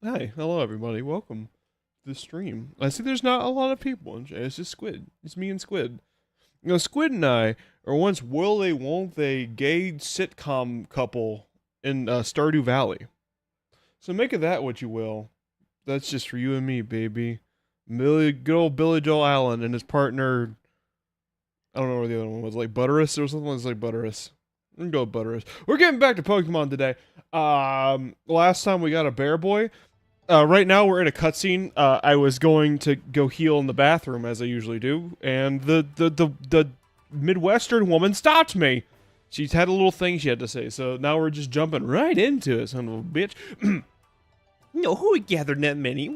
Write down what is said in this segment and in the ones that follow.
Hi, hello everybody, welcome to the stream. I see there's not a lot of people, it's just Squid. It's me and Squid. You know, Squid and I are once will they won't they gay sitcom couple in Stardew Valley. So make of that what you will. That's just for you and me, baby. Good old Billy Joel Allen and his partner, I don't know where the other one was, like Butterus or something. It's like Butterus. I'm gonna go with Butterus. We're getting back to Pokemon today. Last time we got a Bear Boy. Right now we're in a cutscene. I was going to go heal in the bathroom as I usually do, and the Midwestern woman stopped me. She's had a little thing she had to say, so now we're just jumping right into it, son of a bitch. No, who would gather that many?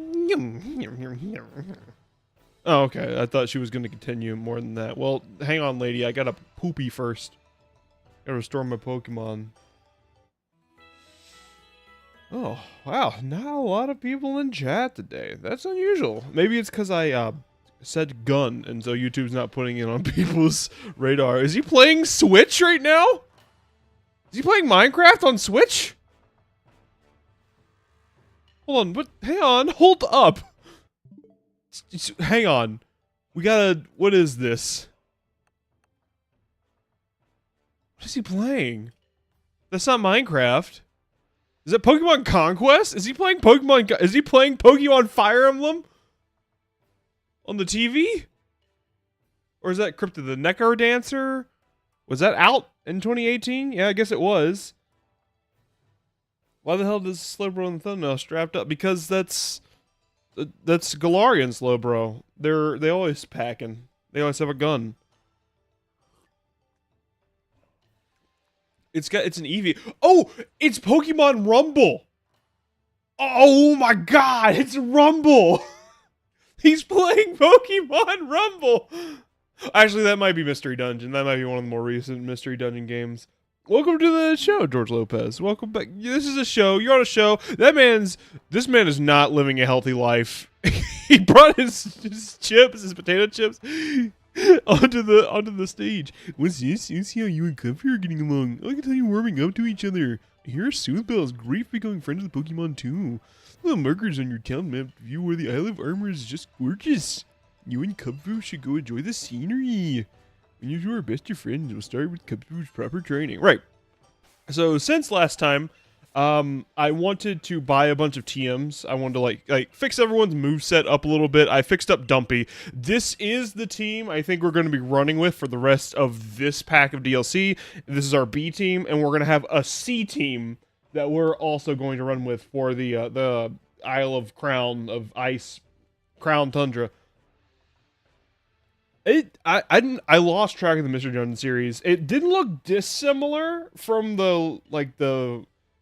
Oh, okay. I thought she was going to continue more than that. Well, hang on, lady. I gotta poopy first. Gotta restore my Pokemon. Oh, wow. Not a lot of people in chat today. That's unusual. Maybe it's because I said gun, and so YouTube's not putting it on people's radar. Is he playing Switch right now? Is he playing Minecraft on Switch? Hold on, but hang on, hold up. Hang on. We gotta, what is this? What is he playing? That's not Minecraft. Is it Pokemon Conquest? Is he playing Pokemon, is he playing Pokemon Fire Emblem? On the TV? Or is that Crypto the Neckar Dancer? Was that out in 2018? Yeah, I guess it was. Why the hell does Slowbro and Thumbnail strapped up? Because that's Galarian Slowbro. They always packing. They always have a gun. It's an Eevee. Oh, it's Pokemon Rumble. Oh my god, it's Rumble. He's playing Pokemon Rumble. Actually, that might be Mystery Dungeon. That might be one of the more recent Mystery Dungeon games. Welcome to the show, George Lopez. Welcome back. This is a show. You're on a show. This man is not living a healthy life. He brought his chips, his potato chips, onto the stage. What's this? You see how you and Comfy are getting along. I can tell you warming up to each other. Here, Soothbell is great for becoming friends with Pokemon too. The markers on your town map view where the Isle of Armor is just gorgeous. You and Cubfu should go enjoy the scenery. When you two are best of friends, we'll start with Cubfu's proper training. Right. So since last time, I wanted to buy a bunch of TMs. I wanted to like fix everyone's moveset up a little bit. I fixed up Dumpy. This is the team I think we're going to be running with for the rest of this pack of DLC. This is our B team, and we're going to have a C team that we're also going to run with for the Isle of Crown of Ice, Crown Tundra. I lost track of the Mystery Dungeon series. It didn't look dissimilar from the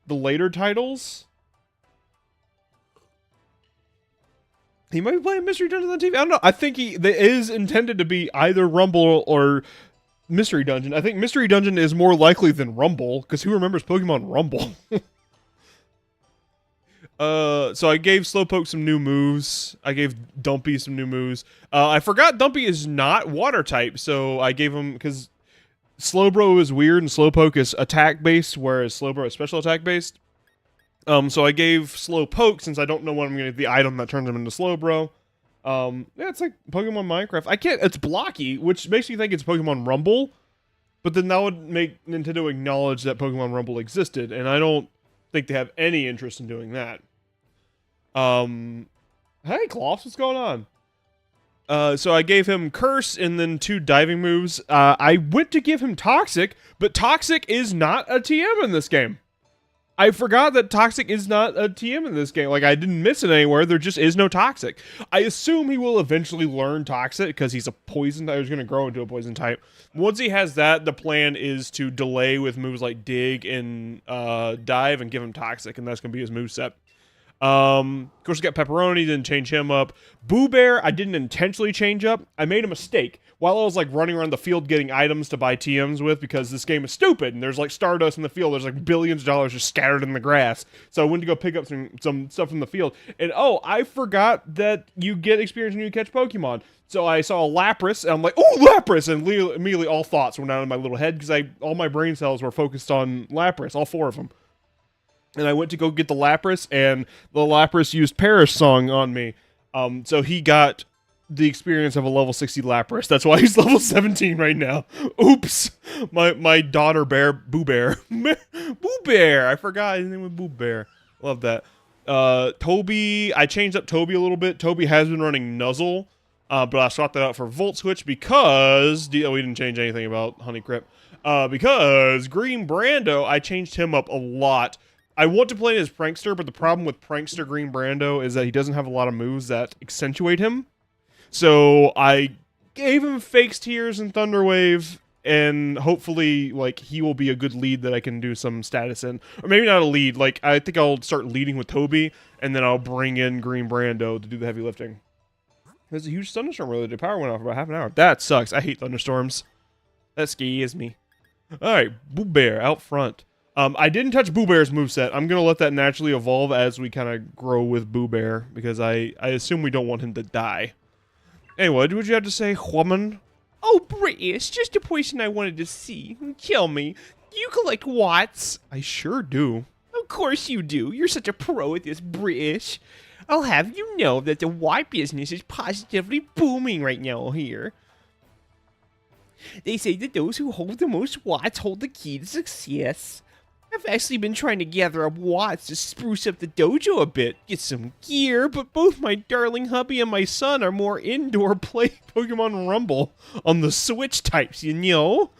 later titles. He might be playing Mystery Dungeon on TV. I don't know. I think it is intended to be either Rumble or Mystery Dungeon. I think Mystery Dungeon is more likely than Rumble, because who remembers Pokemon Rumble? So I gave Slowpoke some new moves. I gave Dumpy some new moves. I forgot Dumpy is not water type, so I gave him, because Slowbro is weird and Slowpoke is attack based, whereas Slowbro is special attack based. So I gave Slowpoke, since I don't know when I'm gonna get the item that turns him into Slowbro. Yeah, it's like Pokemon Minecraft. It's blocky, which makes me think it's Pokemon Rumble, but then that would make Nintendo acknowledge that Pokemon Rumble existed, and I don't think they have any interest in doing that. Hey, Cloths, what's going on? So I gave him Curse and then 2 diving moves. I went to give him Toxic, but Toxic is not a TM in this game. I forgot that Toxic is not a TM in this game. Like, I didn't miss it anywhere. There just is no Toxic. I assume he will eventually learn Toxic because he's a poison type. He's going to grow into a poison type. Once he has that, the plan is to delay with moves like Dig and Dive and give him Toxic, and that's going to be his moveset. Of course, we got Pepperoni, didn't change him up. Boo Bear, I didn't intentionally change up. I made a mistake. While I was like running around the field getting items to buy TMs with, because this game is stupid, and there's like stardust in the field, there's like billions of dollars just scattered in the grass. So I went to go pick up some stuff from the field, and oh, I forgot that you get experience when you catch Pokemon. So I saw a Lapras, and I'm like, oh, Lapras! And immediately all thoughts went out in my little head, because all my brain cells were focused on Lapras, all 4 of them. And I went to go get the Lapras, and the Lapras used Perish Song on me. So he got the experience of a level 60 Lapras. That's why he's level 17 right now. Oops. My daughter bear, Boo Bear. Boo Bear. I forgot his name was Boo Bear. Love that. Toby, I changed up Toby a little bit. Toby has been running Nuzzle, but I swapped that out for Volt Switch because we didn't change anything about Honeycrypt. Because Green Brando, I changed him up a lot. I want to play as Prankster, but the problem with Prankster Green Brando is that he doesn't have a lot of moves that accentuate him. So I gave him Fake Tears and Thunder Wave, and hopefully, like, he will be a good lead that I can do some status in. Or maybe not a lead. Like, I think I'll start leading with Toby, and then I'll bring in Green Brando to do the heavy lifting. There's a huge thunderstorm earlier. The power went off for about half an hour. That sucks. I hate thunderstorms. That scares me. Alright, Boo Bear out front. I didn't touch Boo Bear's moveset. I'm going to let that naturally evolve as we kind of grow with Boo Bear, because I assume we don't want him to die. Anyway, what would you have to say, woman? Oh, British, just a person I wanted to see. Tell me, do you collect Watts? I sure do. Of course you do. You're such a pro at this, British. I'll have you know that the Watt business is positively booming right now here. They say that those who hold the most Watts hold the key to success. I've actually been trying to gather up Watts to spruce up the dojo a bit, get some gear, but both my darling hubby and my son are more indoor play Pokemon Rumble on the Switch types, you know?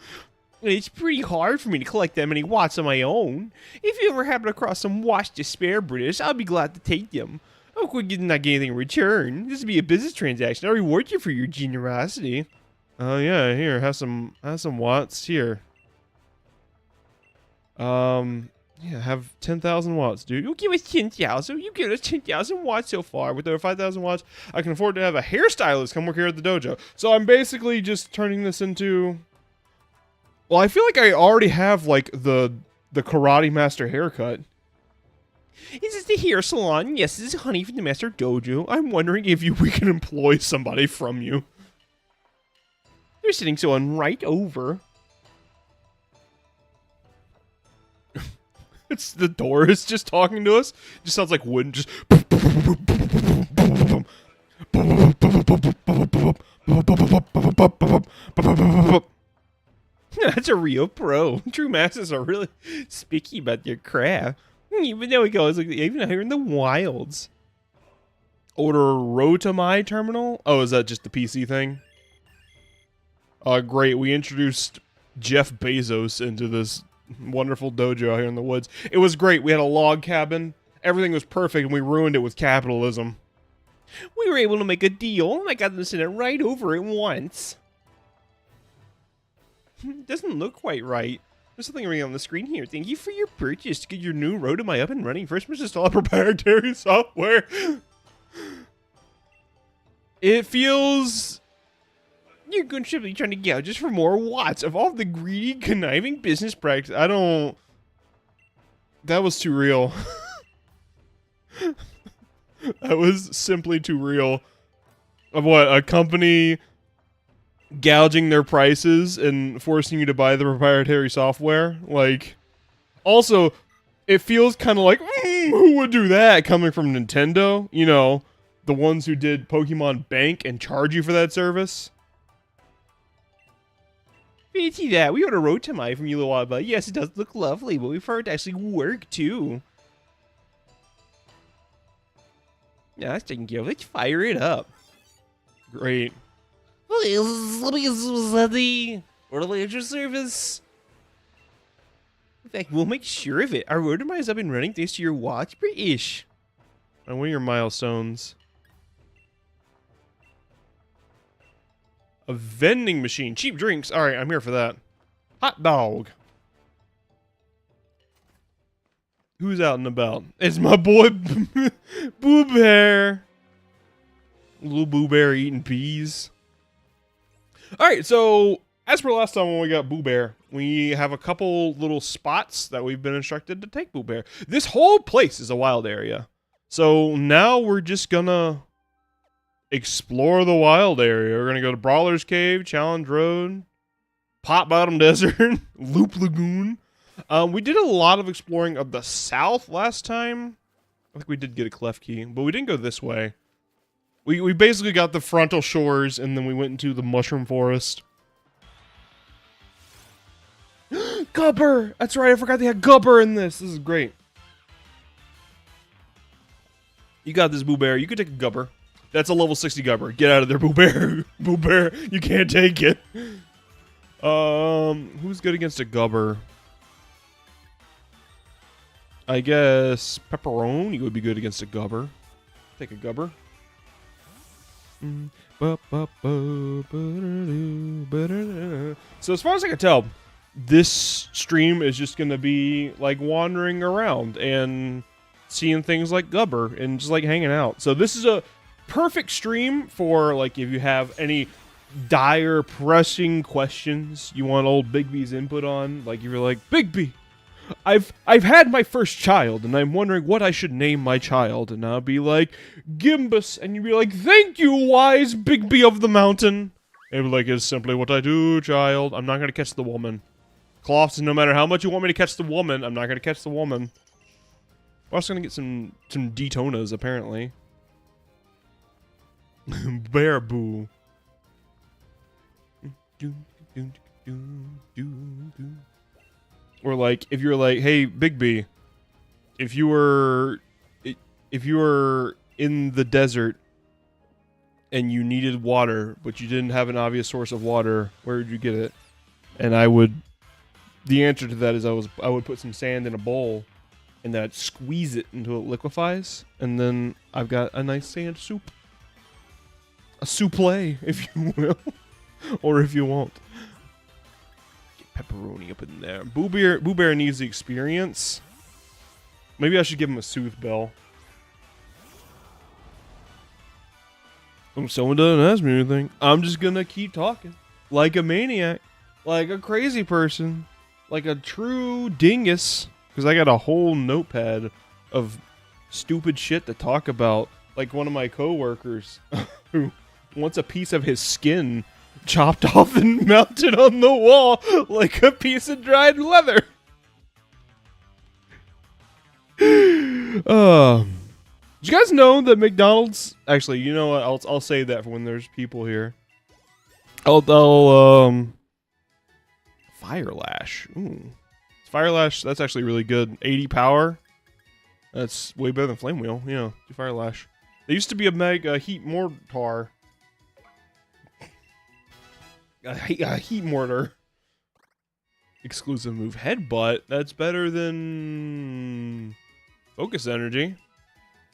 It's pretty hard for me to collect that many Watts on my own. If you ever happen across some Watts to spare, British, I'll be glad to take them. Of course, you not get anything in return. This will be a business transaction. I'll reward you for your generosity. Oh yeah, here, have some Watts here. Yeah, have 10,000 Watts, dude. You give us 10,000. You give us 10,000 Watts so far. With over 5,000 Watts, I can afford to have a hairstylist come work here at the dojo. So I'm basically just turning this into... Well, I feel like I already have, like, the Karate Master haircut. Is this the hair salon? Yes, this is Honey from the Master Dojo. I'm wondering if we can employ somebody from you. They're sitting someone right over. It's the door is just talking to us. It just sounds like wood. Just. That's a real pro. True masters are really spicky about their craft. Even though it goes like even here in the wilds. Order Rotomai terminal. Oh, is that just the PC thing? Great. We introduced Jeff Bezos into this wonderful dojo out here in the woods. It was great. We had a log cabin. Everything was perfect, and we ruined it with capitalism. We were able to make a deal, and I got them to send it right over at once. Doesn't look quite right. There's something wrong on the screen here. Thank you for your purchase to get your new Rotomai up and running. First must install proprietary software. It feels... You're going to be trying to gouge us for more Watts of all the greedy, conniving business practice. I don't... That was too real. That was simply too real. Of what? A company gouging their prices and forcing you to buy the proprietary software? Like... Also, it feels kind of like, who would do that coming from Nintendo? You know, the ones who did Pokemon Bank and charge you for that service? Fancy that. We ordered a Rotomai from you a while back. Yes, it does look lovely, but we've heard it actually work too. Yeah, that's taken care of. Let's fire it up. Great. Please, let me use the order your service. In fact, we'll make sure of it. Our road miles up and running thanks to your watch, British. And what are your milestones? A vending machine. Cheap drinks. All right, I'm here for that. Hot dog. Who's out and about? It's my boy, Boo Bear. Little Boo Bear eating peas. All right, so as per last time when we got Boo Bear, we have a couple little spots that we've been instructed to take Boo Bear. This whole place is a wild area. So now we're just gonna explore the wild area. We're gonna go to Brawler's Cave, Challenge Road, Pot Bottom Desert, Loop Lagoon. We did a lot of exploring of the south last time. I think we did get a cleft key, but we didn't go this way. We basically got the frontal shores, and then we went into the mushroom forest. Gubber! That's right, I forgot they had Gubber in this. This is great. You got this, Boo Bear. You could take a Gubber. That's a level 60 Gubber. Get out of there, Boo Bear. Boo Bear, you can't take it. Who's good against a Gubber? I guess Pepperoni would be good against a Gubber. Take a Gubber. So as far as I can tell, this stream is just going to be like wandering around and seeing things like Gubber and just like hanging out. So this is a perfect stream for like if you have any dire pressing questions you want old Bigby's input on. Like if you're like, Bigby, I've had my first child, and I'm wondering what I should name my child. And I'll be like, Gimbus, and you'd be like, thank you, wise Bigby of the mountain. And be like, it's simply what I do, child. I'm not gonna catch the woman. Cloths, no matter how much you want me to catch the woman, I'm not gonna catch the woman. We're also gonna get some Daytonas, apparently. Bear Boo. Or like, if you're like, hey, Bigby, if you were in the desert and you needed water, but you didn't have an obvious source of water, where would you get it? And the answer to that is I would put some sand in a bowl, and then I'd squeeze it until it liquefies, and then I've got a nice sand soup. A souffle, if you will. Or if you won't. Pepperoni up in there. Boo Bear needs the experience. Maybe I should give him a Soothe Bell. If someone doesn't ask me anything, I'm just gonna keep talking. Like a maniac. Like a crazy person. Like a true dingus. Because I got a whole notepad of stupid shit to talk about. Like one of my coworkers who wants a piece of his skin chopped off and mounted on the wall like a piece of dried leather. Did you guys know that McDonald's... Actually, you know what? I'll say that for when there's people here. Fire Lash. Ooh. Fire Lash, that's actually really good. 80 power. That's way better than Flame Wheel. Yeah, do Fire Lash. There used to be a Heat Mortar. A Heat Mortar. Exclusive move Headbutt. That's better than Focus Energy.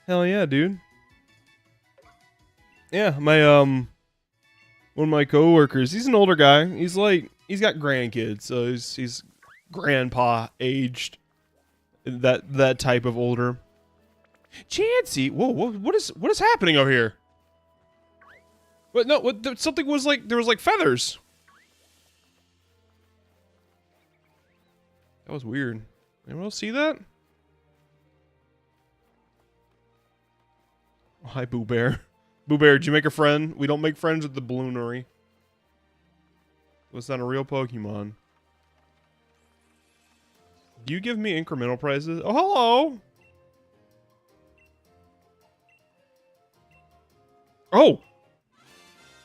Hell yeah, dude. Yeah, my one of my coworkers, he's an older guy. He's got grandkids, so he's grandpa aged. That type of older. Chansey, whoa, what is happening over here? What? No, what? Something was like there was like feathers. That was weird. Anyone else see that? Oh, hi, Boo Bear. Boo Bear, did you make a friend? We don't make friends with the Balloonery. Was that a real Pokemon? Do you give me incremental prizes? Oh, hello! Oh!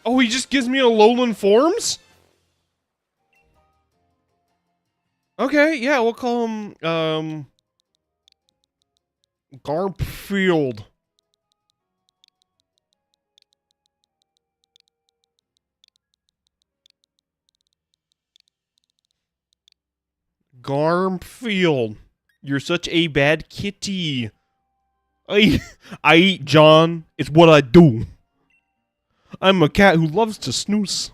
Oh, he just gives me a Alolan Forms? Okay, yeah, we'll call him, Garfield. Garfield. You're such a bad kitty. I eat John. It's what I do. I'm a cat who loves to snooze.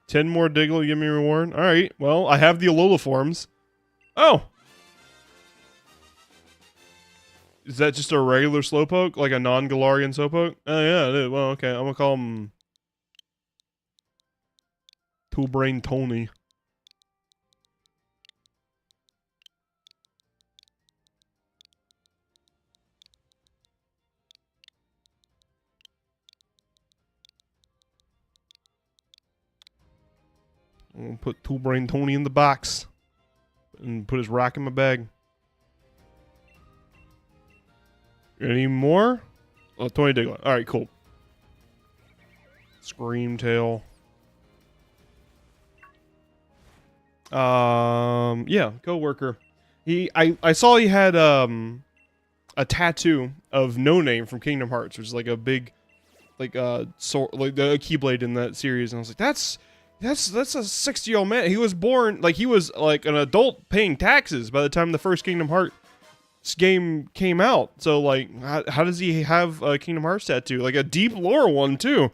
10 more Diggle, give me a reward. Alright, well, I have the Alola forms. Oh! Is that just a regular Slowpoke? Like a non-Galarian Slowpoke? Oh, yeah, it is. Well, okay, I'm gonna call him... Two-Brain Tony. I'm gonna put Two-Brain Tony in the box. And put his rock in my bag. Any more? Oh, Tony Diglett. Alright, cool. Screamtail. Yeah, coworker. I saw he had a tattoo of No Name from Kingdom Hearts, which is like a big sword, like the Keyblade in that series, and I was like, that's a 60-year-old man. He was born like he was like an adult paying taxes by the time the first Kingdom Hearts game came out. So like, how does he have a Kingdom Hearts tattoo? Like a deep lore one too.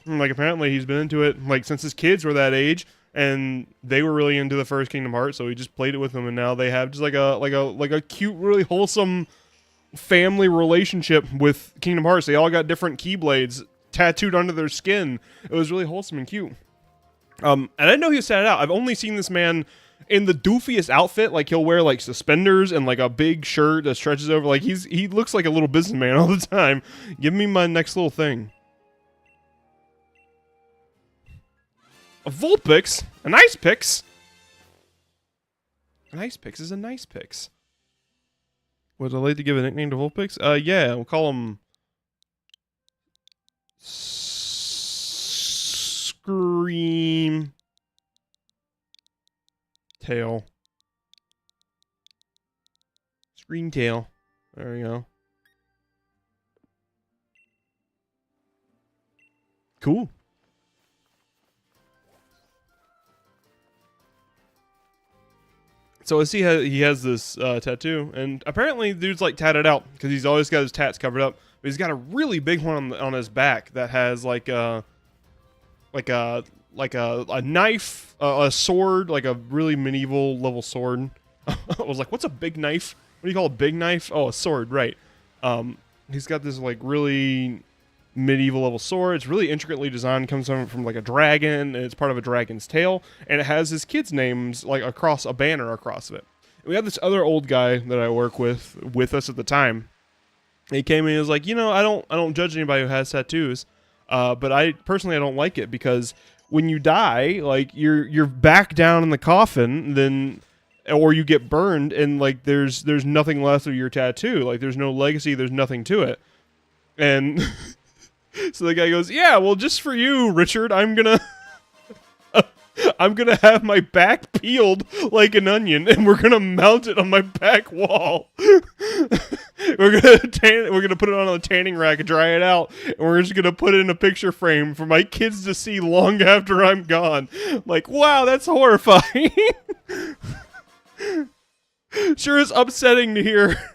And, like apparently he's been into it like since his kids were that age, and they were really into the first Kingdom Hearts, so he just played it with them, and now they have just like a cute, really wholesome family relationship with Kingdom Hearts. They all got different Keyblades tattooed onto their skin. It was really wholesome and cute. And I didn't know he was tatted out. I've only seen this man in the doofiest outfit. Like he'll wear like suspenders and like a big shirt that stretches over. Like he looks like a little businessman all the time. Give me my next little thing. A Vulpix? A nice Pix? A nice Pix is a nice Pix. Would I like to give a nickname to Vulpix? Yeah, we'll call him... Scream... Tail. Scream Tail. There we go. Cool. So I see how he has this tattoo, and apparently the dude's like tatted out because he's always got his tats covered up. But he's got a really big one on his back that has like a knife, a sword, like a really medieval level sword. I was like, what's a big knife? What do you call a big knife? Oh, a sword, right? He's got this like really medieval level sword. It's really intricately designed. Comes from like a dragon, and it's part of a dragon's tail, and it has his kids' names like across a banner across of it. And we have this other old guy that I work with us at the time. He came in and was like, you know, I don't judge anybody who has tattoos, but I personally don't like it because when you die, like you're back down in the coffin, then or you get burned, and like there's nothing left of your tattoo. Like there's no legacy. There's nothing to it, and. So the guy goes, yeah, well, just for you, Richard, I'm gonna have my back peeled like an onion, and we're gonna mount it on my back wall. we're gonna put it on a tanning rack and dry it out, and we're just gonna put it in a picture frame for my kids to see long after I'm gone. Like, wow, that's horrifying. Sure is upsetting to hear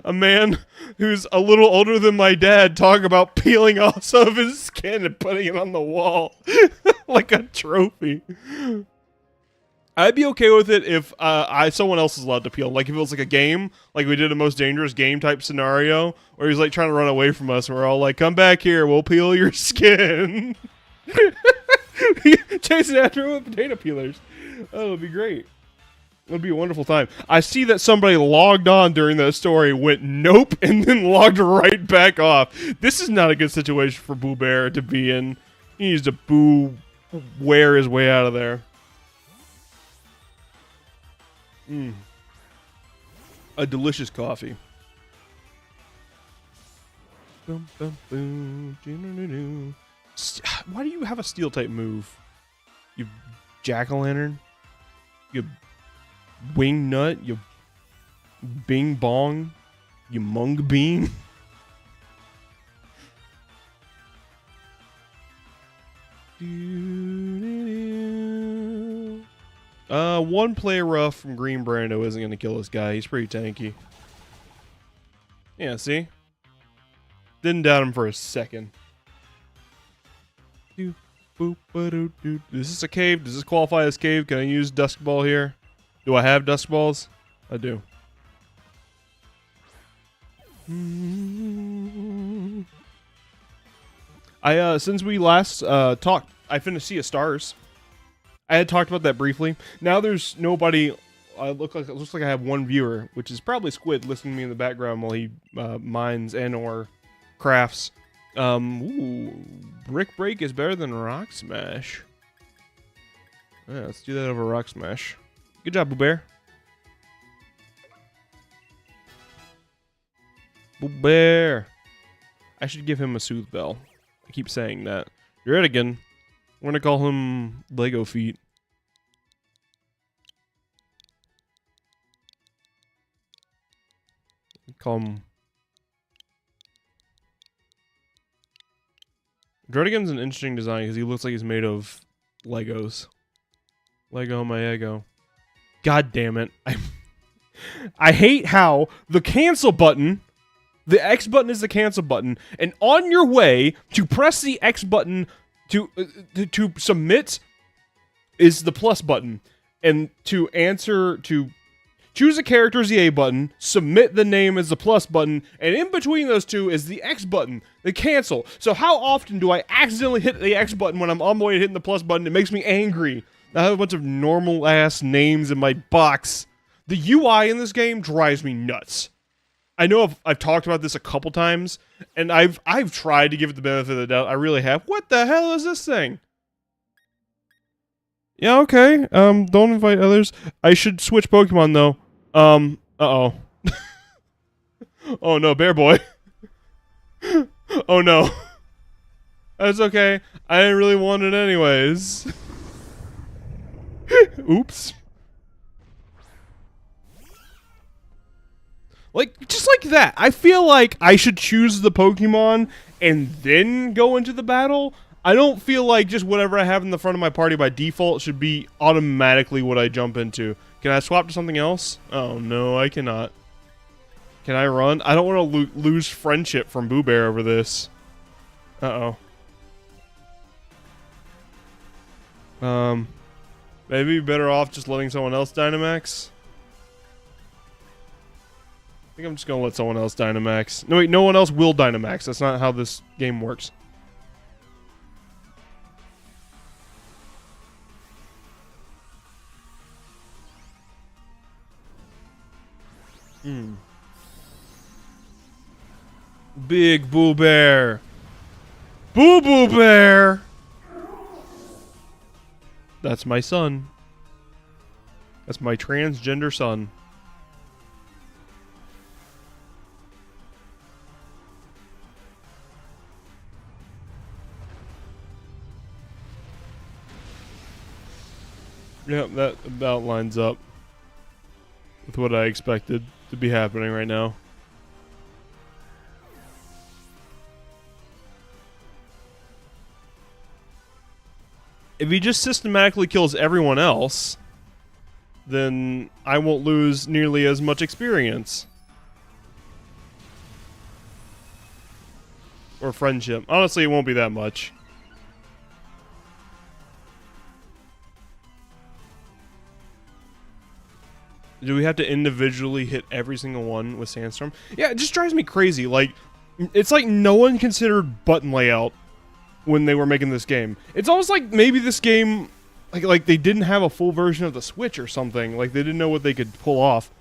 a man who's a little older than my dad talk about peeling off some of his skin and putting it on the wall like a trophy. I'd be okay with it if someone else is allowed to peel. Like if it was like a game, like we did a Most Dangerous Game type scenario where he's like trying to run away from us and we're all like, come back here, we'll peel your skin. Chasing after him with potato peelers. Oh, it'd be great. It would be a wonderful time. I see that somebody logged on during that story, went nope, and then logged right back off. This is not a good situation for Boo Bear to be in. He needs to wear his way out of there. A delicious coffee. Why do you have a steel type move? You jack-o'-lantern? You wing nut, you bing bong, you mung bean. One play rough from Green Brando isn't gonna kill this guy. He's pretty tanky. Yeah, see? Didn't doubt him for a second. Is this a cave? Does this qualify as cave? Can I use Dusk Ball here? Do I have Dusk Balls? I do. Since we last talked, I finished Sea of Stars. I had talked about that briefly. Now there's nobody. It looks like I have one viewer, which is probably Squid, listening to me in the background while he mines and/or crafts. Ooh, Brick Break is better than Rock Smash. Yeah, let's do that over Rock Smash. Good job, Boo Bear. Boo Bear. I should give him a Soothe Bell. I keep saying that. Dredigan. We're gonna call him Lego Feet. Call him. Dredigan's an interesting design because he looks like he's made of Legos. Lego my ego. God damn it. I hate how the cancel button, the X button is the cancel button, and on your way to press the X button to submit is the plus button. And to answer, to choose a character is the A button, submit the name is the plus button, and in between those two is the X button, the cancel. So how often do I accidentally hit the X button when I'm on my way to hitting the plus button? It makes me angry. I have a bunch of normal ass names in my box. The UI in this game drives me nuts. I know I've talked about this a couple times, and I've tried to give it the benefit of the doubt. I really have. What the hell is this thing? Yeah, okay. Don't invite others. I should switch Pokemon though. Uh-oh. Oh no, Bear Boy. Oh no. That's okay. I didn't really want it anyways. Oops. Like, just like that. I feel like I should choose the Pokemon and then go into the battle. I don't feel like just whatever I have in the front of my party by default should be automatically what I jump into. Can I swap to something else? Oh no, I cannot. Can I run? I don't want to lose friendship from Boo Bear over this. Uh-oh. Maybe better off just letting someone else Dynamax. I think I'm just gonna let someone else Dynamax. No wait, no one else will Dynamax. That's not how this game works. Big Boo Bear. Boo Boo Bear. That's my son. That's my transgender son. Yep, that about lines up with what I expected to be happening right now. If he just systematically kills everyone else, then I won't lose nearly as much experience. Or friendship. Honestly, it won't be that much. Do we have to individually hit every single one with Sandstorm? Yeah, it just drives me crazy. Like, it's like no one considered button layout when they were making this game. It's almost like maybe this game, like they didn't have a full version of the Switch or something. Like they didn't know what they could pull off.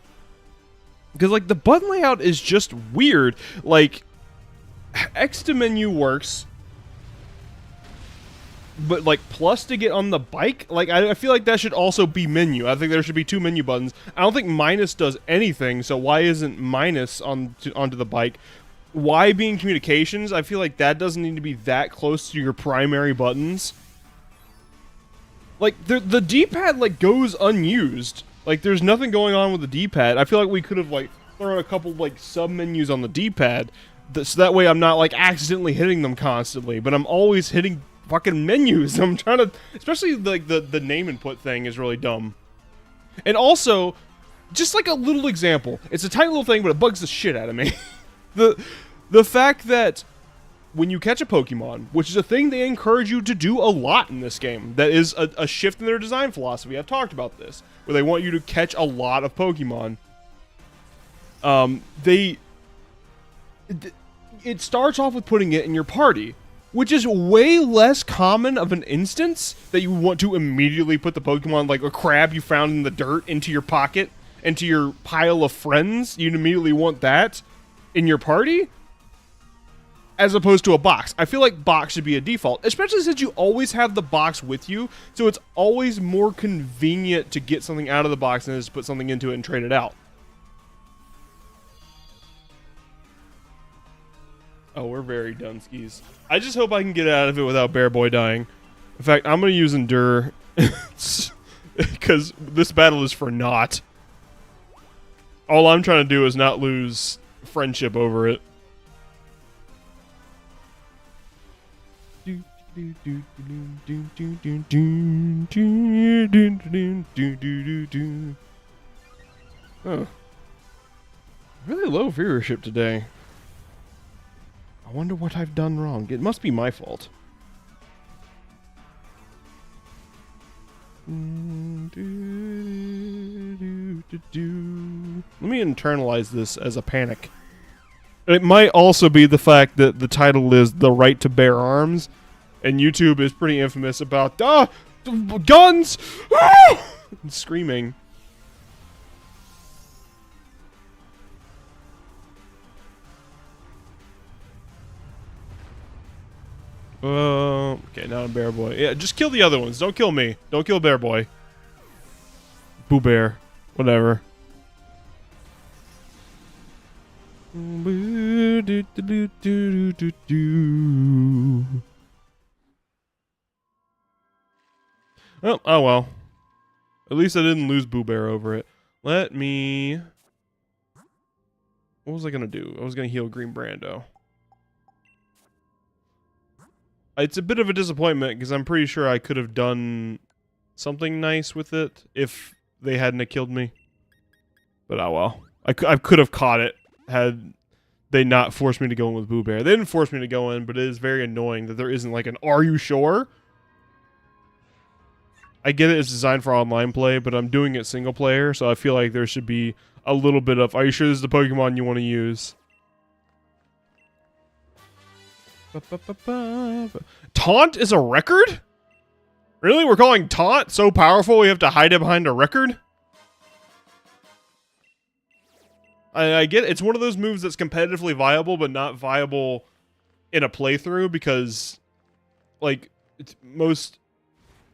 Because like the button layout is just weird. Like X to menu works, but like plus to get on the bike, like I feel like that should also be menu. I think there should be two menu buttons. I don't think minus does anything, so why isn't minus onto the bike? Y being communications, I feel like that doesn't need to be that close to your primary buttons. Like, the D-pad, like, goes unused. Like, there's nothing going on with the D-pad. I feel like we could have, like, thrown a couple, like, sub-menus on the D-pad, so that way I'm not, like, accidentally hitting them constantly, but I'm always hitting fucking menus. I'm trying to... Especially, like, the name input thing is really dumb. And also, just like a little example, it's a tiny little thing, but it bugs the shit out of me. the fact that when you catch a Pokemon, which is a thing they encourage you to do a lot in this game, that is a shift in their design philosophy. I've talked about this, where they want you to catch a lot of Pokemon. It starts off with putting it in your party, which is way less common of an instance that you want to immediately put the Pokemon, like a crab you found in the dirt, into your pocket, into your pile of friends. You'd immediately want that in your party, as opposed to a box. I feel like box should be a default, especially since you always have the box with you, so it's always more convenient to get something out of the box than just put something into it and trade it out. Oh, we're very Dunskies. I just hope I can get out of it without Bear Boy dying. In fact, I'm going to use Endure, because this battle is for naught. All I'm trying to do is not lose friendship over it. Oh. Really low viewership today. I wonder what I've done wrong. It must be my fault. Let me internalize this as a panic. It might also be the fact that the title is The Right to Bear Arms, and YouTube is pretty infamous about, guns! And screaming. Okay, now I'm Bear Boy. Yeah, just kill the other ones. Don't kill me. Don't kill Bear Boy. Boo Bear. Whatever. Oh well. At least I didn't lose Boo Bear over it. Let me... What was I gonna do? I was gonna heal Green Brando. It's a bit of a disappointment, because I'm pretty sure I could have done something nice with it if they hadn't have killed me. But oh well. I could have caught it had they not forced me to go in with Boo Bear. They didn't force me to go in, but it is very annoying that there isn't like an "Are you sure?" I get it, it's designed for online play, but I'm doing it single player, so I feel like there should be a little bit of, "Are you sure this is the Pokemon you want to use?" Taunt is a record? Really? We're calling Taunt so powerful we have to hide it behind a record? I get it. It's one of those moves that's competitively viable, but not viable in a playthrough, because, like, most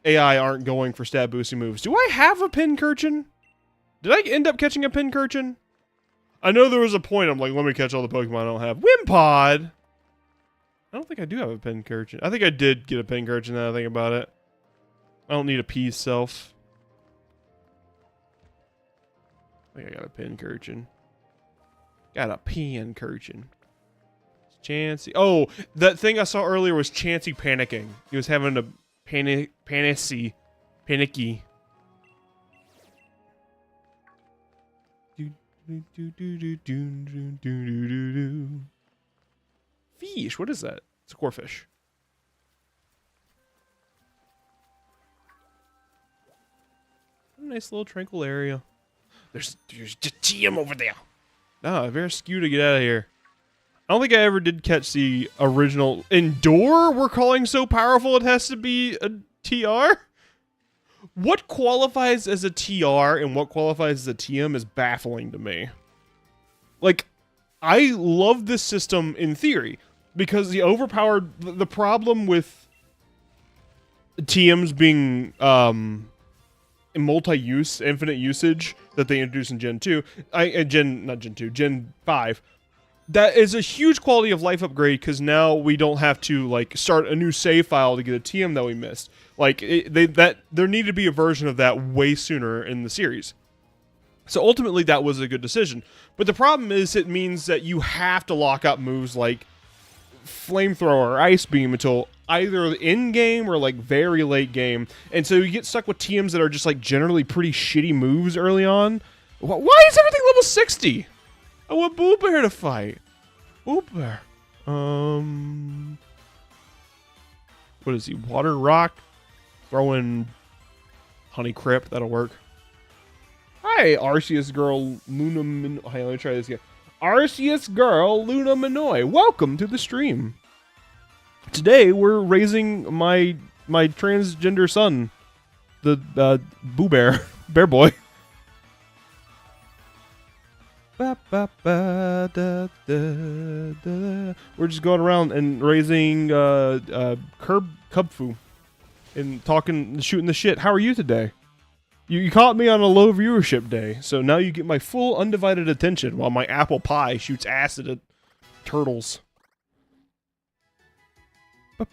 AI aren't going for stat boosting moves. Do I have a Pincurchin? Did I end up catching a Pincurchin? I know there was a point I'm like, let me catch all the Pokemon I don't have. Wimpod! I don't think I do have a Pincurchin. I think I did get a Pincurchin now that I think about it. I don't need a P self. I think I got a Pincurchin. Got a Pincurchin. Chansey. Oh, that thing I saw earlier was Chansey panicking. He was having a panicky. Fish, what is that? It's a Corphish. Nice little tranquil area. There's just TM over there. Ah, very skewed to get out of here. I don't think I ever did catch the original Endure we're calling so powerful it has to be a TR? What qualifies as a TR and what qualifies as a TM is baffling to me. Like, I love this system in theory, because the problem with TMs being multi-use, infinite usage that they introduced in Gen 2, Gen 5, that is a huge quality of life upgrade, because now we don't have to, like, start a new save file to get a TM that we missed. Like, there needed to be a version of that way sooner in the series. So ultimately, that was a good decision. But the problem is, it means that you have to lock up moves like flamethrower, ice beam until either in game or like very late game, and so you get stuck with TMs that are just like generally pretty shitty moves early on. Why is everything level 60? I want Boo Bear to fight. Boo Bear. What is he? Water rock. Throwing honey crip. That'll work. Hi, Arceus girl Luna. Hey, let me try this again. Arceus girl Luna Minoy. Welcome to the stream. Today we're raising my transgender son, the Boo Bear, Bear Boy. We're just going around and raising Cubfu and talking, shooting the shit. How are you today? You caught me on a low viewership day, so now you get my full undivided attention while my apple pie shoots acid at turtles. What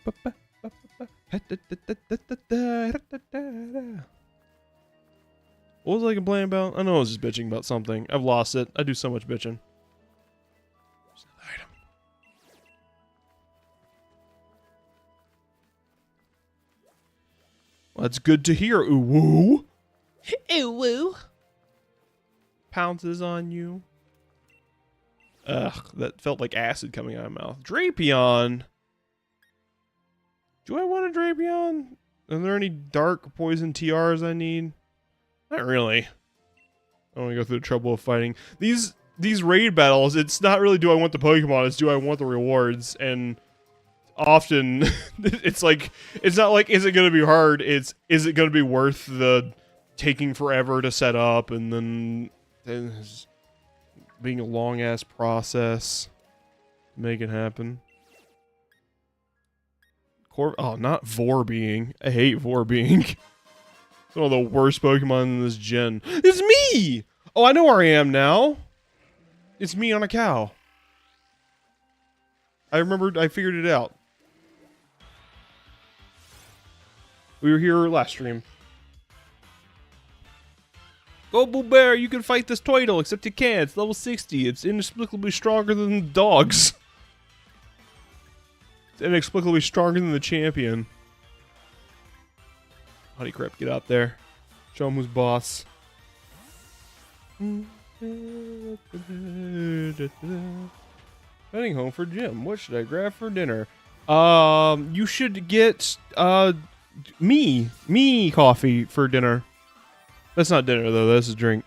was I complaining about? I know I was just bitching about something. I've lost it. I do so much bitching. There's another item. Well, that's good to hear, Uwu. Ew. Pounces on you. Ugh, that felt like acid coming out of my mouth. Drapion. Do I want a Drapion? Are there any dark poison TRs I need? Not really. I don't want to go through the trouble of fighting. These raid battles, it's not really do I want the Pokemon, it's do I want the rewards. And often, it's like, it's not like, is it going to be hard? It's, is it going to be worth the taking forever to set up and then being a long-ass process to make it happen. Oh, not Vorbeing. I hate Vorbeing. It's one of the worst Pokemon in this gen. It's me! Oh, I know where I am now. It's me on a cow. I remembered, I figured it out. We were here last stream. Go Boo Bear, you can fight this Toidle, except you can't. It's level 60. It's inexplicably stronger than dogs. It's inexplicably stronger than the champion. Honey crap, get out there. Show him who's boss. Heading home for gym. What should I grab for dinner? You should get me coffee for dinner. That's not dinner though, that's a drink.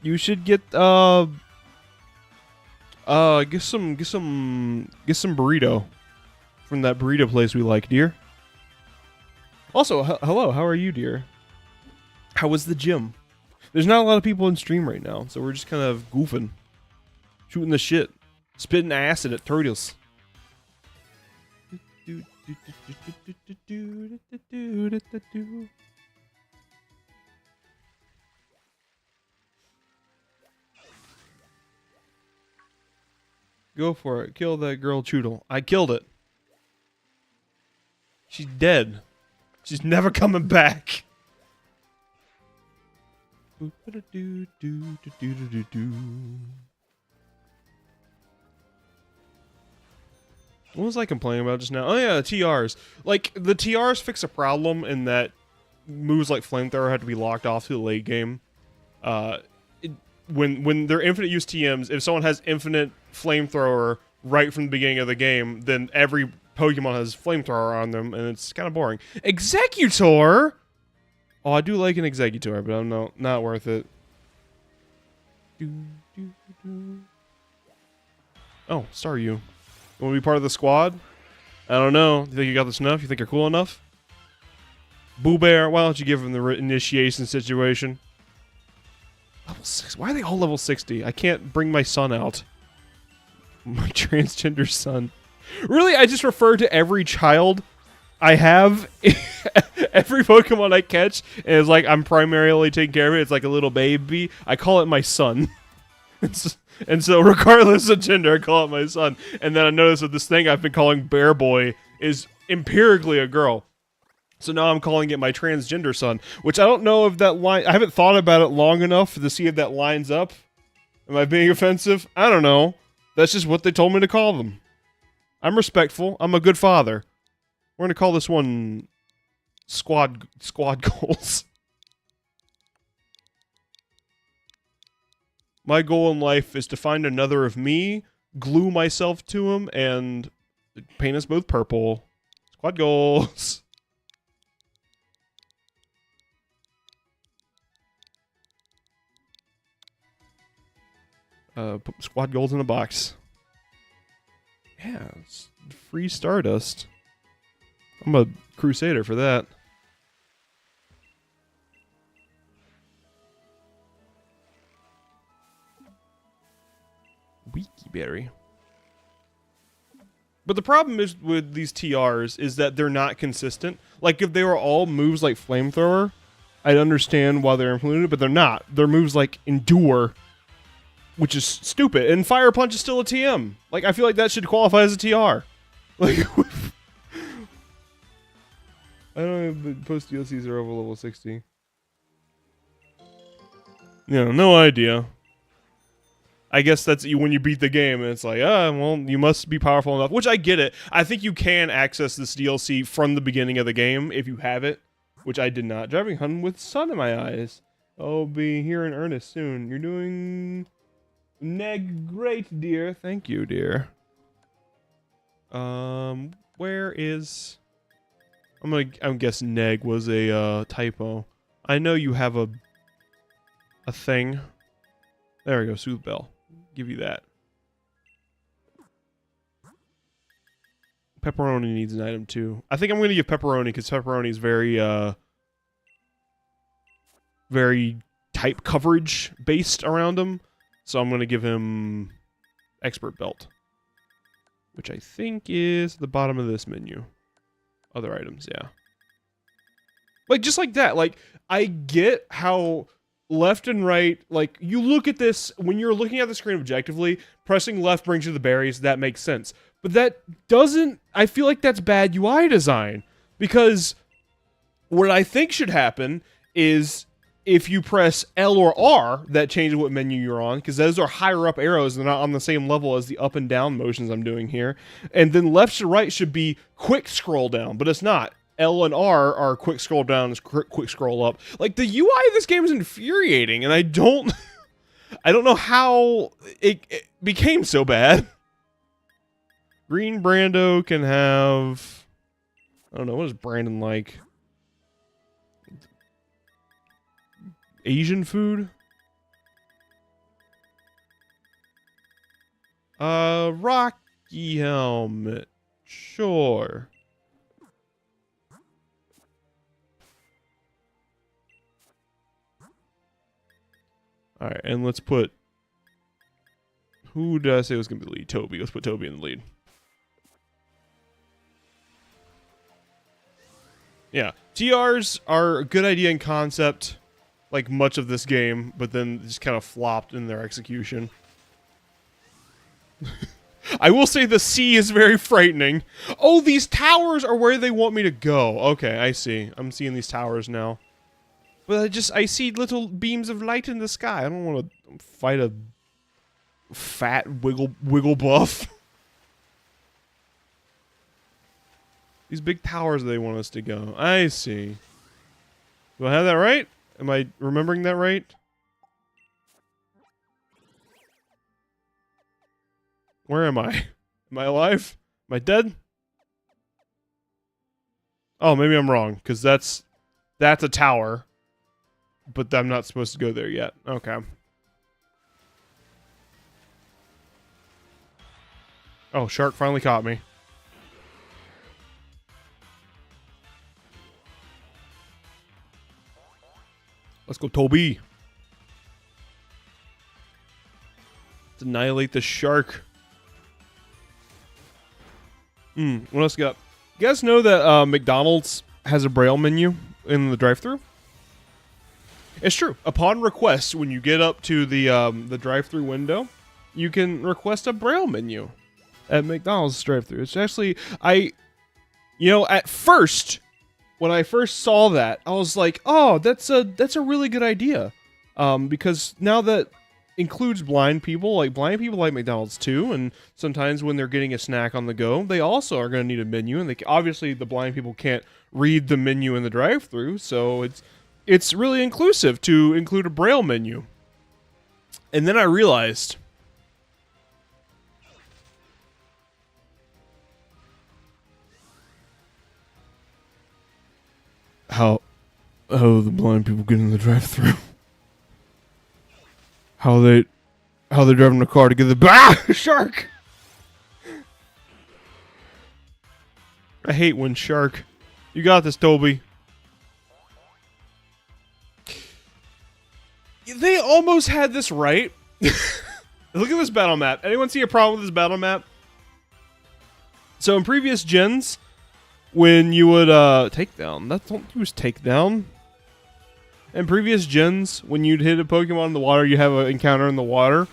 You should get get some burrito from that burrito place we like, dear. Also, hello, how are you, dear? How was the gym? There's not a lot of people in stream right now, so we're just kind of goofing. Shooting the shit. Spitting acid at turtles. Go for it. Kill that girl Choodle. I killed it. She's dead. She's never coming back. What was I complaining about just now? Oh yeah, the TRs. Like, the TRs fix a problem in that moves like Flamethrower have to be locked off to the late game. When they're infinite use TMs, if someone has infinite Flamethrower right from the beginning of the game, then every Pokemon has Flamethrower on them, and it's kind of boring. Executor! Oh, I do like an Executor, but I'm not worth it. Oh, Star you. You want to be part of the squad? I don't know. You think you got the snuff? You think you're cool enough? Boo Bear, why don't you give him the initiation situation? Level 6. Why are they all level 60? I can't bring my son out. My transgender son. Really, I just refer to every child I have, every Pokemon I catch, and it's like I'm primarily taking care of it. It's like a little baby. I call it my son. And so regardless of gender, I call it my son. And then I notice that this thing I've been calling Bear Boy is empirically a girl. So now I'm calling it my transgender son, which I don't know if that line... I haven't thought about it long enough to see if that lines up. Am I being offensive? I don't know. That's just what they told me to call them. I'm respectful. I'm a good father. We're gonna call this one squad goals. My goal in life is to find another of me, glue myself to him, and paint us both purple. Squad goals. Put squad goals in a box. Yeah, it's free Stardust. I'm a crusader for that. Weaky berry. But the problem is with these TRs is that they're not consistent. Like, if they were all moves like Flamethrower, I'd understand why they're included, but they're not. They're moves like Endure, which is stupid. And Fire Punch is still a TM. Like, I feel like that should qualify as a TR. Like, I don't know if post DLCs are over level 60. Yeah, no idea. I guess that's when you beat the game, and it's like, well, you must be powerful enough. Which I get it. I think you can access this DLC from the beginning of the game if you have it, which I did not. Driving home with sun in my eyes. I'll be here in earnest soon. You're doing great, dear. Thank you, dear. Where is? I'm guessing neg was a typo. I know you have a thing. There we go, Soothe Bell. Give you that. Pepperoni needs an item too. I think I'm going to give Pepperoni because Pepperoni is very type coverage based around him. So I'm going to give him Expert Belt, which I think is the bottom of this menu. Other items, yeah. Like, just like that. Like, I get how left and right, like, you look at this, when you're looking at the screen objectively, pressing left brings you the berries, that makes sense. But that doesn't, I feel like that's bad UI design. Because what I think should happen is if you press L or R, that changes what menu you're on, because those are higher up arrows, they're not on the same level as the up and down motions I'm doing here. And then left to right should be quick scroll down, but it's not. L and R are quick scroll down and quick scroll up. Like, the UI of this game is infuriating, and I don't know how it became so bad. Green Brando can have, I don't know, what is Brandon like? Asian food? Rocky helmet. Sure. Alright, and let's put... Who did I say was going to be the lead? Toby. Let's put Toby in the lead. Yeah. TRs are a good idea in concept, like much of this game, but then just kind of flopped in their execution. I will say the sea is very frightening. Oh, these towers are where they want me to go. Okay, I see. I'm seeing these towers now. But I see little beams of light in the sky. I don't want to fight a fat wiggle buff. These big towers they want us to go. I see. Do I have that right? Am I remembering that right? Where am I? Am I alive? Am I dead? Oh, maybe I'm wrong, because that's a tower. But I'm not supposed to go there yet. Okay. Oh, shark finally caught me. Let's go, Toby. Let's annihilate the shark. What else you got? You guys know that McDonald's has a Braille menu in the drive-thru? It's true. Upon request, when you get up to the drive-thru window, you can request a Braille menu at McDonald's drive-thru. It's actually, at first, when I first saw that, I was like, oh, that's a really good idea. Because now that includes blind people. Like, blind people like McDonald's too, and sometimes when they're getting a snack on the go, they also are going to need a menu, and obviously the blind people can't read the menu in the drive-thru, so it's really inclusive to include a Braille menu. And then I realized how the blind people get in the drive-thru. How they're driving a car to get the shark. I hate when shark. You got this, Toby. They almost had this right. Look at this battle map. Anyone see a problem with this battle map? So in previous gens, when you would takedown, don't use takedown. In previous gens, when you'd hit a Pokemon in the water, you have an encounter in the water.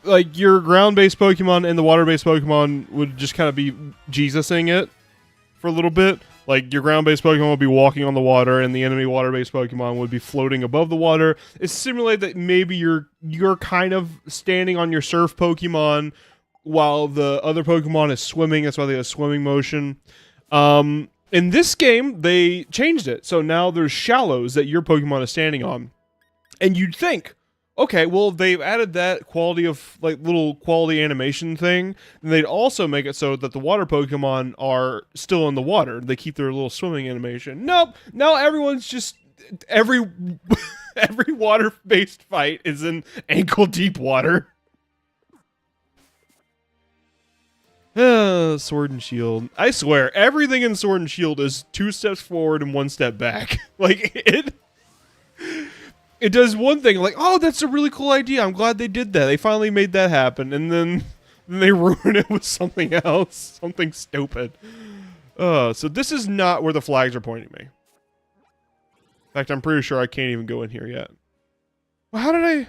Like, your ground-based Pokemon and the water-based Pokemon would just kind of be Jesus-ing it for a little bit. Like, your ground-based Pokemon would be walking on the water, and the enemy water-based Pokemon would be floating above the water. It simulates that maybe you're kind of standing on your surf Pokemon while the other Pokemon is swimming. That's why they have swimming motion. In this game, they changed it. So now there's shallows that your Pokemon is standing on. And you'd think, okay, well, they've added that quality of, like, little quality animation thing. And they'd also make it so that the water Pokemon are still in the water. They keep their little swimming animation. Nope. Now everyone's just, every water-based fight is in ankle-deep water. Sword and Shield. I swear, everything in Sword and Shield is 2 steps forward and 1 step back. Like, it does one thing, like, oh, that's a really cool idea. I'm glad they did that. They finally made that happen. And then they ruin it with something else. Something stupid. So this is not where the flags are pointing me. In fact, I'm pretty sure I can't even go in here yet. Well, how did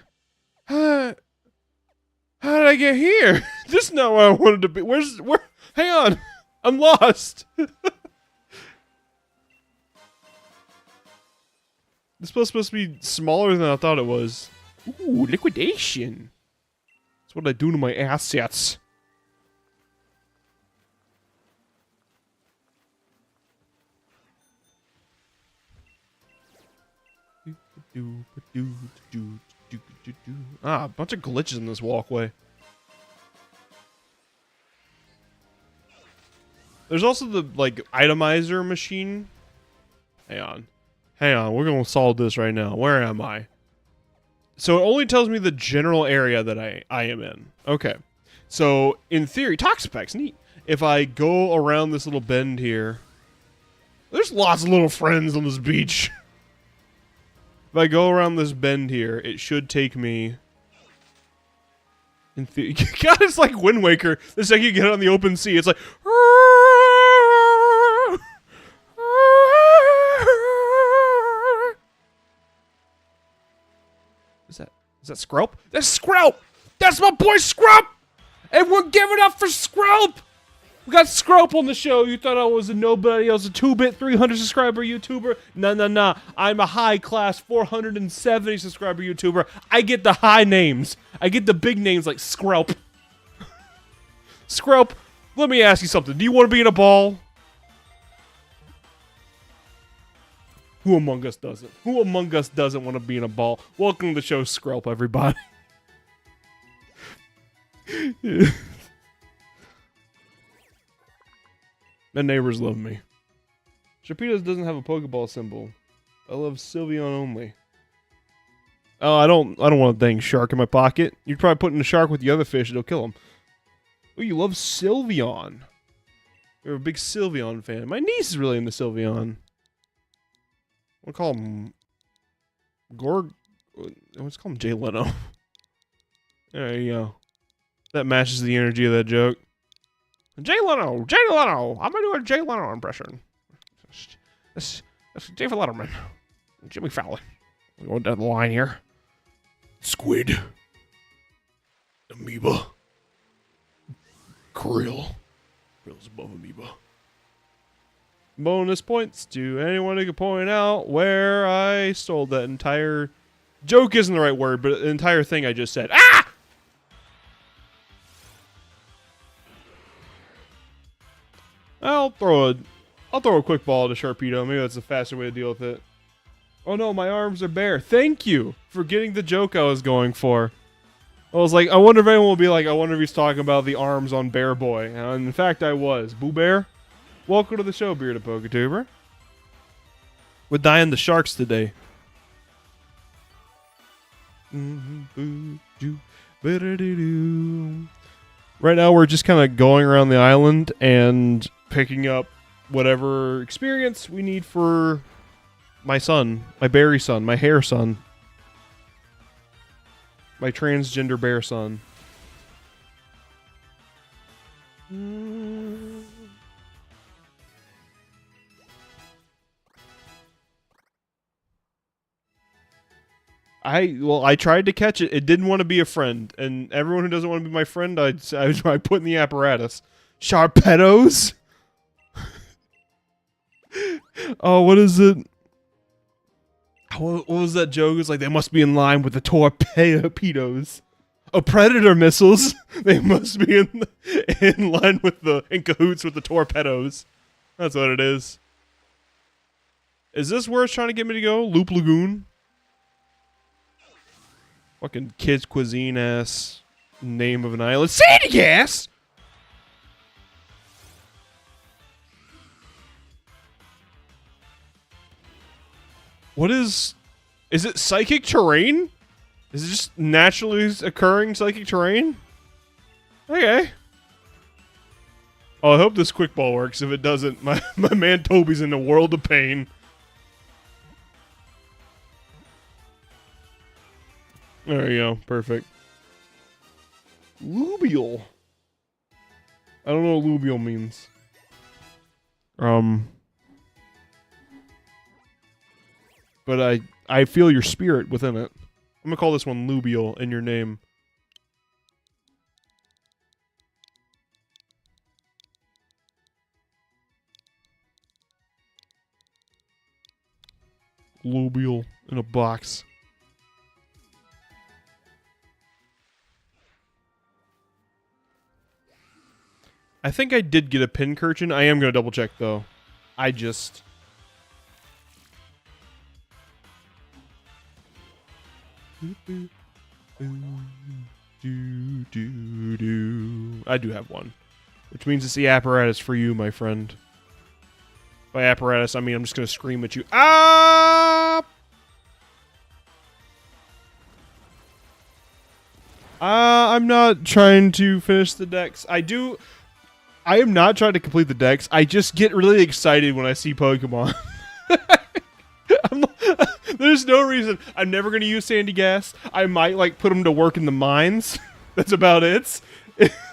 I get here? This is not where I wanted to be. Where? Hang on. I'm lost. This was supposed to be smaller than I thought it was. Ooh, liquidation. That's what I do to my assets. A bunch of glitches in this walkway. There's also the, like, itemizer machine. Hang on, we're gonna solve this right now. Where am I? So it only tells me the general area that I am in. Okay. So, in theory, Toxapex, neat. If I go around this little bend here, there's lots of little friends on this beach. If I go around this bend here, it should take me... In theory, God, it's like Wind Waker. The second you get on the open sea, it's like... Is that Scrope? That's Scrope! That's my boy Scrope! Everyone give it up for Scrope! We got Scrope on the show. You thought I was a nobody. I was a 2-bit 300 subscriber YouTuber. Nah. I'm a high-class 470 subscriber YouTuber. I get the high names. I get the big names like Scrope. Scrope, let me ask you something. Do you want to be in a ball? Who among us doesn't? Who among us doesn't want to be in a ball? Welcome to the show, Scrope, everybody. My neighbors love me. Shapitas doesn't have a Pokeball symbol. I love Sylveon only. Oh, I don't want a dang shark in my pocket. You'd probably put in a shark with the other fish, it'll kill him. Oh, you love Sylveon. You're a big Sylveon fan. My niece is really into Sylveon. We'll call him let's call him Jay Leno. There you go. That matches the energy of that joke. Jay Leno! I'm gonna do a Jay Leno impression. That's Jay Letterman. Jimmy Fallon. We're going down the line here. Squid. Amoeba. Krill. Krill's above Amoeba. Bonus points to anyone who can point out where I stole that entire Joke isn't the right word, but the entire thing I just said. Ah! I'll throw a quick ball to Sharpedo. Maybe that's a faster way to deal with it. Oh no, my arms are bare. Thank you for getting the joke I was going for. I was like, I wonder if anyone will be like, I wonder if he's talking about the arms on Bear Boy. And in fact, I was. Boo Bear, welcome to the show, Bearded PokeTuber. We're dying the sharks today. Right now, we're just kind of going around the island and picking up whatever experience we need for my son, my berry son, my hair son, my transgender bear son. I tried to catch it. It didn't want to be a friend, and everyone who doesn't want to be my friend, I put in the apparatus. Sharpedos. Oh, what is it? What was that joke? It's like, they must be in line with the torpedoes. Oh, predator missiles. They must be in line with in cahoots with the torpedoes. That's what it is. Is this where it's trying to get me to go? Loop Lagoon? Fucking kids cuisine ass name of an island. Sandy Gas! What is it psychic terrain? Is it just naturally occurring psychic terrain? Okay. Oh, I hope this quick ball works. If it doesn't, my man Toby's in a world of pain. There you go. Perfect. Lubial. I don't know what lubial means. But I feel your spirit within it. I'm gonna call this one Lubial in your name. Lubial in a box. I think I did get a Pincurchin. I am gonna double check though. I just... I do have one. Which means it's the apparatus for you, my friend. By apparatus, I mean I'm just gonna scream at you. Ah! I'm not trying to finish the decks. I am not trying to complete the decks. I just get really excited when I see Pokemon. There's no reason. I'm never going to use Sandy Gas. I might, like, put them to work in the mines. That's about it.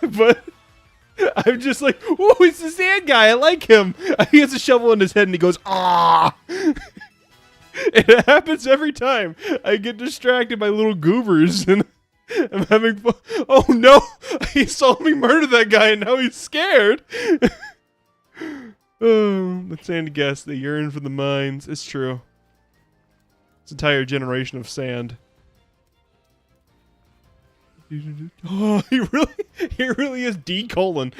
But I'm just like, ooh, he's the sand guy. I like him. He has a shovel in his head and he goes, ah. It happens every time. I get distracted by little goobers and I'm having fun. Oh no! He saw me murder that guy and now he's scared. Oh, the Sandy Gas, they yearn for the mines. It's true. It's an entire generation of sand. Oh, he really is D colon.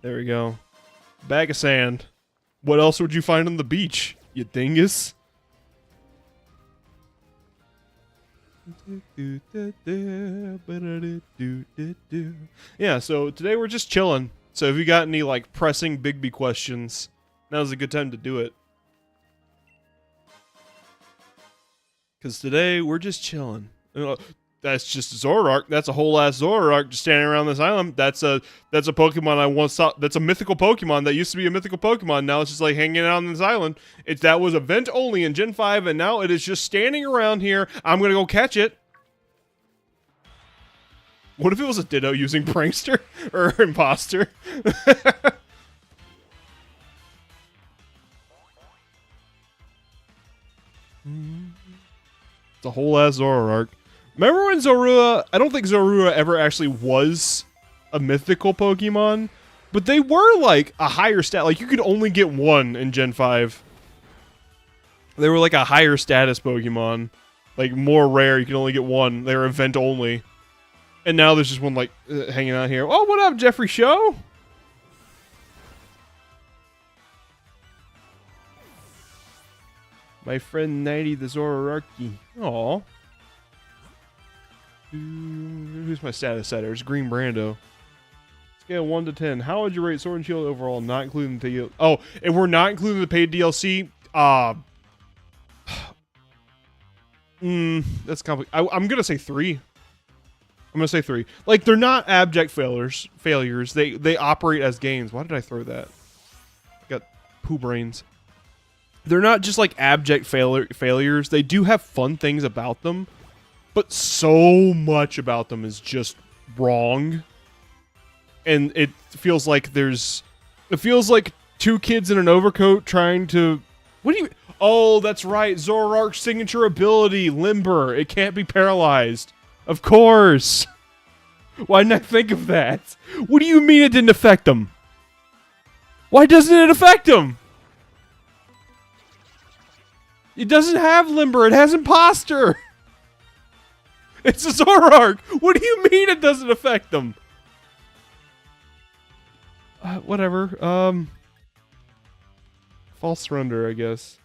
There we go. Bag of sand. What else would you find on the beach, you dingus? Yeah, so today we're just chilling. So if you got any like pressing Bigby questions, now's a good time to do it. Because today we're just chilling. That's just Zoroark. That's a whole ass Zoroark just standing around this island. That's a Pokemon I once saw. That's a mythical Pokemon that used to be a mythical Pokemon. Now it's just like hanging out on this island. That was event only in Gen 5, and now it is just standing around here. I'm gonna go catch it. What if it was a Ditto using Prankster or Imposter? It's a whole ass Zoroark. Remember when Zorua... I don't think Zorua ever actually was a mythical Pokemon, but they were like a higher stat. Like you could only get one in Gen 5. They were like a higher status Pokemon. Like, more rare, you can only get one. They were event only. And now there's just one, like, hanging out here. Oh, what up, Jeffrey Show? My friend 90 the Zorararki. Aw. Who's my status setter? It's Green Brando. Scale 1 to 10. How would you rate Sword and Shield overall, not including the... Oh, if we're not including the paid DLC, that's complicated. I'm gonna say 3. I'm gonna say 3. Like, they're not abject failures. They operate as games. Why did I throw that? I got poo brains. They're not just like abject failures. They do have fun things about them, but so much about them is just wrong. And it feels like it feels like 2 kids in an overcoat trying to... What do you... Oh, that's right. Zoroark's signature ability, Limber. It can't be paralyzed. Of course. Why didn't I think of that? What do you mean it didn't affect him? Why doesn't it affect him? It doesn't have Limber. It has Imposter. It's a Zoroark. What do you mean it doesn't affect them? Whatever. False surrender, I guess.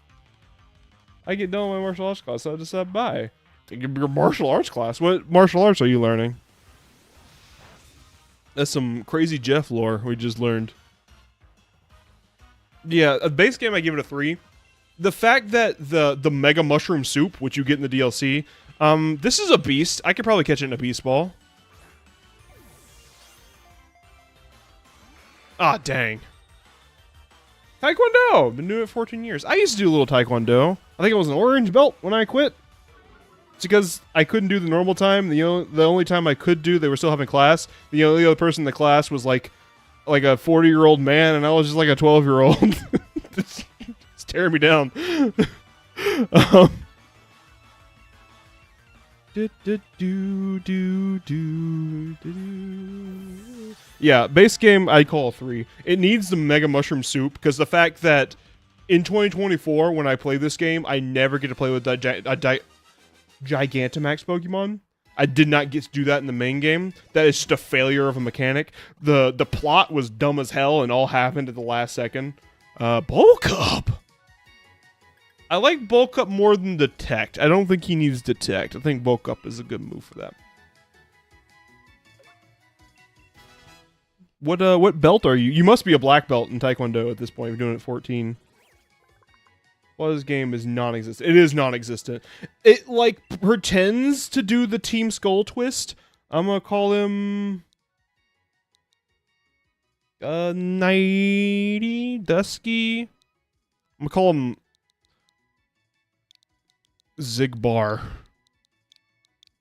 I get done with my martial arts class, so I just said bye. Take your martial arts class. What martial arts are you learning? That's some crazy Jeff lore we just learned. Yeah, a base game I give it a 3. The fact that the Mega Mushroom Soup, which you get in the DLC, this is a beast. I could probably catch it in a beast ball. Ah, dang. Taekwondo! Been doing it 14 years. I used to do a little Taekwondo. I think it was an orange belt when I quit. It's because I couldn't do the normal time. The only time I could do, they were still having class. The only other person in the class was like a 40-year-old man, and I was just like a 12-year-old. It's tearing me down. Yeah, base game I call 3. It needs the Mega Mushroom Soup, because the fact that in 2024, when I play this game, I never get to play with Gigantamax Pokemon. I did not get to do that in the main game. That is just a failure of a mechanic. The plot was dumb as hell and all happened at the last second. Bulk Up! I like Bulk Up more than Detect. I don't think he needs Detect. I think Bulk Up is a good move for that. What belt are you? You must be a black belt in Taekwondo at this point. You're doing it at 14. Well, this game is non-existent. It is non-existent. It, like, pretends to do the Team Skull twist. I'm gonna call him... Nighty? Dusky? I'm gonna call him... Zigbar.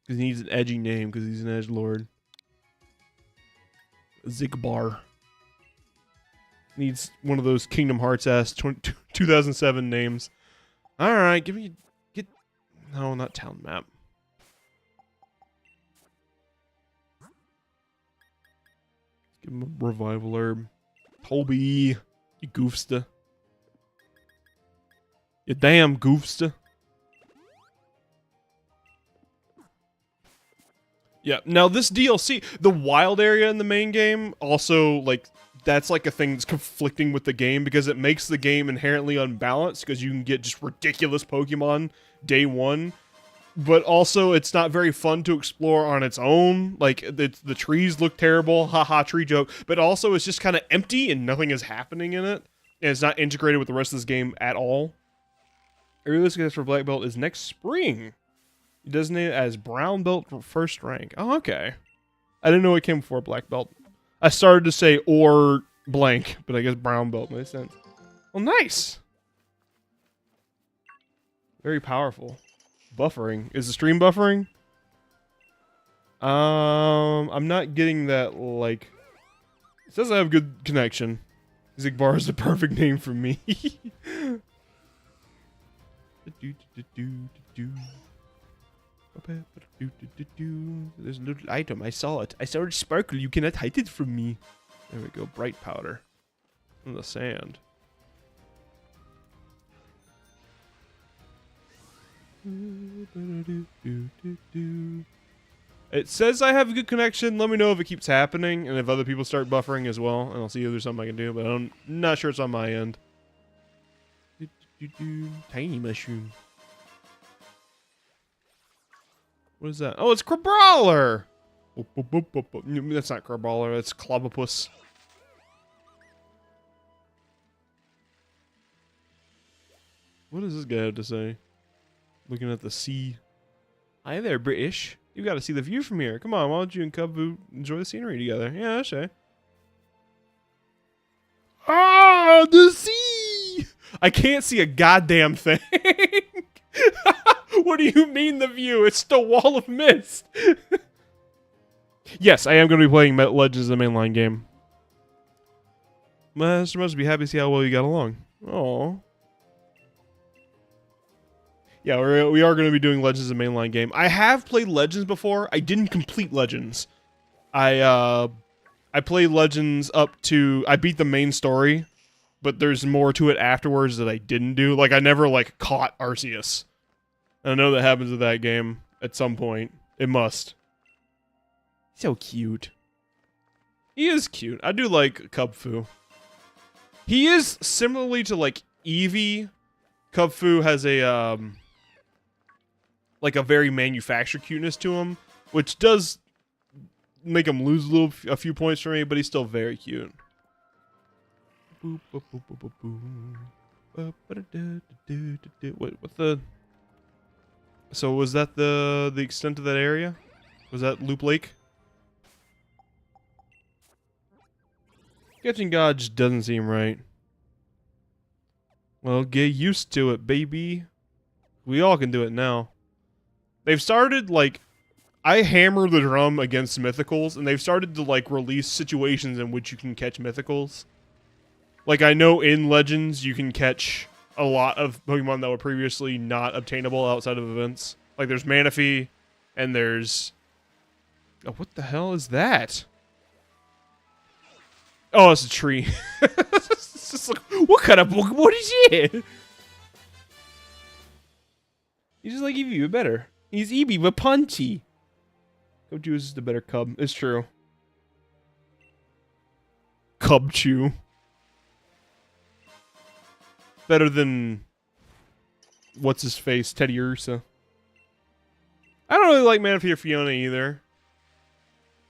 Because he needs an edgy name, because he's an edgelord. Zigbar. Needs one of those Kingdom Hearts-ass 2007 names. Alright, get... No, not town map. Give him a revival herb. Toby, you goofsta. You damn goofsta. Yeah, now this DLC, the wild area in the main game, also, like, that's like a thing that's conflicting with the game because it makes the game inherently unbalanced because you can get just ridiculous Pokemon day one, but also it's not very fun to explore on its own. Like, the trees look terrible, haha, tree joke, but also it's just kind of empty and nothing is happening in it, and it's not integrated with the rest of this game at all. Earliest guess for Black Belt is next spring. Designated as brown belt for first rank. Oh, okay. I didn't know it came before black belt. I started to say or blank, but I guess brown belt makes sense. Well, nice. Very powerful. Buffering. Is the stream buffering? I'm not getting that, like... It says I have good connection. Zigbar is the perfect name for me. There's a little item. I saw it. I saw it sparkle. You cannot hide it from me. There we go. Bright powder. In the sand. It says I have a good connection. Let me know if it keeps happening and if other people start buffering as well. And I'll see if there's something I can do, but I'm not sure it's on my end. Tiny mushroom. What is that? Oh, it's Crabrawler! That's not Crabrawler, that's Clobopus. What does this guy have to say? Looking at the sea. Hi there, British. You got to see the view from here. Come on, why don't you and Cubbu enjoy the scenery together? Yeah, sure. Ah, the sea! I can't see a goddamn thing. What do you mean the view? It's the wall of mist. Yes, I am going to be playing Legends of the mainline game. Master must be happy to see how well you got along. Oh. Yeah, we are going to be doing Legends of the mainline game. I have played Legends before. I didn't complete Legends. I played Legends up to... I beat the main story, but there's more to it afterwards that I didn't do. Like, I never, like, caught Arceus. I know that happens with that game at some point. It must. So cute. He is cute. I do like Cubfu. He is similarly to, like, Eevee. Cubfu has a, like a very manufactured cuteness to him, which does make him lose a few points for me, but he's still very cute. What the... So was that the extent of that area? Was that Loop Lake? Catching God just doesn't seem right. Well, get used to it, baby. We all can do it now. They've started, like... I hammer the drum against mythicals, and they've started to, like, release situations in which you can catch mythicals. Like, I know in Legends you can catch a lot of Pokemon that were previously not obtainable outside of events. Like, there's Manaphy, and there's... Oh, what the hell is that? Oh, it's a tree. It's just like, what kind of Pokemon? What is it? He's just like Eevee, but better. He's Eevee, but punchy. Goju is the better cub. It's true. Cubchoo. Better than... What's his face? Teddy Ursa. I don't really like Manaphy or Fiona either.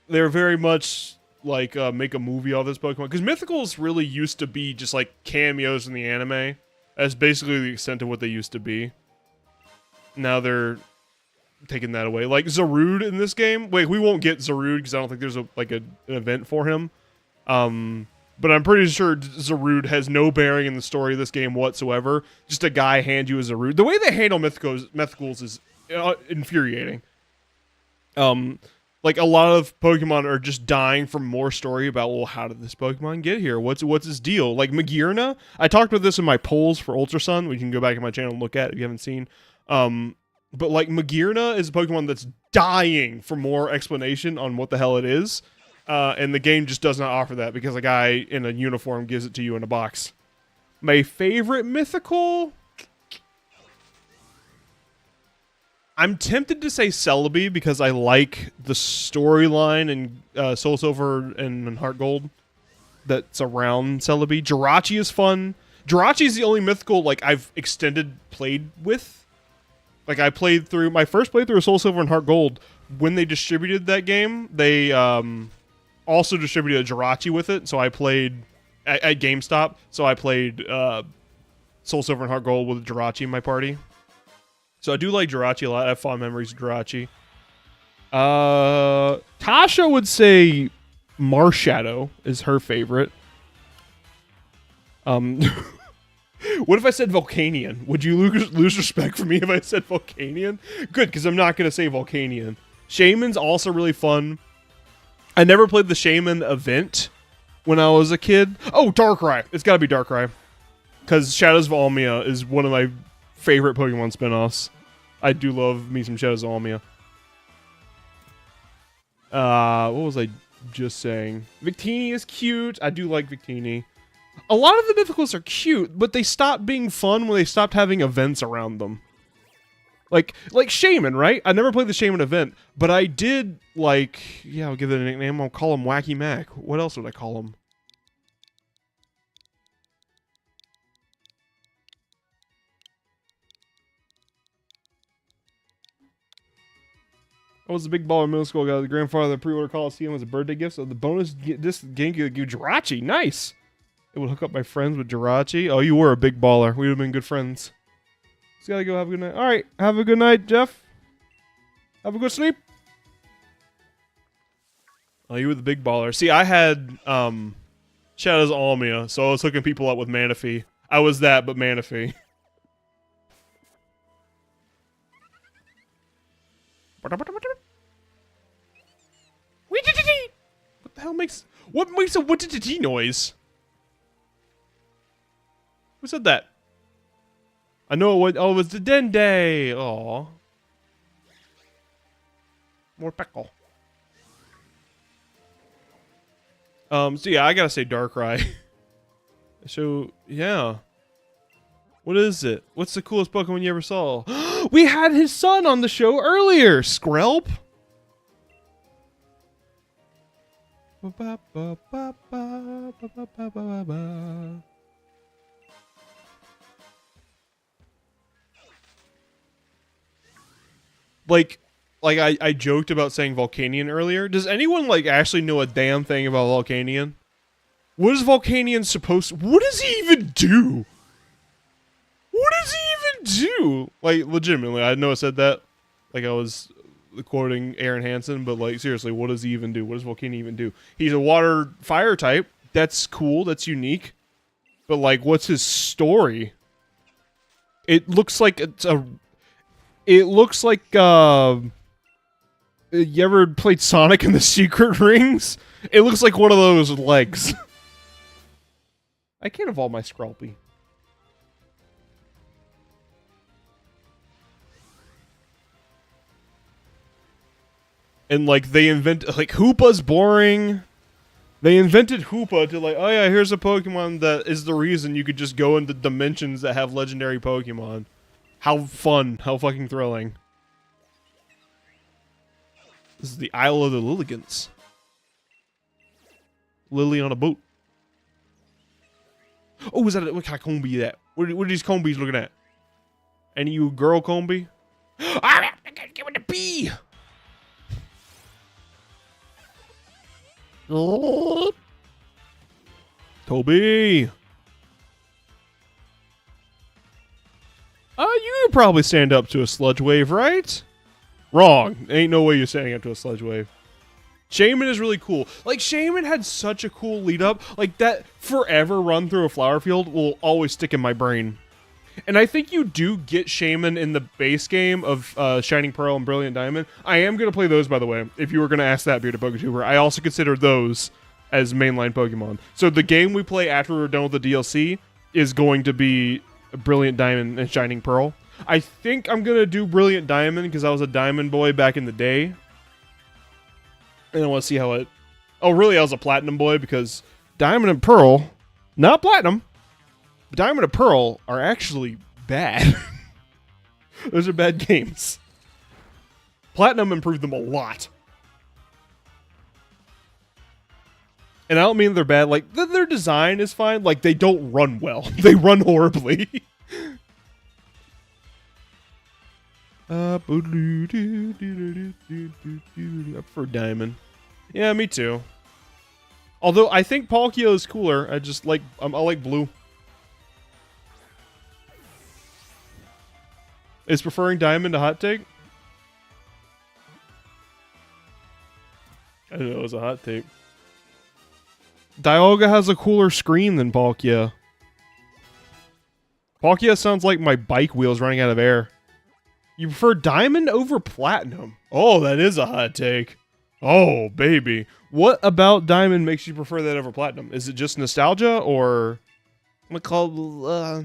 They're very much like make a movie of this Pokemon. Because Mythicals really used to be just like cameos in the anime. That's basically the extent of what they used to be. Now they're taking that away. Like Zarude in this game. Wait, we won't get Zarude because I don't think there's an event for him. But I'm pretty sure Zarude has no bearing in the story of this game whatsoever. Just a guy hand you a Zarude. The way they handle Mythicals is infuriating. Like a lot of Pokemon are just dying for more story about, well, how did this Pokemon get here? What's his deal? Like Magearna, I talked about this in my polls for Ultra Sun. We can go back in my channel and look at it if you haven't seen. But like Magearna is a Pokemon that's dying for more explanation on what the hell it is. And the game just does not offer that because a guy in a uniform gives it to you in a box. My favorite mythical... I'm tempted to say Celebi because I like the storyline in Soul Silver and Heart Gold that's around Celebi. Jirachi is fun. Jirachi is the only mythical like I've played with. Like I played through my first playthrough of Soul Silver and Heart Gold. When they distributed that game, they also distributed a Jirachi with it. So I played at GameStop. So I played Soul Silver and Heart Gold with Jirachi in my party. So I do like Jirachi a lot. I have fond memories of Jirachi. Tasha would say Marshadow is her favorite. What if I said Volcanion? Would you lose respect for me if I said Volcanion? Good, because I'm not going to say Volcanion. Shaman's also really fun. I never played the Shaman event when I was a kid. Oh, Darkrai. It's got to be Darkrai. Because Shadows of Almia is one of my favorite Pokemon spinoffs. I do love me some Shadows of Almia. What was I just saying? Victini is cute. I do like Victini. A lot of the mythicals are cute, but they stopped being fun when they stopped having events around them. Like Shaman, right? I never played the Shaman event, but I did, like, yeah, I'll give it a nickname. I'll call him Wacky Mac. What else would I call him? I was a big baller middle school guy. The grandfather of the pre-order Coliseum was a birthday gift, so the bonus this game could give Jirachi. Nice! It would hook up my friends with Jirachi. Oh, you were a big baller. We would have been good friends. Just gotta go have a good night. Alright, have a good night, Jeff. Have a good sleep. Oh, you were the big baller. See, I had Shadow's Almia, so I was hooking people up with Manaphy. I was that, but Manaphy. What the hell makes... What makes a what-t-t-t noise? Who said that? I know it was... Oh, it was the Dende! Aw. More peckle. So yeah, I gotta say Darkrai. So, yeah. What is it? What's the coolest Pokemon you ever saw? We had his son on the show earlier! Skrelp? Like I joked about saying Volcanion earlier. Does anyone, like, actually know a damn thing about Volcanion? What is Volcanion supposed to... What does he even do? What does he even do? Like, legitimately, I know I said that. Like, I was quoting Aaron Hansen, but, like, seriously, what does he even do? What does Volcanion even do? He's a water-fire type. That's cool. That's unique. But, like, what's his story? It looks like it's a... It looks like, you ever played Sonic and the Secret Rings? It looks like one of those with legs. I can't evolve my Skrelpy. And, like, they like, Hoopa's boring. They invented Hoopa to, like, oh yeah, here's a Pokemon that is the reason you could just go into dimensions that have legendary Pokemon. How fun. How fucking thrilling. This is the Isle of the Lilligants. Lily on a boat. Oh, is that what kind of Combi is that? What are these Combis looking at? Any you girl Combi? I gotta get with the bee! Toby! You could probably stand up to a sludge wave, right? Wrong. Ain't no way you're standing up to a sludge wave. Shaman is really cool. Like, Shaman had such a cool lead up. Like, that forever run through a flower field will always stick in my brain. And I think you do get Shaman in the base game of Shining Pearl and Brilliant Diamond. I am going to play those, by the way, if you were going to ask that, Bearded PokeTuber. I also consider those as mainline Pokemon. So the game we play after we're done with the DLC is going to be Brilliant Diamond and Shining Pearl. I think I'm going to do Brilliant Diamond because I was a Diamond boy back in the day. And I want to see how it... Oh, really, I was a Platinum boy because Diamond and Pearl, not Platinum, but Diamond and Pearl are actually bad. Those are bad games. Platinum improved them a lot. And I don't mean they're bad. Like, their design is fine. Like, they don't run well. They run horribly. I prefer Diamond. Yeah, me too. Although, I think Palkia is cooler. I just like... I like blue. Is preferring Diamond a hot take? I didn't know it was a hot take. Dialga has a cooler screen than Palkia. Palkia sounds like my bike wheels running out of air. You prefer Diamond over Platinum? Oh, that is a hot take. Oh, baby. What about Diamond makes you prefer that over Platinum? Is it just nostalgia, or... I'm gonna call...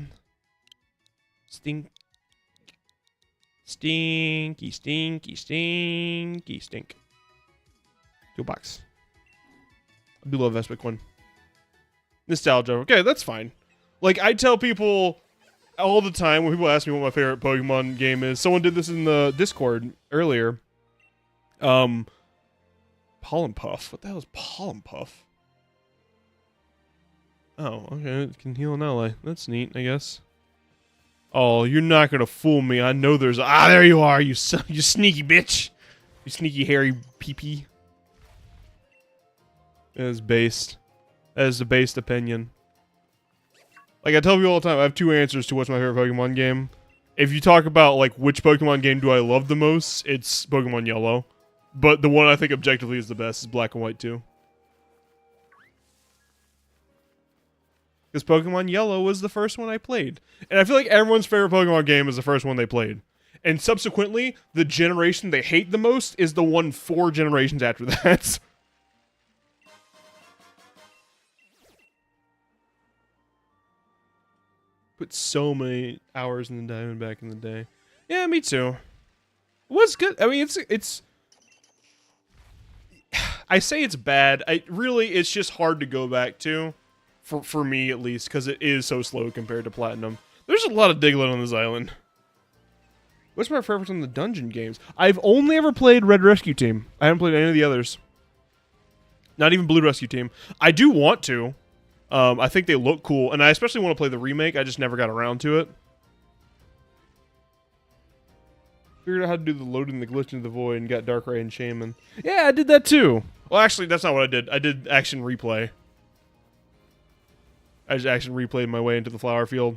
Stinky, stinky, stink. 2 bucks. I do love Vespiquen. Nostalgia. Okay, that's fine. Like, I tell people... all the time when people ask me what my favorite Pokemon game is, someone did this in the Discord earlier. Pollen Puff. What the hell is Pollen Puff? Oh, okay. It can heal an ally. That's neat, I guess. Oh, you're not gonna fool me. I know there's... Ah, there you are, you sneaky bitch. You sneaky hairy pee-pee. That is based. That is the based opinion. Like I tell you all the time, I have two answers to what's my favorite Pokemon game. If you talk about, like, which Pokemon game do I love the most, it's Pokemon Yellow. But the one I think objectively is the best is Black and White 2. Because Pokemon Yellow was the first one I played. And I feel like everyone's favorite Pokemon game is the first one they played. And subsequently, the generation they hate the most is the one 4 generations after that. Put so many hours in the diamond back in the day. Yeah, me too. It was good. I mean, it's... I say it's bad. It's just hard to go back to. For me, at least, because it is so slow compared to Platinum. There's a lot of Diglett on this island. What's my preference on the dungeon games? I've only ever played Red Rescue Team. I haven't played any of the others. Not even Blue Rescue Team. I do want to. I think they look cool, and I especially want to play the remake. I just never got around to it. Figured out how to do the loading the glitch into the void and got Darkrai and Shaman. Yeah, I did that too. Well, actually, that's not what I did. I did action replay. I just action replayed my way into the flower field.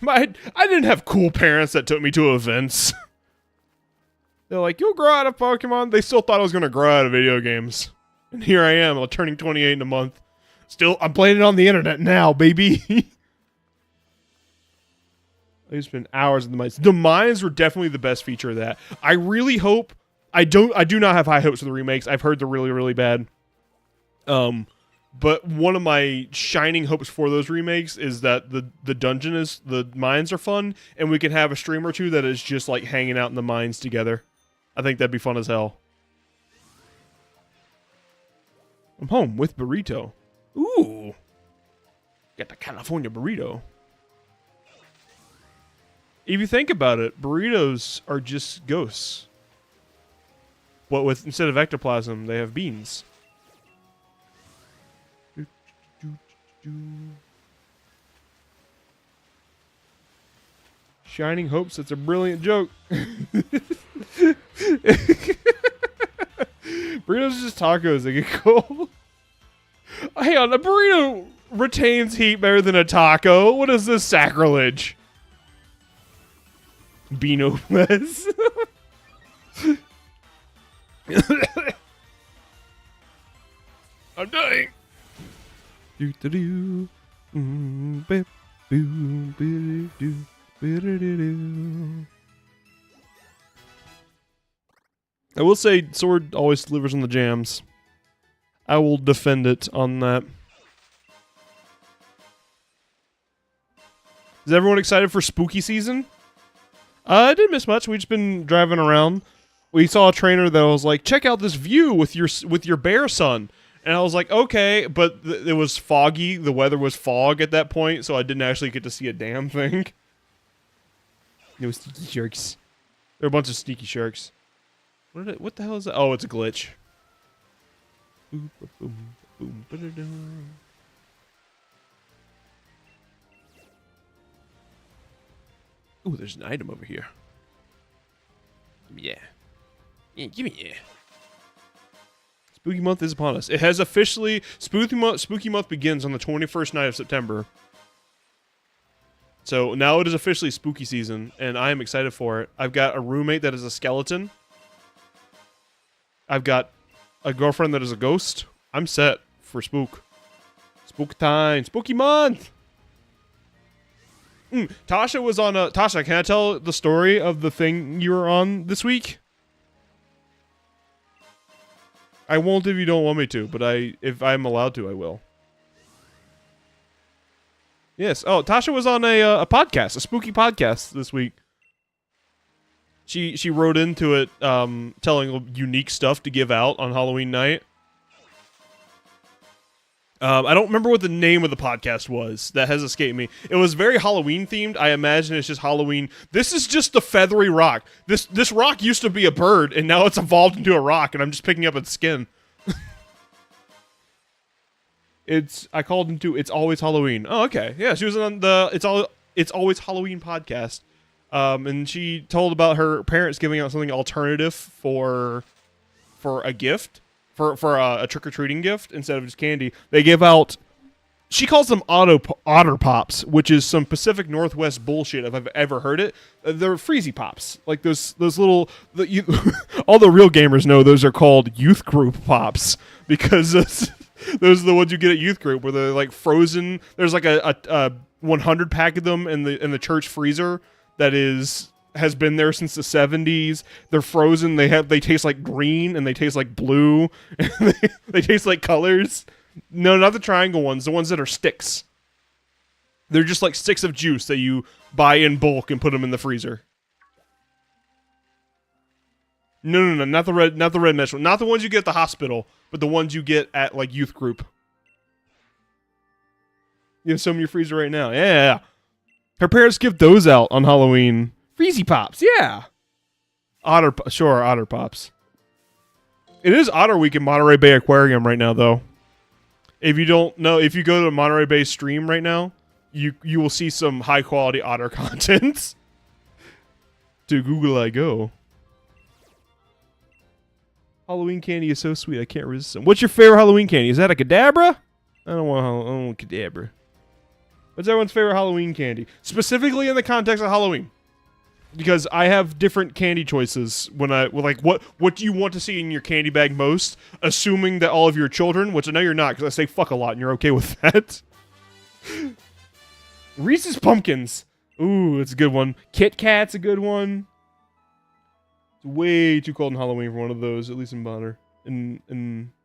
I didn't have cool parents that took me to events. They're like, you'll grow out of Pokemon. They still thought I was going to grow out of video games. And here I am, I'm turning 28 in a month. Still, I'm playing it on the internet now, baby. I spent hours in the mines. The mines were definitely the best feature of that. I really hope... I do not have high hopes for the remakes. I've heard they're really, really bad. But one of my shining hopes for those remakes is that the mines are fun, and we can have a stream or two that is just like hanging out in the mines together. I think that'd be fun as hell. I'm home with burrito. Ooh. Got the California burrito. If you think about it, burritos are just ghosts. But instead of ectoplasm, they have beans. Shining hopes, it's a brilliant joke. Burritos are just tacos, they get cold. Hang on, a burrito retains heat better than a taco. What is this sacrilege? Beano mess. I'm dying. I will say, Sword always delivers on the jams. I will defend it on that. Is everyone excited for spooky season? I didn't miss much. We've just been driving around. We saw a trainer that was like, check out this view with your bear son. And I was like, okay, but it was foggy. The weather was fog at that point, so I didn't actually get to see a damn thing. No sneaky sharks. There are a bunch of sneaky sharks. What the hell is that? Oh, it's a glitch. Boom, boom, boom, ba-da-dum. Ooh, there's an item over here. Yeah. Yeah, give me yeah. Spooky month is upon us. It has officially... Spooky month begins on the 21st night of September. So now it is officially spooky season, and I am excited for it. I've got a roommate that is a skeleton. I've got a girlfriend that is a ghost. I'm set for spook. Spook time. Spooky month! Tasha was on a... Tasha, can I tell the story of the thing you were on this week? I won't if you don't want me to, but if I'm allowed to, I will. Yes. Oh, Tasha was on a podcast, a spooky podcast this week. She wrote into it, telling unique stuff to give out on Halloween night. I don't remember what the name of the podcast was. That has escaped me. It was very Halloween themed. I imagine it's just Halloween. This is just a feathery rock. This rock used to be a bird, and now it's evolved into a rock, and I'm just picking up its skin. I called into It's Always Halloween. Oh, okay. Yeah, she was on the It's Always Halloween podcast. And she told about her parents giving out something alternative for a gift. For a trick-or-treating gift instead of just candy. They give out, she calls them otter pops, which is some Pacific Northwest bullshit if I've ever heard it. They're freezy pops. Like those little, all the real gamers know those are called youth group pops because those are the ones you get at youth group where they're like frozen. There's like a 100 pack of them in the church freezer that has been there since the 70s. They're frozen. They taste like green and they taste like blue. And they taste like colors. No, not the triangle ones. The ones that are sticks. They're just like sticks of juice that you buy in bulk and put them in the freezer. No, not the red mesh one. Not the ones you get at the hospital, but the ones you get at like youth group. You have some in your freezer right now. Yeah. Her parents give those out on Halloween. Freezy Pops, yeah. Otter Pops. It is Otter Week in Monterey Bay Aquarium right now, though. If you don't know, if you go to the Monterey Bay stream right now, you will see some high quality otter content. To Google I go. Halloween candy is so sweet, I can't resist them. What's your favorite Halloween candy? Is that a Kadabra? I don't want Kadabra. What's everyone's favorite Halloween candy? Specifically in the context of Halloween. Because I have different candy choices when what do you want to see in your candy bag most, assuming that all of your children, which I know you're not because I say fuck a lot and you're okay with that. Reese's Pumpkins. Ooh, it's a good one. Kit Kat's a good one. It's way too cold in Halloween for one of those, at least in Bonner. No,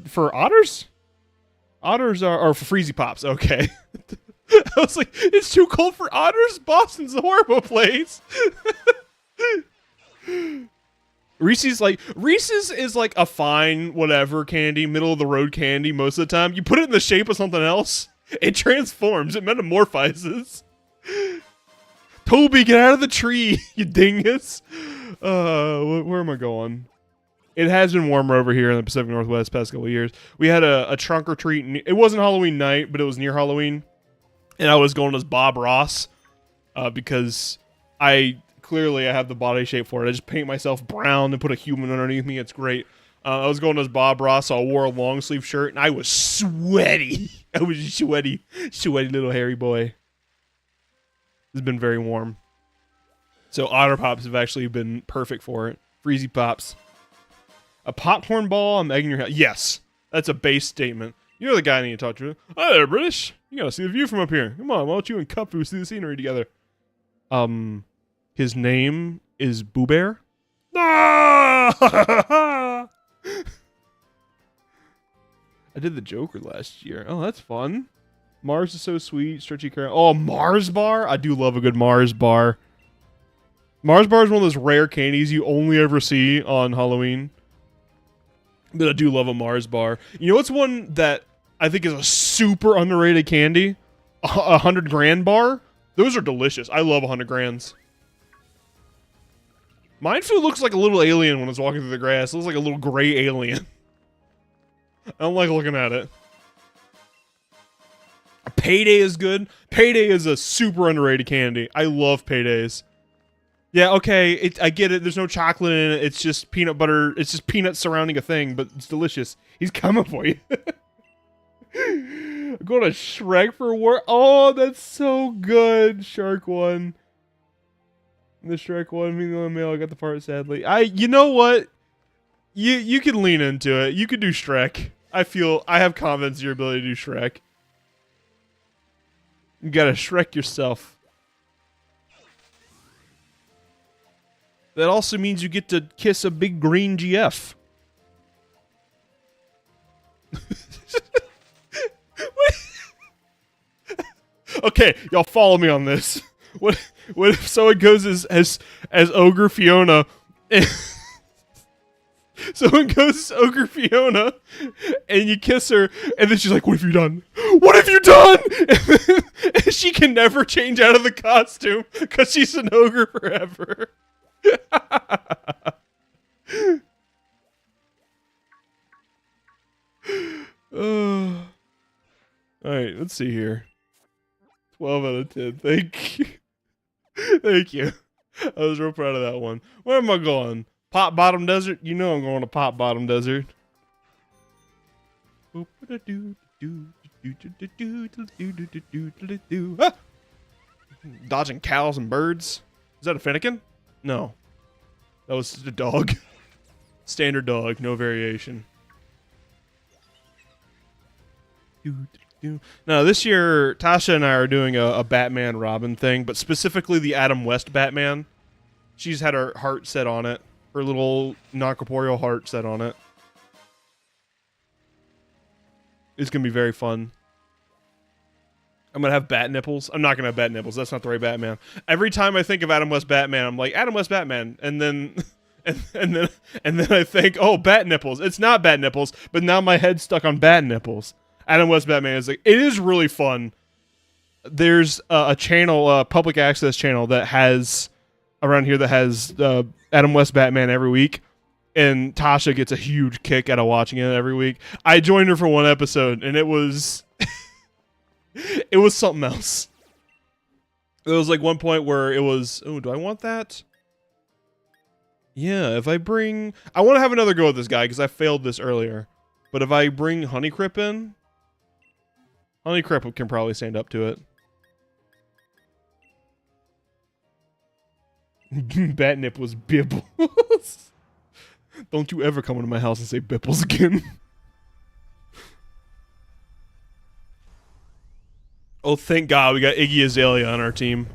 for otters? Otters are for Freezy Pops, okay. I was like, it's too cold for otters? Boston's a horrible place. Reese's is like a fine whatever candy, middle of the road candy most of the time. You put it in the shape of something else, it transforms, it metamorphizes. Toby, get out of the tree, you dingus. Where am I going? It has been warmer over here in the Pacific Northwest past couple of years. We had a trunk or treat. It wasn't Halloween night, but it was near Halloween. And I was going as Bob Ross because I have the body shape for it. I just paint myself brown and put a human underneath me. It's great. I was going as Bob Ross, so I wore a long sleeve shirt, and I was sweaty. I was a sweaty little hairy boy. It's been very warm. So Otter Pops have actually been perfect for it. Freezy Pops. A popcorn ball, I'm egging your head. Yes, that's a base statement. You're the guy I need to talk to. Hi there, British. You gotta see the view from up here. Come on, why don't you and Cupu see the scenery together? His name is Boo Bear. Ah! I did the Joker last year. Oh, that's fun. Mars is so sweet. Stretchy curl. Oh, Mars bar? I do love a good Mars bar. Mars bar is one of those rare candies you only ever see on Halloween. But I do love a Mars bar. You know what's one that I think is a super underrated candy? 100 grand bar? Those are delicious. I love 100 grands. Mind Food looks like a little alien when it's walking through the grass. It looks like a little gray alien. I don't like looking at it. Payday is good. Payday is a super underrated candy. I love Paydays. Yeah, okay, I get it. There's no chocolate in it. It's just peanut butter. It's just peanuts surrounding a thing, but it's delicious. He's coming for you. I'm going to Shrek for war. Oh, that's so good. Shark one. The Shrek one, being the only male, I got the part sadly. You know what? You can lean into it. You can do Shrek. I have confidence in your ability to do Shrek. You gotta Shrek yourself. That also means you get to kiss a big green GF. Okay, y'all follow me on this. What if someone goes as Ogre Fiona Someone goes Ogre Fiona, and you kiss her, and then she's like, "What have you done? What have you done?" And she can never change out of the costume because she's an ogre forever. All right, let's see here. 12 out of 10. Thank you. Thank you. I was real proud of that one. Where am I going? Pot Bottom Desert? You know I'm going to Pot Bottom Desert. Ah! Dodging cows and birds. Is that a Finnegan? No. That was a dog. Standard dog, no variation. Now, this year, Tasha and I are doing a Batman Robin thing, but specifically the Adam West Batman. She's had her heart set on it. Her little non-corporeal heart set on it. It's going to be very fun. I'm going to have bat nipples. I'm not going to have bat nipples. That's not the right Batman. Every time I think of Adam West Batman, I'm like, Adam West Batman. And then... and then I think, oh, bat nipples. It's not bat nipples, but now my head's stuck on bat nipples. Adam West Batman is like, it is really fun. There's a channel, a public access channel that has around here that has Adam West Batman every week, and Tasha gets a huge kick out of watching it every week. I joined her for one episode, and it was it was something else. There was like one point where it was, oh, do I want that? Yeah, if I want to have another go at this guy because I failed this earlier. But if I bring Honeycrypt in, Honeycrypt can probably stand up to it. Batnip was Bibbles. Don't you ever come into my house and say Bibbles again. Oh, thank God we got Iggy Azalea on our team.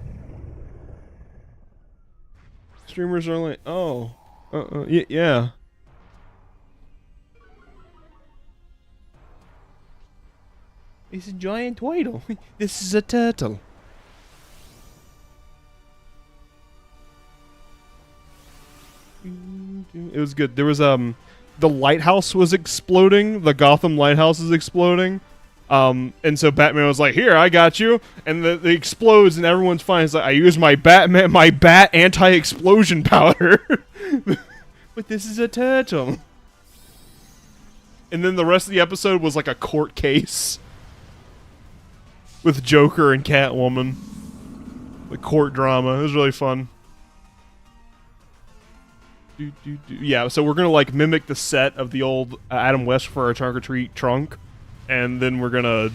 Streamers are like, oh, yeah. It's a giant turtle. This is a turtle. It was good. There was the lighthouse was exploding. The Gotham lighthouse is exploding. And so Batman was like, "Here, I got you," and it explodes, and everyone's fine. It's like, I use my bat anti-explosion powder, but this is a turtle. And then the rest of the episode was like a court case with Joker and Catwoman, the court drama. It was really fun. Yeah, so we're gonna like mimic the set of the old Adam West for our trunk or treat trunk. And then we're gonna,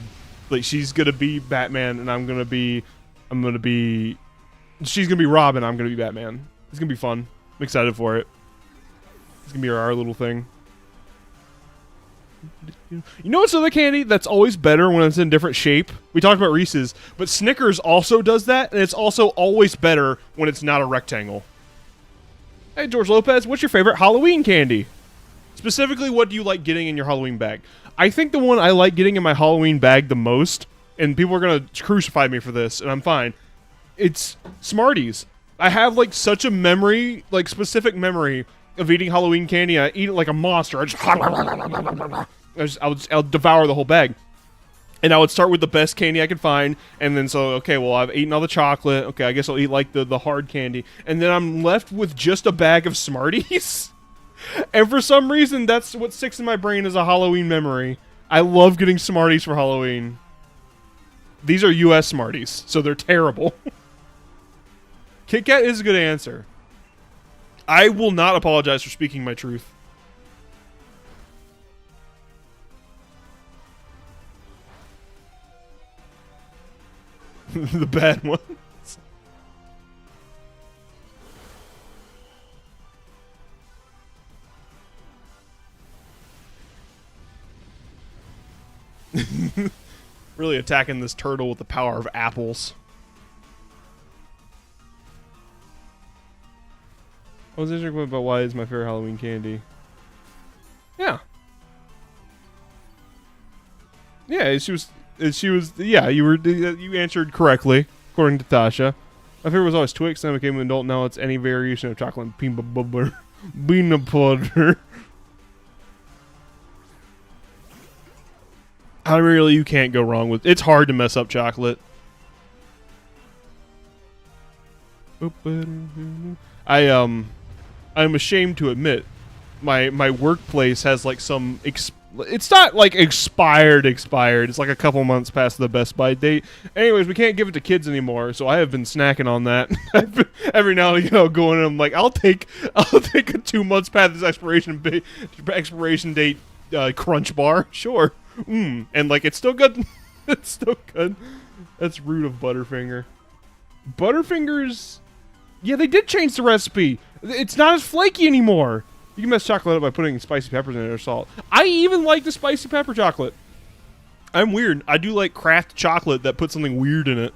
like, she's gonna be Batman, and she's gonna be Robin, I'm gonna be Batman. It's gonna be fun. I'm excited for it. It's gonna be our little thing. You know what's other candy that's always better when it's in different shape? We talked about Reese's, but Snickers also does that, and it's also always better when it's not a rectangle. Hey, George Lopez, what's your favorite Halloween candy? Specifically, what do you like getting in your Halloween bag? I think the one I like getting in my Halloween bag the most, and people are going to crucify me for this, and I'm fine, it's Smarties. I have, like, such a memory, like, specific memory of eating Halloween candy. I eat it like a monster. I'll devour the whole bag. And I would start with the best candy I could find, and then so, okay, well, I've eaten all the chocolate. Okay, I guess I'll eat, like, the hard candy. And then I'm left with just a bag of Smarties. And for some reason, that's what sticks in my brain as a Halloween memory. I love getting Smarties for Halloween. These are U.S. Smarties, so they're terrible. Kit Kat is a good answer. I will not apologize for speaking my truth. The bad ones. Really attacking this turtle with the power of apples. I was interested about why it's my favorite Halloween candy. Yeah. Yeah, yeah, you answered correctly, according to Tasha. My favorite was always Twix, then I became an adult, now it's any variation of chocolate and peanut butter. You can't go wrong with. It's hard to mess up chocolate. I'm ashamed to admit, my workplace has like some. It's not like expired. It's like a couple months past the best by date. Anyways, we can't give it to kids anymore, so I have been snacking on that. Every now and again, I'll go in and I'm like, I'll take a 2 months past this expiration date crunch bar, sure. And like it's still good. It's still good. That's rude of Butterfinger. Butterfingers, yeah, they did change the recipe. It's not as flaky anymore. You can mess chocolate up by putting spicy peppers in it or salt. I even like the spicy pepper chocolate. I'm weird. I do like craft chocolate that puts something weird in it.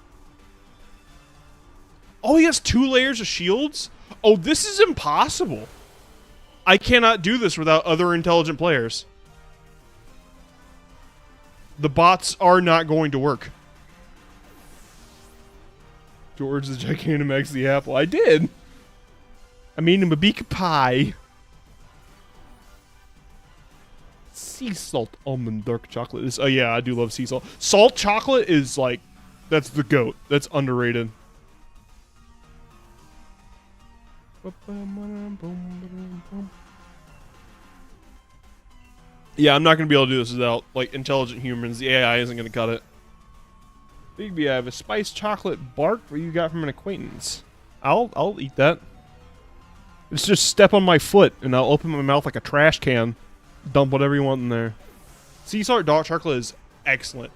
Oh, he has 2 layers of shields? Oh, this is impossible. I cannot do this without other intelligent players. The bots are not going to work. George the Gigantamax the apple. I did. I mean, him a beak pie. Sea salt almond dark chocolate is. Oh yeah, I do love sea salt. Salt chocolate is like, that's the goat. That's underrated. Yeah, I'm not gonna be able to do this without like intelligent humans. The AI isn't gonna cut it. Bigby, I have a spiced chocolate bark that you got from an acquaintance. I'll eat that. It's just step on my foot and I'll open my mouth like a trash can. Dump whatever you want in there. Sea salt dark chocolate is excellent.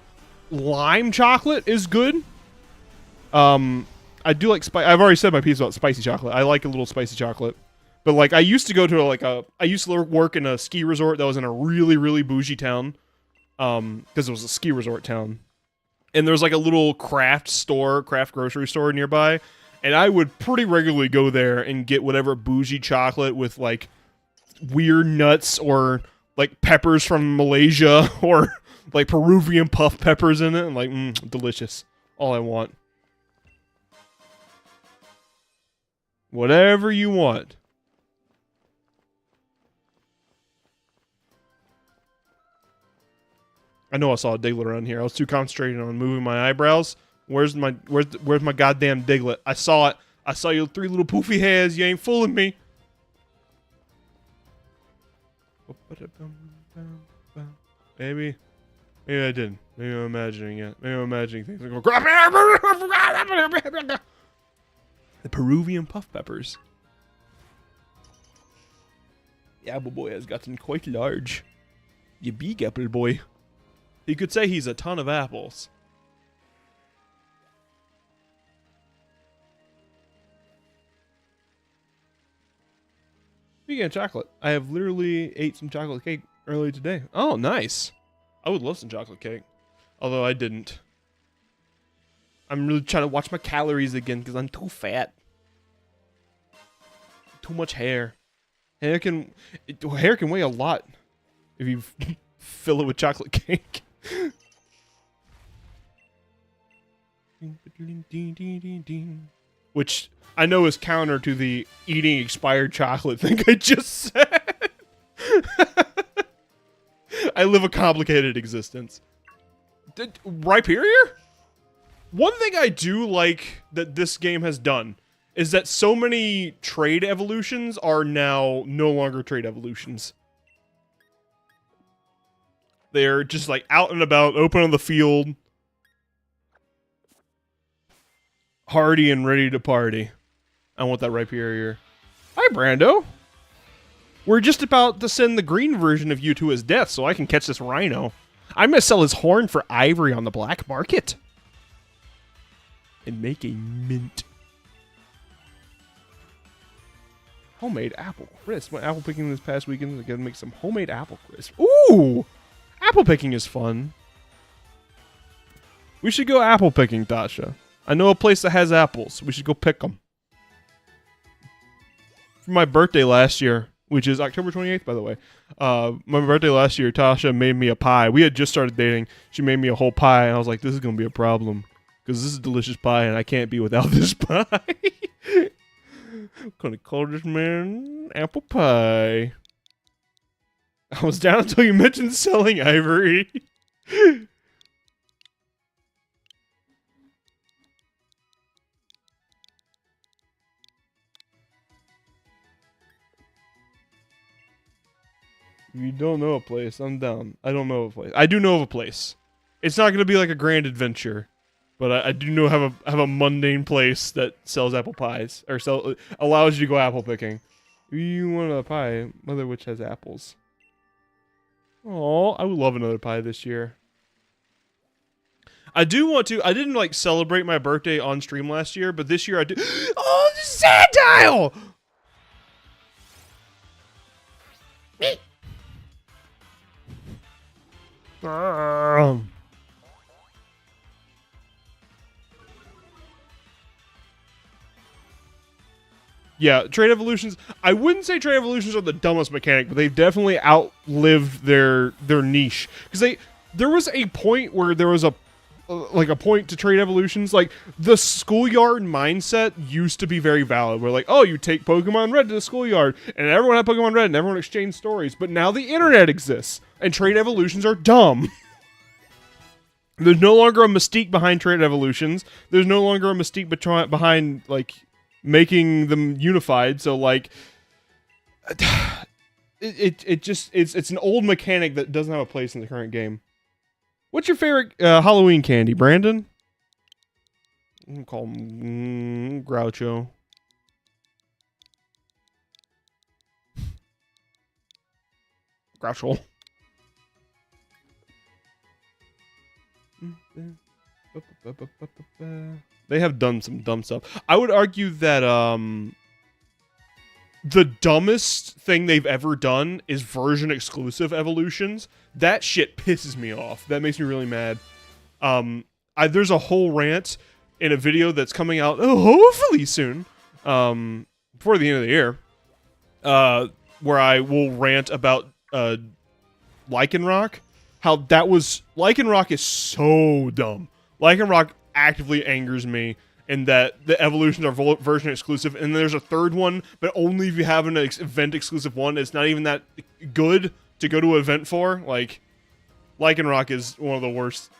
Lime chocolate is good. I do like I've already said my piece about spicy chocolate. I like a little spicy chocolate. But like I used to go to I used to work in a ski resort that was in a really, really bougie town. Because it was a ski resort town. And there's like a little craft grocery store nearby. And I would pretty regularly go there and get whatever bougie chocolate with like weird nuts or like peppers from Malaysia or like Peruvian puff peppers in it. And like, delicious. All I want. Whatever you want. I know I saw a Diglett around here. I was too concentrated on moving my eyebrows. Where's my goddamn Diglett? I saw it. I saw your 3 little poofy heads. You ain't fooling me. Maybe I didn't. Maybe I'm imagining it. Maybe I'm imagining things. I'm going, the Peruvian puff peppers. The apple boy has gotten quite large. You big apple boy. You could say he's a ton of apples. Speaking of chocolate, I have literally ate some chocolate cake earlier today. Oh, nice. I would love some chocolate cake. Although I didn't. I'm really trying to watch my calories again because I'm too fat. Too much hair. Hair can weigh a lot if you fill it with chocolate cake. Which I know is counter to the eating expired chocolate thing I just said. I live a complicated existence. Rhyperior? One thing I do like that this game has done is that so many trade evolutions are now no longer trade evolutions. They're just like out and about, open on the field, hardy and ready to party. I want that Rhyperior. Hi, Brando. We're just about to send the green version of you to his death so I can catch this rhino. I'm going to sell his horn for ivory on the black market. And make a mint. Homemade apple crisp. Went apple picking this past weekend. I gotta make some homemade apple crisp. Ooh! Apple picking is fun. We should go apple picking, Tasha. I know a place that has apples. We should go pick them. For my birthday last year, which is October 28th, by the way. My birthday last year, Tasha made me a pie. We had just started dating. She made me a whole pie, and I was like, this is going to be a problem. Because this is delicious pie, and I can't be without this pie. I'm going to call this man apple pie. I was down until you mentioned selling ivory. If you don't know a place, I'm down. I don't know of a place. I do know of a place. It's not gonna be like a grand adventure, but I do know have a mundane place that sells apple pies or allows you to go apple picking. You want a pie, Mother Witch has apples. Oh, I would love another pie this year. I do want to. I didn't like celebrate my birthday on stream last year, but this year I do. Oh, the sand tile! Yeah, Trade Evolutions. I wouldn't say Trade Evolutions are the dumbest mechanic, but they've definitely outlived their niche. Because there was a point where there was a point to Trade Evolutions. Like the schoolyard mindset used to be very valid. Where like, oh, you take Pokemon Red to the schoolyard, and everyone had Pokemon Red, and everyone exchanged stories. But now the internet exists, and Trade Evolutions are dumb. There's no longer a mystique behind Trade Evolutions. There's no longer a mystique behind like making them unified. So like, it's an old mechanic that doesn't have a place in the current game. What's your favorite Halloween candy, Brandon? I'm gonna call him Groucho. Groucho. They have done some dumb stuff. I would argue that the dumbest thing they've ever done is version exclusive evolutions. That shit pisses me off. That makes me really mad. There's a whole rant in a video that's coming out hopefully soon, before the end of the year, where I will rant about Lycanroc. How that was... Lycanroc is so dumb. Lycanroc actively angers me in that the evolutions are version exclusive, and there's a third one, but only if you have an event exclusive one. It's not even that good to go to an event for. Like, Lycanroc is one of the worst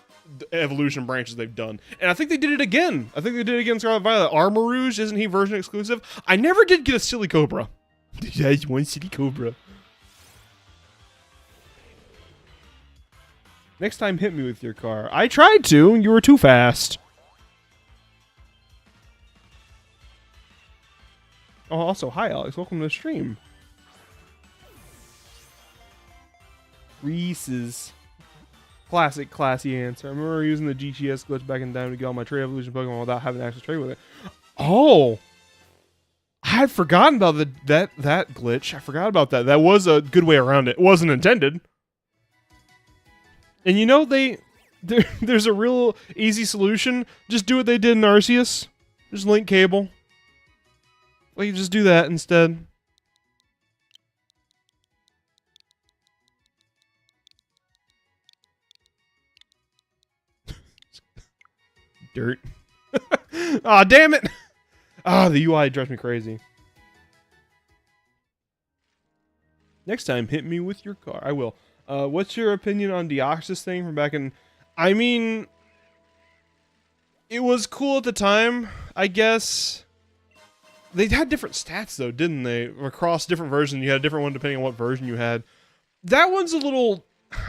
evolution branches they've done. And I think they did it again. I think they did it again Scarlet Violet. Armarouge, isn't he version exclusive? I never did get a Silly Cobra. There's one Silly Cobra. Next time, hit me with your car. I tried to, and you were too fast. Oh, also, hi, Alex. Welcome to the stream. Reese's. Classic, classy answer. I remember using the GTS glitch back in time to get all my Trade Evolution Pokemon without having to actually trade with it. Oh! I had forgotten about that glitch. I forgot about that. That was a good way around it. It wasn't intended. And you know, there's a real easy solution. Just do what they did in Arceus. Just link cable. Like, just do that instead. Dirt. Aw, oh, damn it! Ah, the UI drives me crazy. Next time, hit me with your car. I will. What's your opinion on Deoxys thing from back in... I mean... It was cool at the time, I guess. They had different stats, though, didn't they? Across different versions, you had a different one depending on what version you had. That one's a little...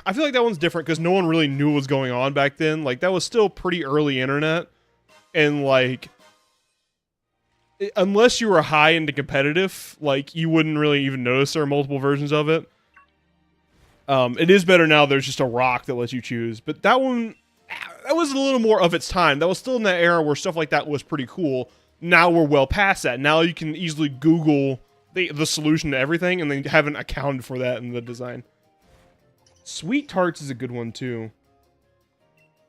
I feel like that one's different because no one really knew what was going on back then. Like, that was still pretty early internet. And, like... Unless you were high into competitive, like, you wouldn't really even notice there are multiple versions of it. It is better now. There's just a rock that lets you choose. But that one, that was a little more of its time. That was still in that era where stuff like that was pretty cool. Now we're well past that. Now you can easily Google the solution to everything, and they haven't accounted for that in the design. Sweet Tarts is a good one, too.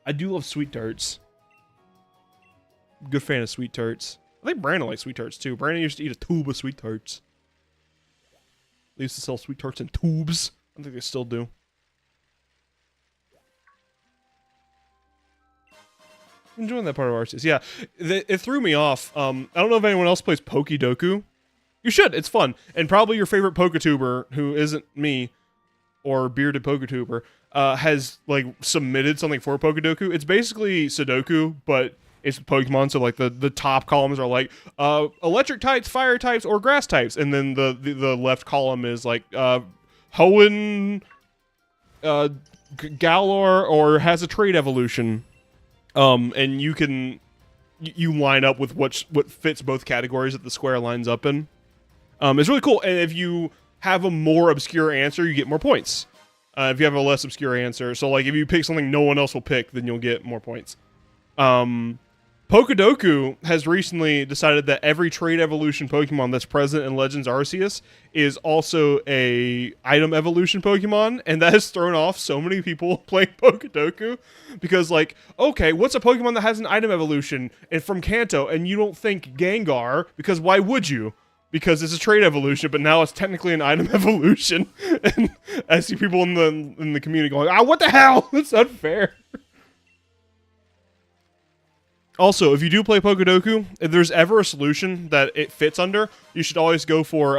I do love Sweet Tarts. Good fan of Sweet Tarts. I think Brandon likes Sweet Tarts, too. Brandon used to eat a tube of Sweet Tarts. They used to sell Sweet Tarts in tubes. I think they still do. Enjoying that part of Arceus. Yeah, it threw me off. I don't know if anyone else plays Pokedoku. You should. It's fun. And probably your favorite Poketuber, who isn't me, or Bearded PokeTuber, has like submitted something for Pokedoku. It's basically Sudoku, but it's Pokemon. So like the top columns are like electric types, fire types, or grass types, and then the left column is like Hoenn, Galar, or has a trait evolution. And you line up with what fits both categories that the square lines up in. It's really cool, and if you have a more obscure answer, you get more points. If you have a less obscure answer, so like if you pick something no one else will pick, then you'll get more points. Pokedoku has recently decided that every trait evolution Pokemon that's present in Legends Arceus is also a item evolution Pokemon, and that has thrown off so many people playing Pokedoku, because like, okay, what's a Pokemon that has an item evolution and from Kanto, and you don't think Gengar, because why would you? Because it's a trait evolution, but now it's technically an item evolution. And I see people in the community going, what the hell? That's unfair. Also, if you do play Pokedoku, if there's ever a solution that it fits under, you should always go for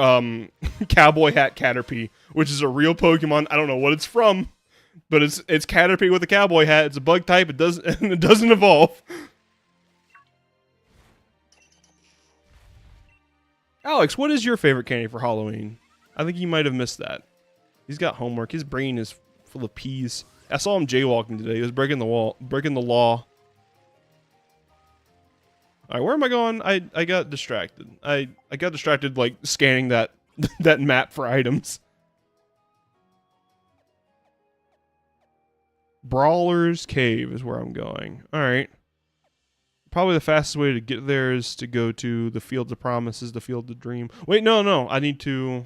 Cowboy Hat Caterpie, which is a real Pokemon. I don't know what it's from, but it's Caterpie with a cowboy hat. It's a bug type. It doesn't evolve. Alex, what is your favorite candy for Halloween? I think you might have missed that. He's got homework. His brain is full of peas. I saw him jaywalking today. He was breaking the law. All right, where am I going? I got distracted. I got distracted like scanning that that map for items. Brawler's Cave is where I'm going. All right. Probably the fastest way to get there is to go to the Fields of Promises, the Field of Dream. Wait, no. I need to...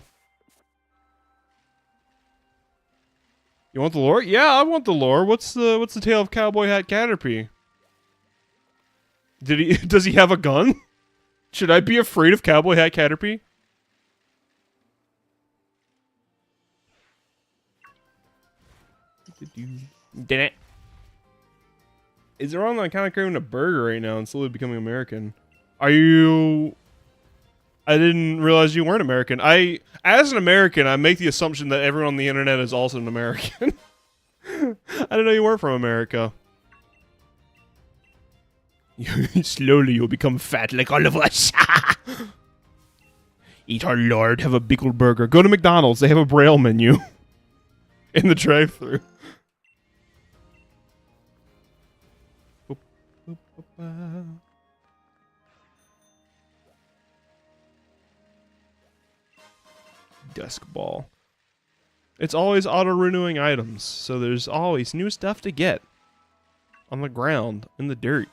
You want the lore? Yeah, I want the lore. What's the tale of Cowboy Hat Caterpie? Does he have a gun? Should I be afraid of Cowboy Hat Caterpie? Did it? Is Iran like kind of craving a burger right now and slowly becoming American? Are you... I didn't realize you weren't American. As an American, I make the assumption that everyone on the internet is also an American. I didn't know you weren't from America. Slowly you'll become fat like all of us. Eat our lord, have a big old burger. Go to McDonald's, they have a Braille menu. In the drive-thru. Dusk Ball. It's always auto-renewing items, so there's always new stuff to get. On the ground, in the dirt.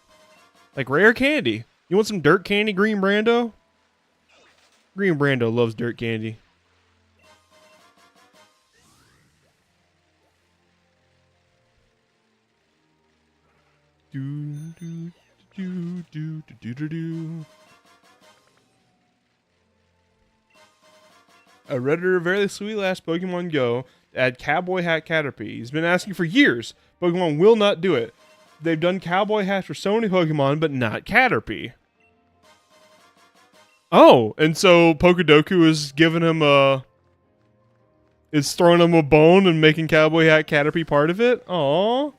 Like rare candy. You want some dirt candy, Green Brando? Green Brando loves dirt candy. A Redditor very sweet last Pokemon Go add Cowboy Hat Caterpie. He's been asking for years. Pokemon will not do it. They've done Cowboy Hats for so many Pokemon, but not Caterpie. Oh, and so Pokedoku is giving him a... It's throwing him a bone and making Cowboy Hat Caterpie part of it? Aww.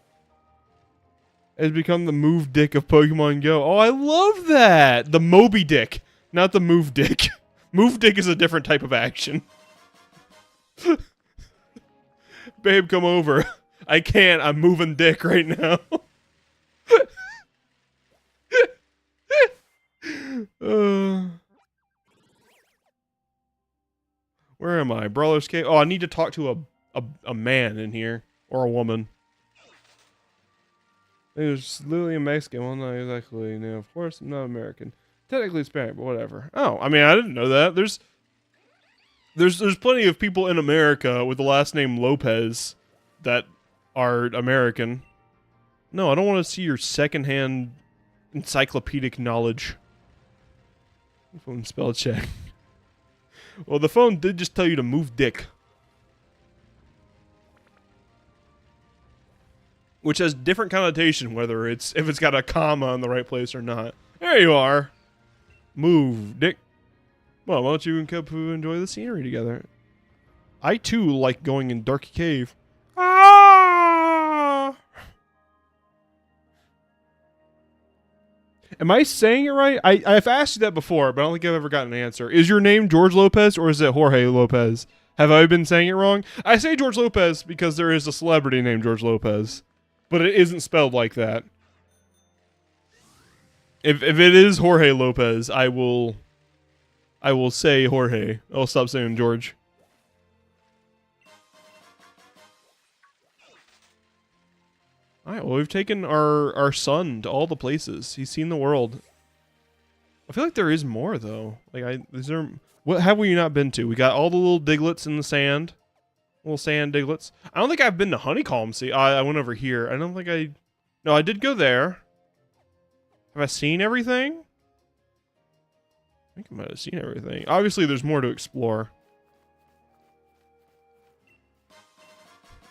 Has become the move dick of Pokemon Go. Oh, I love that! The Moby Dick, not the move dick. Move dick is a different type of action. Babe, come over. I can't, I'm moving dick right now. Where am I? Brawler's Cave? Oh, I need to talk to a man in here. Or a woman. There's literally a Mexican. Well, not exactly. No, of course, I'm not American. Technically Hispanic, but whatever. Oh, I mean, I didn't know that. There's plenty of people in America with the last name Lopez that are American. No, I don't want to see your secondhand encyclopedic knowledge. Phone spell check. Well, the phone did just tell you to move dick. Which has different connotation, whether if it's got a comma in the right place or not. There you are. Move, dick. Well, why don't you and Kapu enjoy the scenery together? I too like going in dark cave. Ah! Am I saying it right? I've asked you that before, but I don't think I've ever gotten an answer. Is your name George Lopez or is it Jorge Lopez? Have I been saying it wrong? I say George Lopez because there is a celebrity named George Lopez, but it isn't spelled like that. If it is Jorge Lopez, I will say Jorge. I'll stop saying George. Alright, well, we've taken our son to all the places. He's seen the world. I feel like there is more, though. Like, what have we not been to? We got all the little diglets in the sand. Little sand diglets. I don't think I've been to Honeycomb Sea. I went over here. I don't think no, I did go there. Have I seen everything? I think I might have seen everything. Obviously, there's more to explore.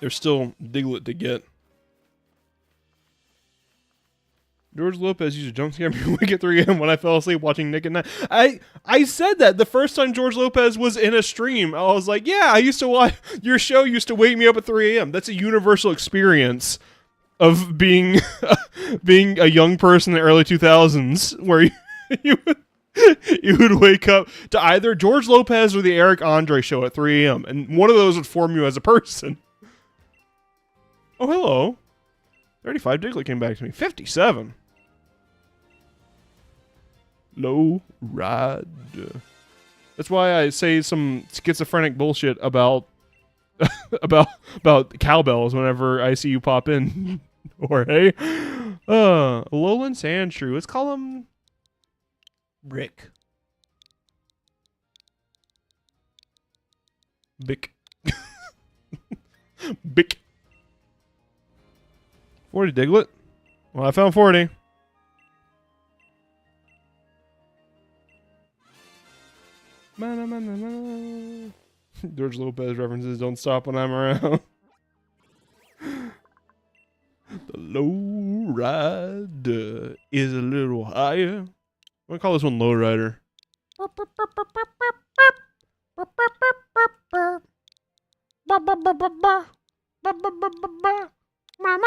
There's still Diglett to get. George Lopez used to jump scare me awake at 3 a.m. when I fell asleep watching Nick at Night. I said that the first time George Lopez was in a stream. I was like, yeah, I used to watch your show. Used to wake me up at 3 a.m. That's a universal experience of being being a young person in the early 2000s, where you would wake up to either George Lopez or the Eric Andre show at 3 a.m. and one of those would form you as a person. Oh, hello. 35 Diglett came back to me. 57. Low ride. That's why I say some schizophrenic bullshit about about cowbells whenever I see you pop in. Or hey, Lowland Sand Shrew. Let's call him Rick. Bick. Bick. 40 Diglett. Well, I found 40. George Lopez references don't stop when I'm around. The low ride is a little higher. I'm gonna call this one Low Rider. Mama.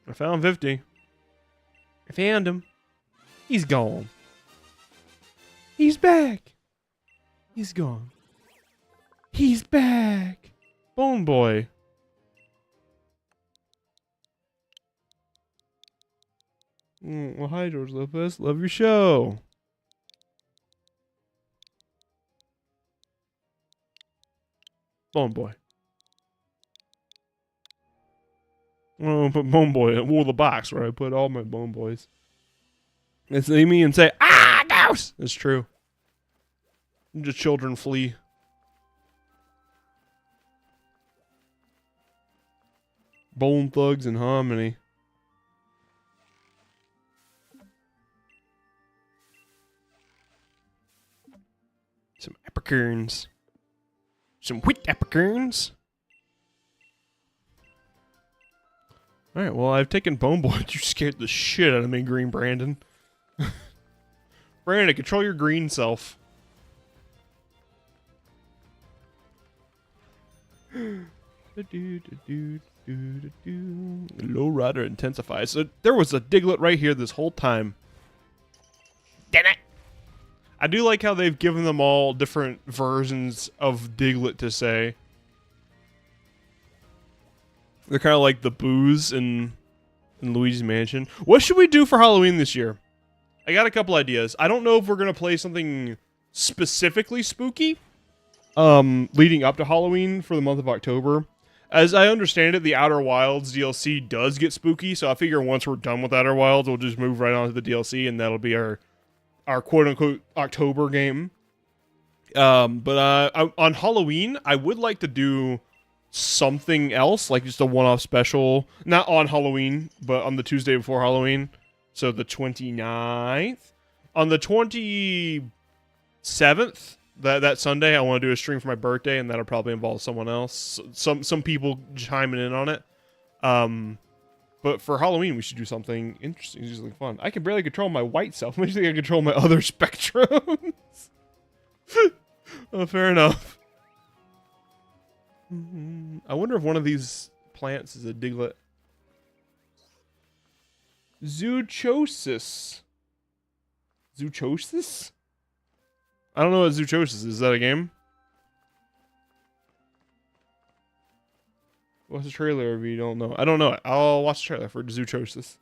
I found 50. I found him. He's gone. He's back. He's gone. He's back. Bone Boy. Well, hi, George Lopez. Love your show. Bone Boy. I'm gonna put Bone Boy in the box where I put all my Bone Boys. They see me and say, "Ah, mouse!" It's true. Just children flee. Bone Thugs and Harmony. Some apricorns. Some wheat apricorns. Alright, well, I've taken Bone Boy. You scared the shit out of me, Green Brandon. Brandon, control your green self. Low Rider intensifies. So there was a Diglett right here this whole time. Damn it! I do like how they've given them all different versions of Diglett to say. They're kind of like the Boos in Luigi's Mansion. What should we do for Halloween this year? I got a couple ideas. I don't know if we're going to play something specifically spooky leading up to Halloween for the month of October. As I understand it, the Outer Wilds DLC does get spooky, so I figure once we're done with Outer Wilds, we'll just move right on to the DLC, and that'll be our quote-unquote October game. But on Halloween, I would like to do something else, like just a one-off special. Not on Halloween, but on the Tuesday before Halloween. So the 29th. On the 27th, that Sunday, I want to do a stream for my birthday, and that'll probably involve someone else. Some people chiming in on it. But for Halloween, we should do something interesting, do something fun. I can barely control my white self. I think I can control my other spectrums. Oh, fair enough. I wonder if one of these plants is a Diglett. Zoochosis. Zoochosis? I don't know what Zoochosis is. Is that a game? What's the trailer if you don't know? I don't know it. I'll watch the trailer for Zoochosis.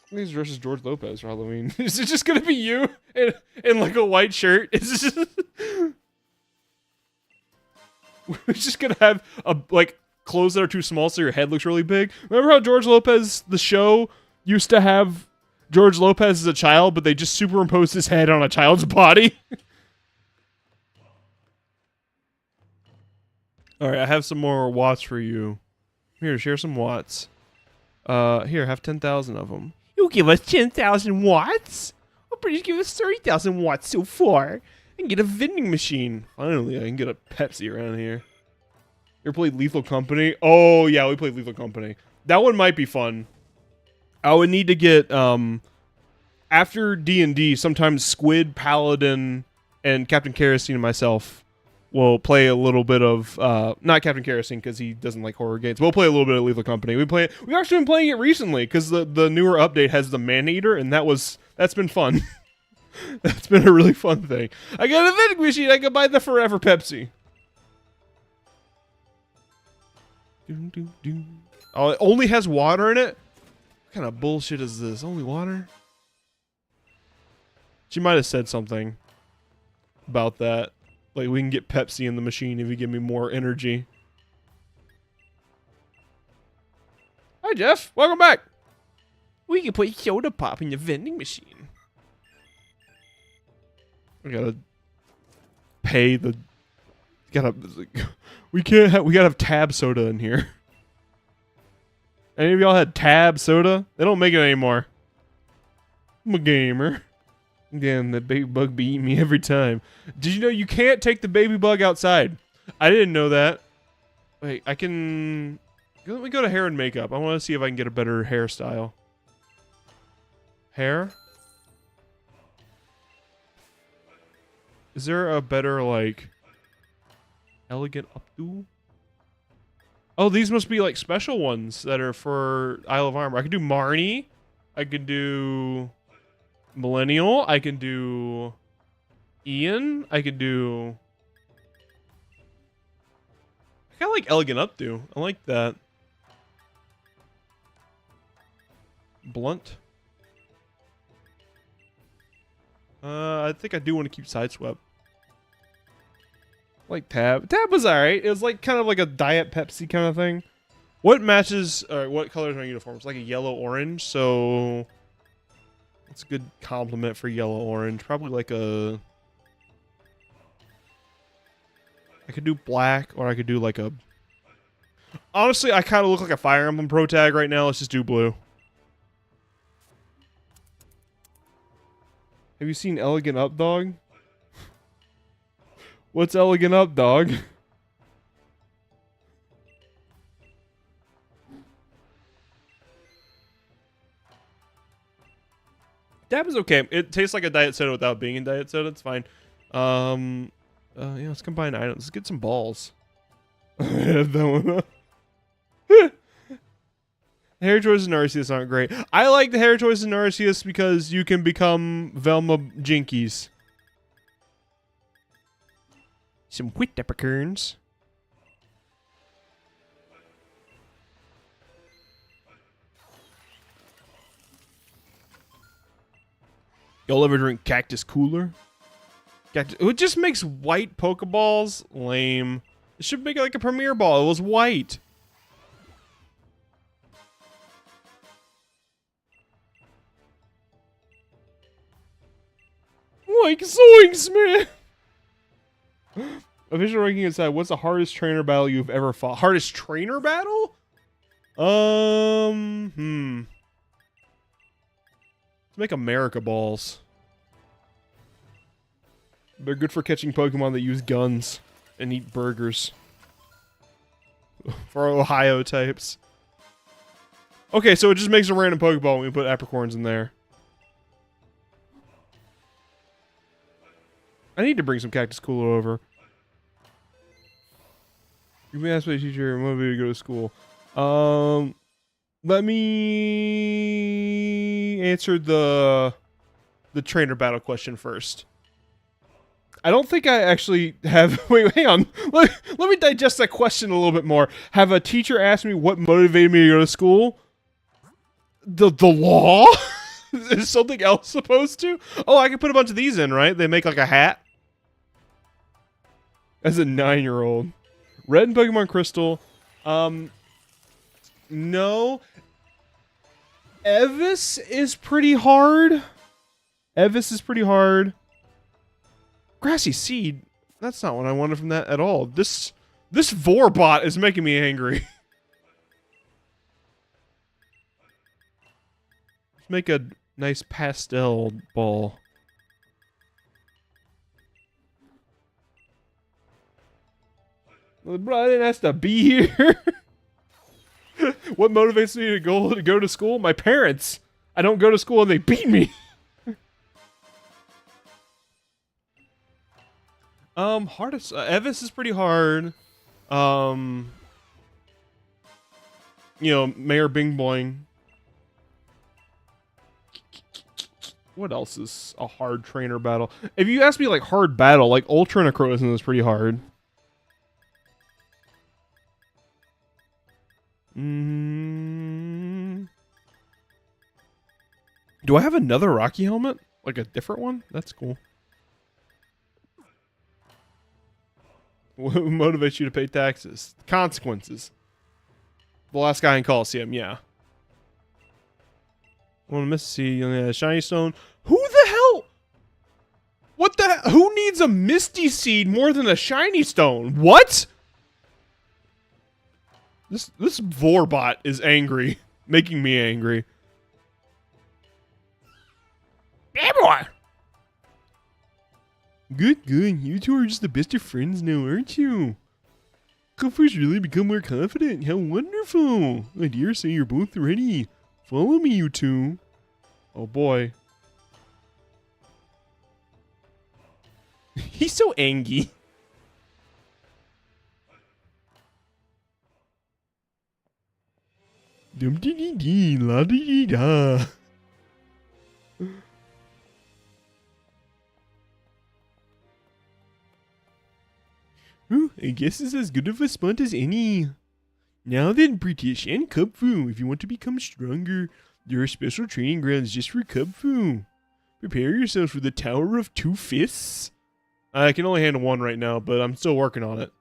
I think he's dressed as George Lopez for Halloween. Is it just gonna be you in like a white shirt? Is this just... We're just gonna have like clothes that are too small so your head looks really big. Remember how George Lopez, the show, used to have George Lopez as a child, but they just superimposed his head on a child's body? Alright, I have some more watts for you. Here, share some watts. Here, have 10,000 of them. You give us 10,000 watts? I'll just give us 30,000 watts so far. I can get a vending machine. Finally, I can get a Pepsi around here. You ever played Lethal Company? Oh, yeah, we played Lethal Company. That one might be fun. I would need to get, after D&D, sometimes Squid, Paladin, and Captain Kerosene and myself will play a little bit of, not Captain Kerosene because he doesn't like horror games. We'll play a little bit of Lethal Company. We've actually been playing it recently because the newer update has the Man-Eater, and that's been fun. That's been a really fun thing. I got a vending machine. I can buy the Forever Pepsi. Oh, it only has water in it? What kind of bullshit is this? Only water? She might have said something about that. Like, we can get Pepsi in the machine if you give me more energy. Hi, Jeff. Welcome back. We can put soda pop in the vending machine. We gotta pay the... we gotta have Tab soda in here. Any of y'all had Tab soda? They don't make it anymore. I'm a gamer. Damn, that baby bug be eating me every time. Did you know you can't take the baby bug outside? I didn't know that. Wait, I can... Let me go to hair and makeup. I want to see if I can get a better hairstyle. Hair? Is there a better, like... elegant updo? Oh, these must be, like, special ones that are for Isle of Armor. I could do Marnie. I could do... Millennial. I can do Ian. I could do... I kind of like elegant updo. I like that. Blunt. I think I do want to keep Sideswept. Like Tab. Tab was alright. It was like kind of like a Diet Pepsi kind of thing. What matches, or what colors are my uniforms? Like a yellow-orange, so... That's a good compliment for yellow-orange. Probably like a... I could do black, or I could do like a... Honestly, I kind of look like a Fire Emblem Pro Tag right now. Let's just do blue. Have you seen Elegant Up, dog? What's Elegant Up, dog? Dab is okay. It tastes like a diet soda without being a diet soda. It's fine. Yeah, let's combine items. Let's get some balls. That one. The hair choices in Arceus aren't great. I like the hair choices in Arceus because you can become Velma Jinkies. Some wheat peppercorns. Y'all ever drink Cactus Cooler? It just makes white Pokeballs lame. It should make it like a Premier Ball. It was white. Like Zoinks, man. Official ranking aside, what's the hardest trainer battle you've ever fought? Hardest trainer battle? Let's make America balls. They're good for catching Pokemon that use guns and eat burgers. For Ohio types. Okay, so it just makes a random Pokeball when we put apricorns in there. I need to bring some Cactus Cooler over. You may ask my teacher, I'm motivated to go to school. Let me answer the trainer battle question first. I don't think I actually have... Wait, hang on. Let me digest that question a little bit more. Have a teacher asked me what motivated me to go to school? The law? Is something else supposed to? Oh, I can put a bunch of these in, right? They make like a hat? As a 9-year-old. Red and Pokemon Crystal. No. Evis is pretty hard. Evis is pretty hard. Grassy Seed? That's not what I wanted from that at all. This Vorbot is making me angry. Let's make a nice pastel ball. Well, bro, I didn't ask to be here. What motivates me to go to school? My parents. I don't go to school and they beat me. Hardest Evis is pretty hard. You know, Mayor Bing Boing. What else is a hard trainer battle? If you ask me like hard battle, like Ultra Necrozma is pretty hard. Do I have another Rocky helmet? Like a different one? That's cool. What motivates you to pay taxes? Consequences. The last guy in Coliseum, yeah. Well, Misty, Shiny Stone. Who the hell? What the hell? Who needs a Misty Seed more than a Shiny Stone? What? This Vorbot is angry. Making me angry. Yeah, boy! Good. You two are just the best of friends now, aren't you? Cuffers really become more confident. How wonderful. I dare say you're both ready. Follow me, you two. Oh, boy. He's so angry. Dum dee dee dee, la dee dee da. I guess it's as good of a spot as any. Now then, British and Cubfu, if you want to become stronger, there are special training grounds just for Cubfu. Prepare yourselves for the Tower of Two Fists. I can only handle one right now, but I'm still working on it.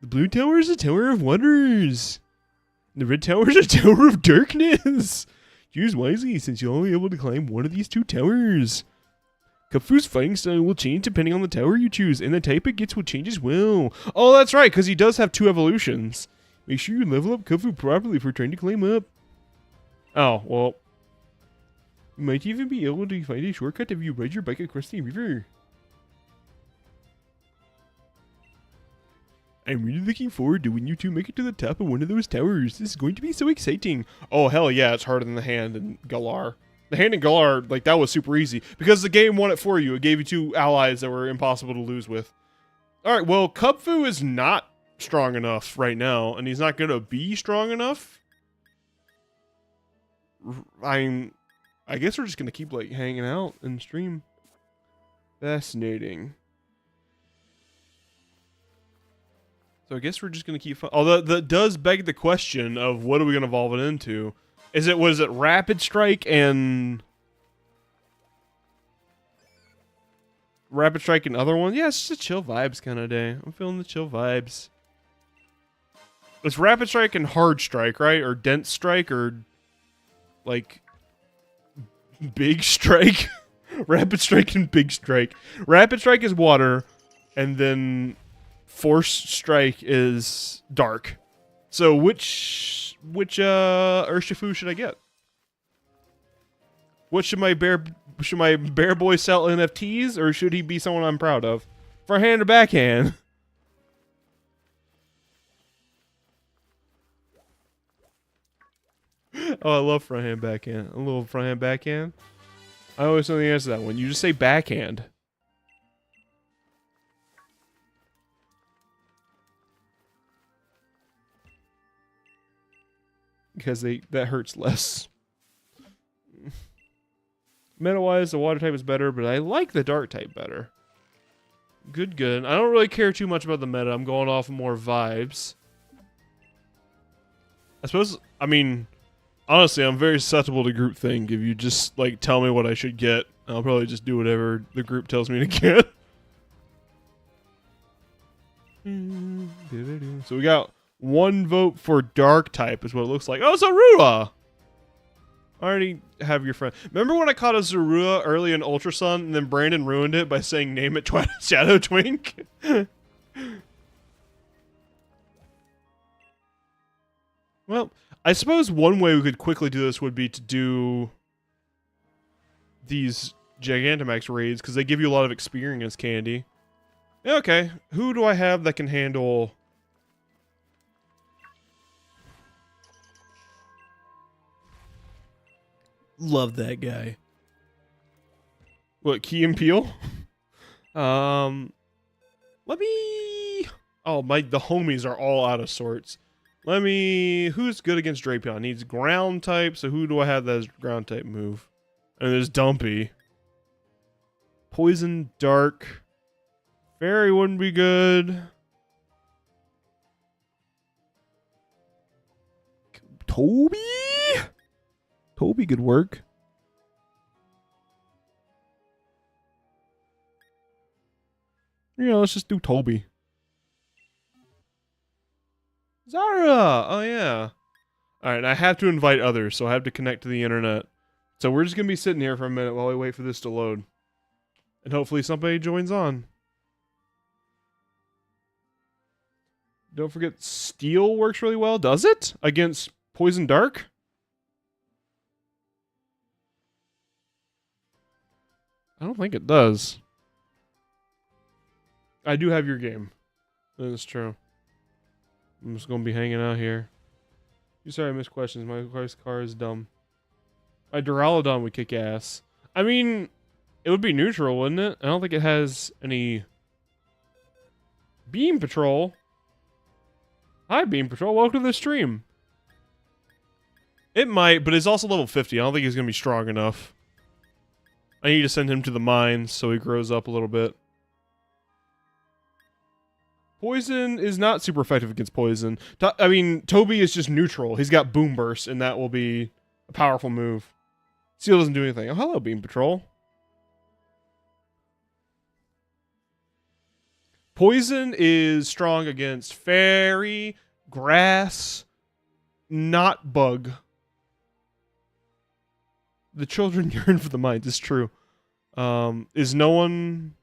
The blue tower is a Tower of Wonders. The red tower is a Tower of Darkness. Choose wisely, since you'll only be able to climb one of these two towers. Cubfu's fighting style will change depending on the tower you choose, and the type it gets will change as well. Oh, that's right, because he does have 2 evolutions. Make sure you level up Cubfu properly for trying to climb up. Oh, well. You might even be able to find a shortcut if you ride your bike across the river. I'm really looking forward to when you two make it to the top of one of those towers. This is going to be so exciting. Oh, hell yeah, it's harder than the hand and Galar. The hand and Galar, like, that was super easy. Because the game won it for you. It gave you 2 allies that were impossible to lose with. Alright, well, Cubfu is not strong enough right now. And he's not going to be strong enough. I guess we're just going to keep, like, hanging out and stream. Fascinating. So I guess we're just going to keep... Although that does beg the question of what are we going to evolve it into? Was it Rapid Strike and... Rapid Strike and other ones? Yeah, it's just a chill vibes kind of day. I'm feeling the chill vibes. It's Rapid Strike and Hard Strike, right? Or Dense Strike, or... like... Big Strike? Rapid Strike and Big Strike. Rapid Strike is water, and then... Force Strike is dark. So which Urshifu should I get? What should my bear boy sell NFTs, or should he be someone I'm proud of? Forehand or backhand? Oh, I love front hand, backhand. A little front hand, backhand. I always know the answer to that one. You just say backhand. Because that hurts less. Meta-wise, the water type is better, but I like the dark type better. Good, good. I don't really care too much about the meta. I'm going off more vibes. I suppose, I mean, honestly, I'm very susceptible to groupthink. If you just, like, tell me what I should get, I'll probably just do whatever the group tells me to get. So we got 1 vote for dark type is what it looks like. Oh, Zorua! I already have your friend. Remember when I caught a Zorua early in Ultra Sun and then Brandon ruined it by saying name it Shadow Twink? Well, I suppose one way we could quickly do this would be to do these Gigantamax raids because they give you a lot of experience candy. Okay, who do I have that can handle... Love that guy. What, Key and Peele? Let me... Oh, the homies are all out of sorts. Let me... Who's good against Drapion? Needs ground type, so who do I have that has ground type move? And there's Dumpy. Poison, dark. Fairy wouldn't be good. Toby? Toby could work. Yeah, let's just do Toby. Zara! Oh, yeah. Alright, I have to invite others, so I have to connect to the internet. So we're just going to be sitting here for a minute while we wait for this to load. And hopefully somebody joins on. Don't forget, Steel works really well. Does it? Against Poison Dark? I don't think it does. I do have your game. That is true. I'm just going to be hanging out here. You sorry I missed questions. My car is dumb. My Duraludon would kick ass. I mean, it would be neutral, wouldn't it? I don't think it has any... Beam Patrol? Hi, Beam Patrol. Welcome to the stream. It might, but it's also level 50. I don't think he's going to be strong enough. I need to send him to the mines so he grows up a little bit. Poison is not super effective against poison. I mean, Toby is just neutral. He's got Boom Burst, and that will be a powerful move. Steel doesn't do anything. Oh, hello, Beam Patrol. Poison is strong against fairy, grass, not bug. The children yearn for the mines. It's true. Is no one...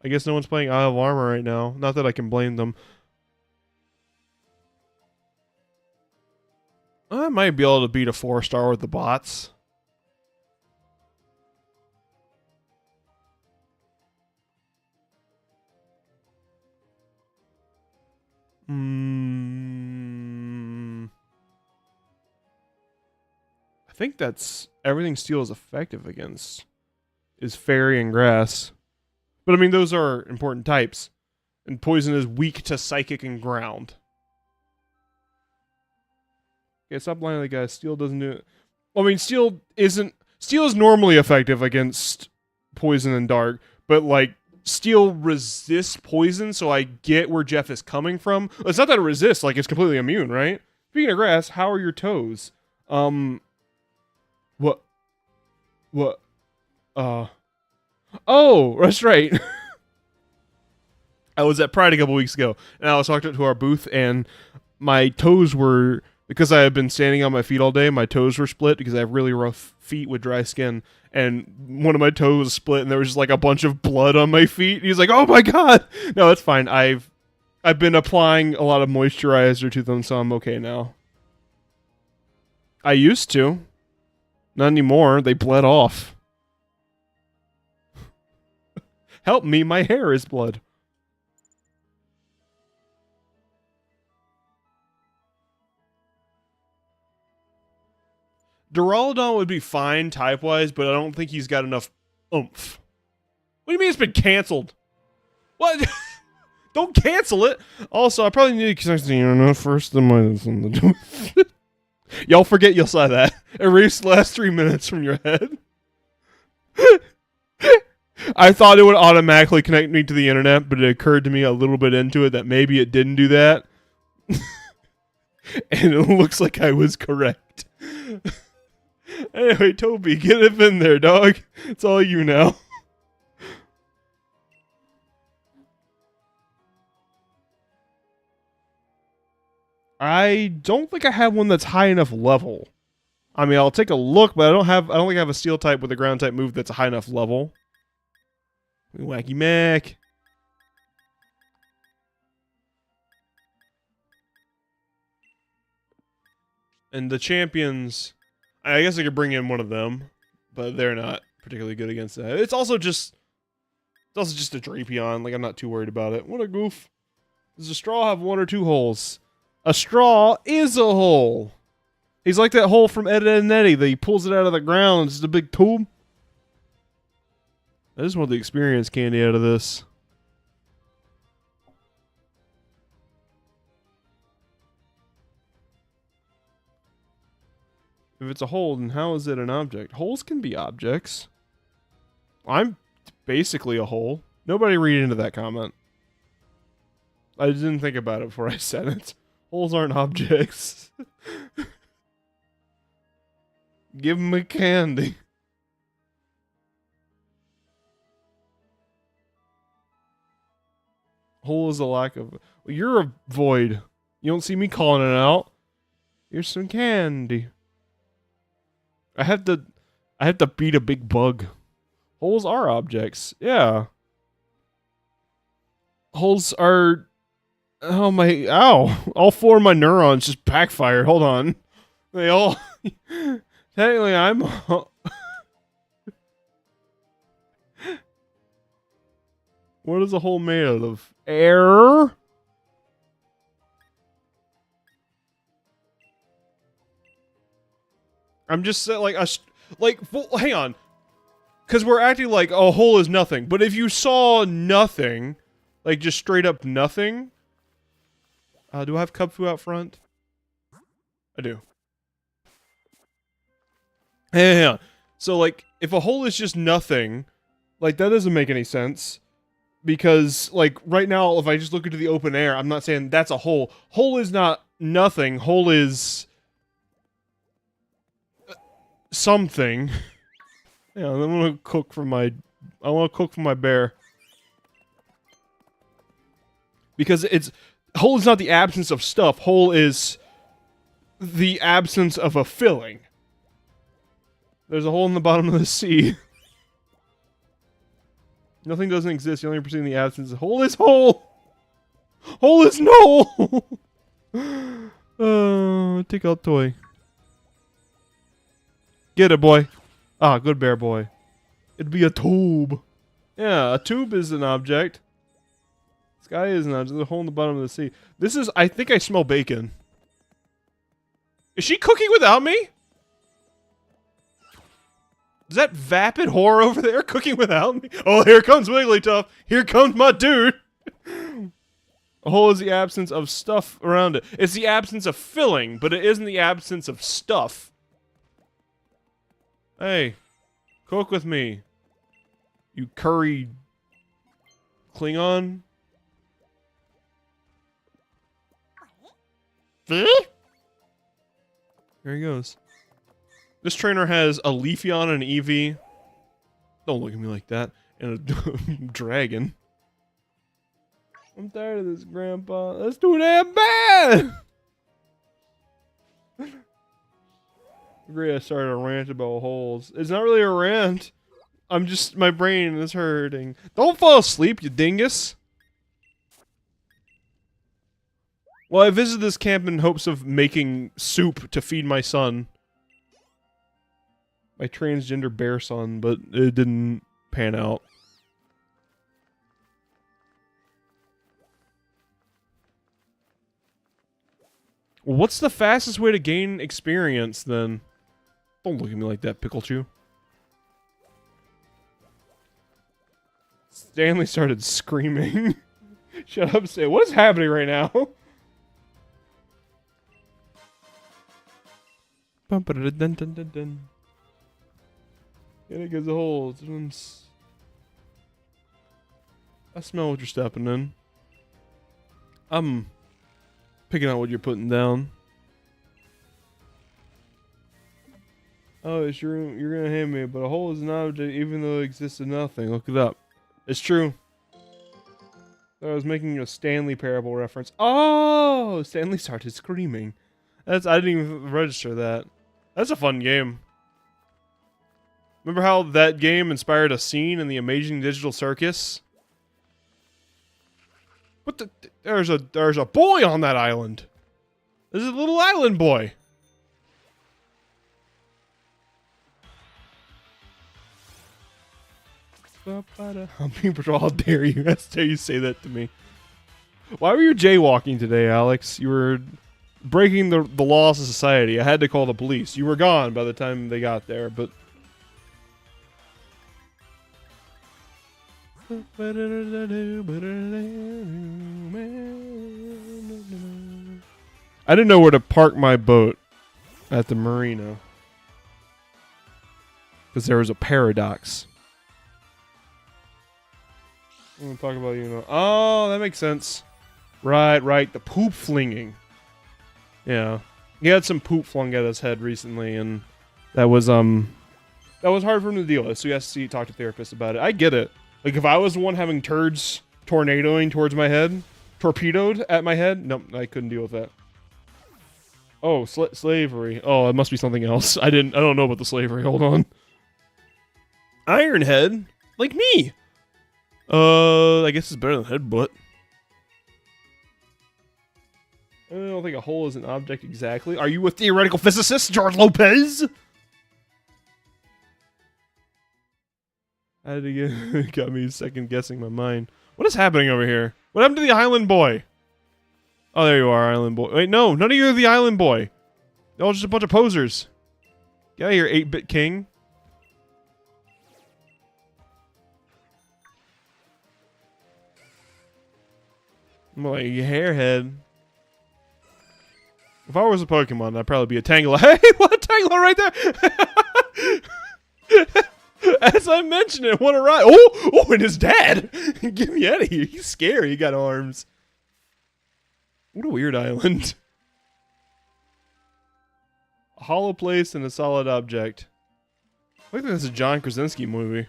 I guess no one's playing Isle of Armor right now. Not that I can blame them. I might be able to beat a 4-star with the bots. I think that's everything Steel is effective against is fairy and grass. But I mean, those are important types. And poison is weak to psychic and ground. Okay, stop lying to the guy. Steel doesn't do it. Well, I mean, Steel is normally effective against poison and dark, but like Steel resists poison, so I get where Jeff is coming from. It's not that it resists, like it's completely immune, right? Speaking of grass, how are your toes? What? Oh, that's right. I was at Pride a couple weeks ago, and I was talking to our booth, and my toes were, because I had been standing on my feet all day, my toes were split because I have really rough feet with dry skin, and one of my toes was split, and there was just like a bunch of blood on my feet. He's like, "Oh my god!" No, it's fine. I've been applying a lot of moisturizer to them, so I'm okay now. I used to. Not anymore. They bled off. Help me, my hair is blood. Duraludon would be fine type-wise, but I don't think he's got enough oomph. What do you mean it's been canceled? What? Don't cancel it! Also, I probably need to connect the internet first, then my... Y'all forget you'll say that. Erase the last 3 minutes from your head. I thought it would automatically connect me to the internet, but it occurred to me a little bit into it that maybe it didn't do that. And it looks like I was correct. Anyway, Toby, get it in there, dog. It's all you now. I don't think I have one that's high enough level. I mean, I'll take a look, but I don't think I have a steel type with a ground type move that's a high enough level. Wacky Mac. And the champions, I guess I could bring in one of them, but they're not particularly good against that. It's also just a Drapion. Like, I'm not too worried about it. What a goof. Does a straw have 1 or 2 holes? A straw is a hole. He's like that hole from Ed, Edd n Eddy that he pulls it out of the ground. It's just a big tube. I just want the experience candy out of this. If it's a hole, then how is it an object? Holes can be objects. I'm basically a hole. Nobody read into that comment. I didn't think about it before I said it. Holes aren't objects. Give me candy. Hole is a lack of... Well, you're a void. You don't see me calling it out. Here's some candy. I have to beat a big bug. Holes are objects. Yeah. Holes are... Oh my... Ow. All 4 of my neurons just backfired. Hold on. They all... Technically, I'm... What is a hole made out of? Air? I'm just saying, hang on. Because we're acting like a hole is nothing. But if you saw nothing, like just straight up nothing. Do I have cub foo out front? I do. Hang on. So, like, if a hole is just nothing, like, that doesn't make any sense. Because, like, right now, if I just look into the open air, I'm not saying that's a hole. Hole is not nothing. Hole is... something. Yeah, I'm gonna cook for my... I want to cook for my bear. Because it's... Hole is not the absence of stuff. Hole is the absence of a filling. There's a hole in the bottom of the sea. Nothing doesn't exist. You only perceive the absence. Hole is hole! Hole is no! Take out toy. Get it, boy. Ah, good bear boy. It'd be a tube. Yeah, a tube is an object. Sky is an object. There's a hole in the bottom of the sea. This is... I think I smell bacon. Is she cooking without me? Is that vapid whore over there cooking without me? Oh, here comes Wigglytuff. Here comes my dude. A hole is the absence of stuff around it. It's the absence of filling, but it isn't the absence of stuff. Hey, cook with me. You curry Klingon. There he goes. This trainer has a Leafeon and an Eevee. Don't look at me like that. And a dragon. I'm tired of this, Grandpa. That's too damn bad! Agree, I started a rant about holes. It's not really a rant. I'm just... My brain is hurting. Don't fall asleep, you dingus! Well, I visited this camp in hopes of making soup to feed my son. My transgender bear son, but it didn't pan out. Well, what's the fastest way to gain experience, then? Don't look at me like that, Pikachu. Stanley started screaming. Shut up, Stan. What is happening right now? Bum ba da dun dun dun dun. It goes a hole. I smell what you're stepping in. I'm picking out what you're putting down. Oh, it's your you're gonna hand me, but a hole is an object even though it exists in nothing. Look it up. It's true. I was making a Stanley Parable reference. Oh, Stanley started screaming. I didn't even register that. That's a fun game. Remember how that game inspired a scene in the Amazing Digital Circus? What the? There's a boy on that island. There's a little island boy. How dare you? How dare you say that to me? Why were you jaywalking today, Alex? You were breaking the laws of society. I had to call the police. You were gone by the time they got there, but... I didn't know where to park my boat at the marina. Because there was a paradox. I'm gonna talk about Oh, that makes sense. Right. The poop flinging. Yeah. He had some poop flung at his head recently, and that was hard for him to deal with, so he has to talk to therapists about it. I get it. Like, if I was the one having turds tornadoing towards my head, torpedoed at my head, nope, I couldn't deal with that. Oh, slavery. Oh, it must be something else. I don't know about the slavery. Hold on. Ironhead? Like me! I guess it's better than headbutt. I don't think a hole is an object exactly. Are you a theoretical physicist, George Lopez? I had to get got me second guessing my mind. What is happening over here? What happened to the island boy? Oh, there you are, island boy. Wait, no, none of you are the island boy. They're all just a bunch of posers. Get out of here, 8-bit king. I'm like, hairhead. If I was a Pokemon, I'd probably be a Tangela. Hey, what a Tangela right there! As I mentioned it, what a ride. Oh, and his dad! Get me out of here. He's scary. He got arms. What a weird island. A hollow place and a solid object. I think that's a John Krasinski movie.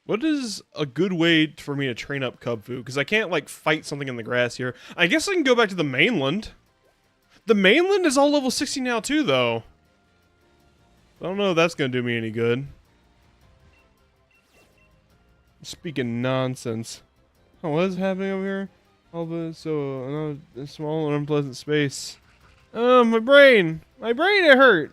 What is a good way for me to train up Cubfu? Because I can't, like, fight something in the grass here. I guess I can go back to the mainland. The mainland is all level 60 now, too, though. I don't know if that's going to do me any good. Speaking nonsense. Oh, what is happening over here? All this, so, a small and unpleasant space. Oh, my brain! My brain, it hurt!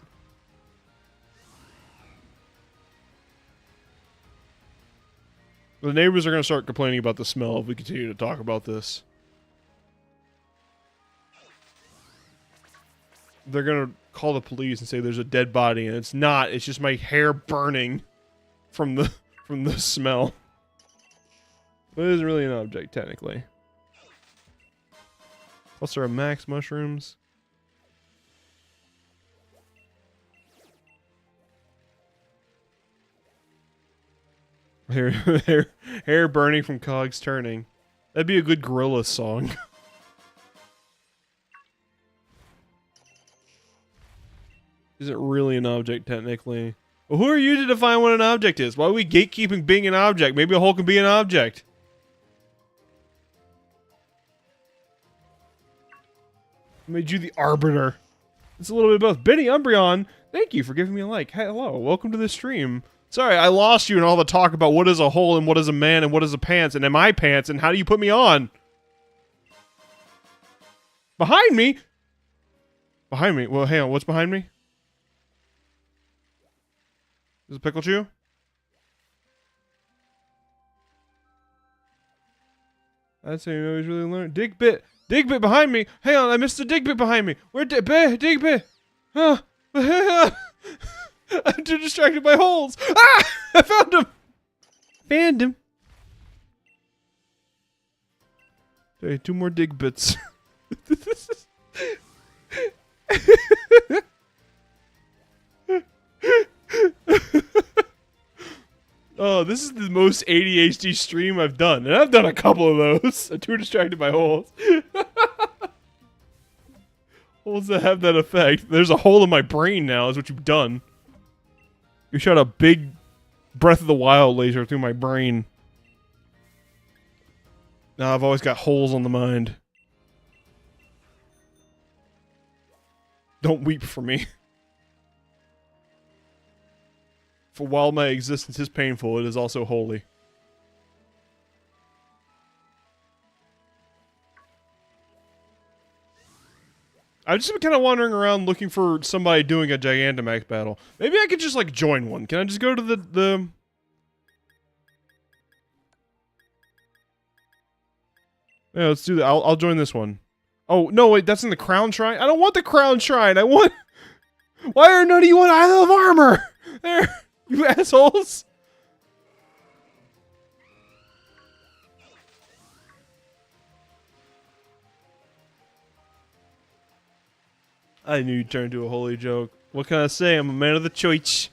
The neighbors are going to start complaining about the smell if we continue to talk about this. They're going to call the police and say there's a dead body, and it's not. It's just my hair burning from the smell. But it isn't really an object, technically. Plus, there are max mushrooms. Hair burning from cogs turning. That'd be a good gorilla song. Is it really an object, technically? Well, who are you to define what an object is? Why are we gatekeeping being an object? Maybe a hole can be an object. I made you the arbiter. It's a little bit of both. Benny Umbreon, thank you for giving me a like. Hello, welcome to the stream. Sorry, I lost you in all the talk about what is a hole and what is a man and what is a pants and am I pants and how do you put me on? Behind me? Behind me? Well, hang on, what's behind me? Is it Pikachu? That's how you know he's really learned. Dig bit behind me. Hang on, I missed the dig bit behind me. Where dig bit? Huh? I'm too distracted by holes. Ah! I found him. Found him. Okay, 2 more dig bits. Oh, this is the most ADHD stream I've done, and I've done a couple of those. I'm too distracted by holes. Holes that have that effect. There's a hole in my brain now, is what you've done. You shot a big Breath of the Wild laser through my brain. Now I've always got holes on the mind. Don't weep for me. For while my existence is painful, it is also holy. I've just been kind of wandering around looking for somebody doing a Gigantamax battle. Maybe I could just, like, join one. Can I just go to the... Yeah, let's do that. I'll join this one. Oh, no, wait, that's in the Crown Shrine? I don't want the Crown Shrine! I want... Why are none of you on Isle of Armor? There! You assholes! I knew you'd turn into a holy joke. What can I say? I'm a man of the church.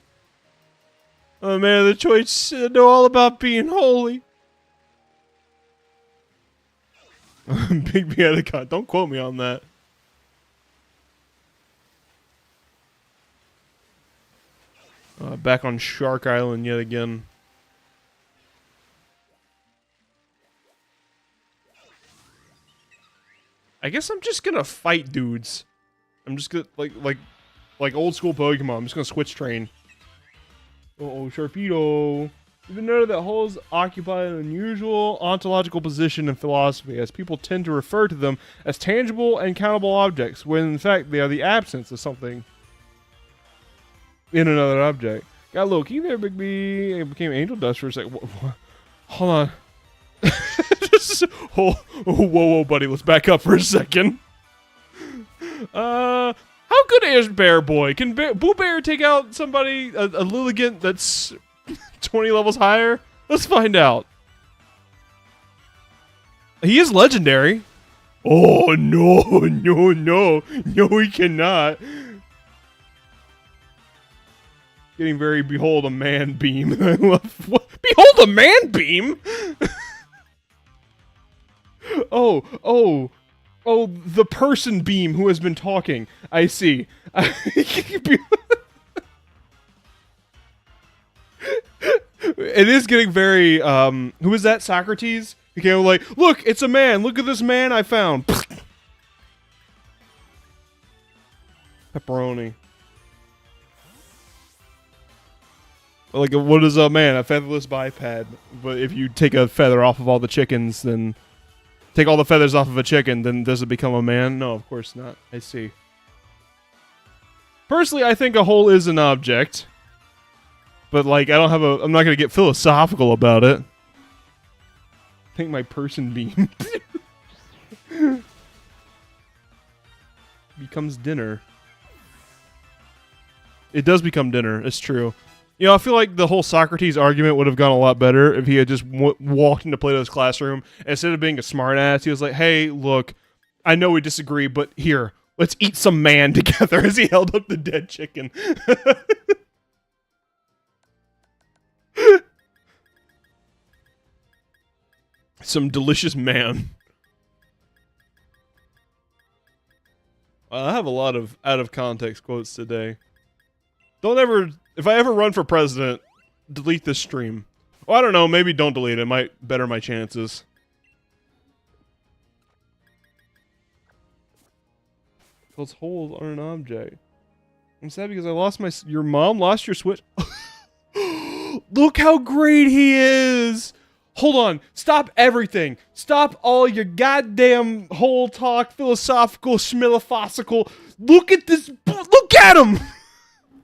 I'm a man of the church. I know all about being holy. Big B out of God. Don't quote me on that. Back on Shark Island yet again. I guess I'm just gonna fight dudes. I'm just gonna like old school Pokemon. I'm just gonna switch train. Uh-oh, Sharpedo. You've been noted that holes occupy an unusual ontological position in philosophy, as people tend to refer to them as tangible and countable objects, when in fact they are the absence of something in another object. Got a little key there, Bigby. It became angel dust for a second. Hold on. Whoa, buddy. Let's back up for a second. How good is Bear Boy? Can Boo Bear take out somebody, a Lilligant that's 20 levels higher? Let's find out. He is legendary. Oh, no, he cannot. Getting very behold a man beam. I love what? Behold a man beam. Oh, the person beam who has been talking. I see. It is getting very who is that? Socrates? He came like, look, it's a man. Look at this man I found. Pepperoni. Like, what is a man? A featherless biped. But if you take a feather off of all the chickens, then... Take all the feathers off of a chicken, then does it become a man? No, of course not. I see. Personally, I think a hole is an object. But, like, I'm not gonna get philosophical about it. I think my person beam becomes dinner. It does become dinner, it's true. You know, I feel like the whole Socrates argument would have gone a lot better if he had just walked into Plato's classroom. Instead of being a smartass, he was like, hey, look, I know we disagree, but here, let's eat some man together, as he held up the dead chicken. Some delicious man. I have a lot of out-of-context quotes today. If I ever run for president, delete this stream. Well, I don't know, maybe don't delete it. It might better my chances. Those holes are an object. I'm sad because I lost your mom lost your Switch. Look how great he is! Hold on, stop everything. Stop all your goddamn whole talk, philosophical, schmilifosical. Look at this, look at him!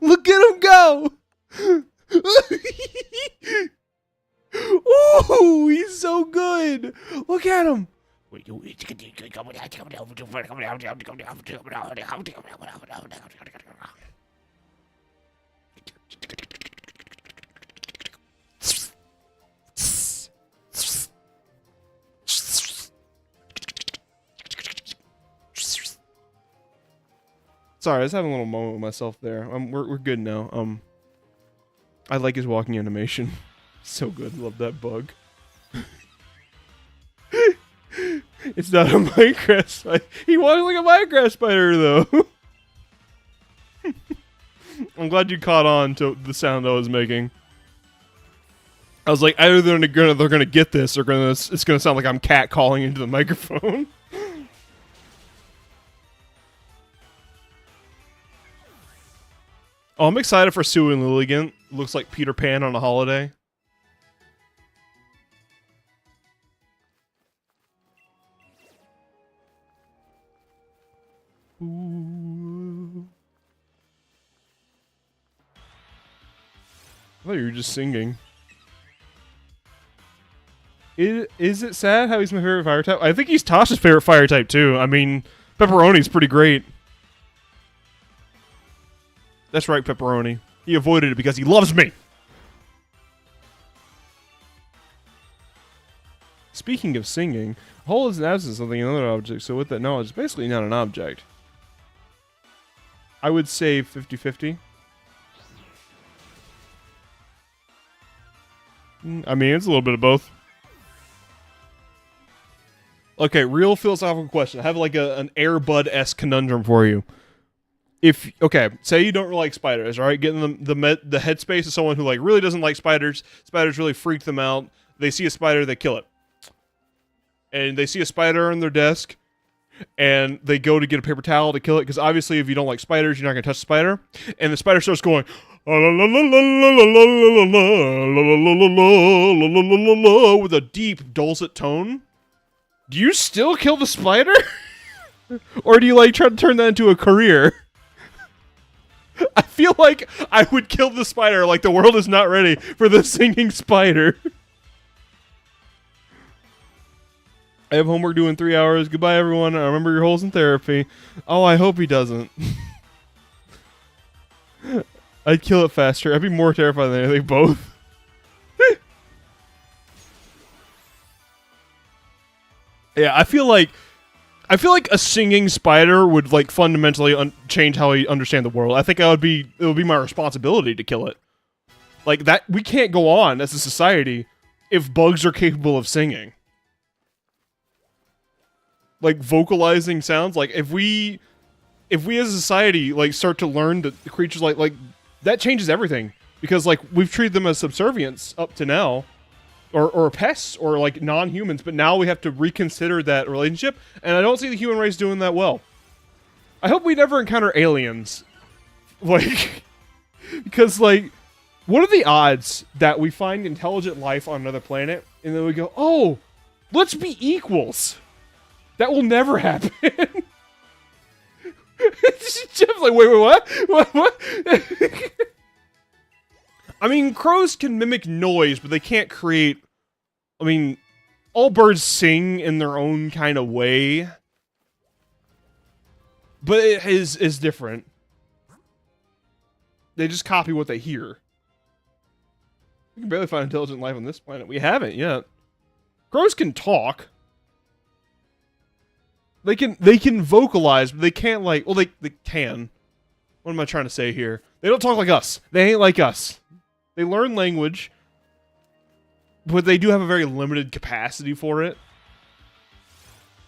Look at him go! Ooh, he's so good! Look at him! Sorry, I was having a little moment with myself there. We're good now. I like his walking animation. So good. Love that bug. It's not a Minecraft spider. He walks like a Minecraft spider, though. I'm glad you caught on to the sound I was making. I was like, either they're gonna get this, or it's gonna sound like I'm cat calling into the microphone. Oh, I'm excited for Sue and Lilligant. Looks like Peter Pan on a holiday. Ooh. I thought you were just singing. Is it sad how he's my favorite fire type? I think he's Tasha's favorite fire type too. I mean, Pepperoni's pretty great. That's right, Pepperoni. He avoided it because he loves me. Speaking of singing, a hole is an absence of something in another object, so with that knowledge, it's basically not an object. I would say 50-50. I mean, it's a little bit of both. Okay, real philosophical question. I have like an Air Bud-esque conundrum for you. Okay, say you don't really like spiders, all right? Get in the headspace of someone who like really doesn't like spiders. Spiders really freak them out. They see a spider, they kill it. And they see a spider on their desk, and they go to get a paper towel to kill it, because obviously if you don't like spiders, you're not going to touch the spider. And the spider starts going with a deep, dulcet tone. Do you still kill the spider? Or do you like try to turn that into a career? I feel like I would kill the spider, like the world is not ready for the singing spider. I have homework due in 3 hours. Goodbye, everyone. I remember your holes in therapy. Oh, I hope he doesn't. I'd kill it faster. I'd be more terrified than anything, both. Yeah, I feel like a singing spider would like fundamentally change how I understand the world. I think it would be my responsibility to kill it. Like that, we can't go on as a society if bugs are capable of singing. Like vocalizing sounds. Like if we as a society like start to learn that the creatures like that changes everything, because like we've treated them as subservients up to now. Or pests, or like non-humans, but now we have to reconsider that relationship, and I don't see the human race doing that well. I hope we never encounter aliens. Like, because like, what are the odds that we find intelligent life on another planet, and then we go, oh, let's be equals? That will never happen. Jeff's like, wait, what? What? I mean, crows can mimic noise, but they can't create... I mean, all birds sing in their own kind of way. But it is different. They just copy what they hear. We can barely find intelligent life on this planet. We haven't yet. Crows can talk. They can vocalize, but they can't like... Well, they can. What am I trying to say here? They don't talk like us. They ain't like us. They learn language, but they do have a very limited capacity for it.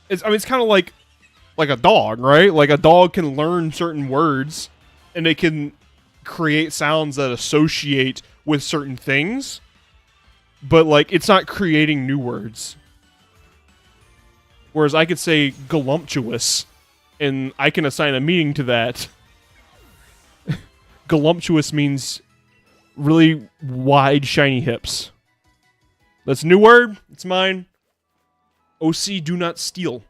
It's kind of like a dog, right? Like a dog can learn certain words, and they can create sounds that associate with certain things, but like it's not creating new words. Whereas I could say gallumptuous, and I can assign a meaning to that. Gallumptuous means really wide, shiny hips. That's a new word. It's mine. OC, do not steal.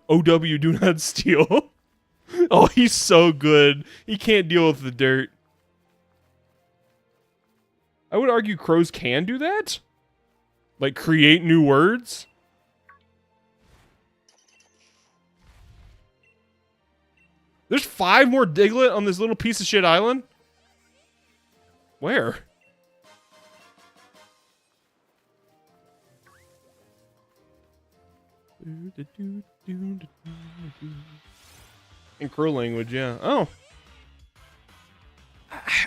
OW, do not steal. Oh, he's so good. He can't deal with the dirt. I would argue crows can do that. Like, create new words. There's 5 more Diglett on this little piece of shit island? Where? In crow language, yeah. Oh.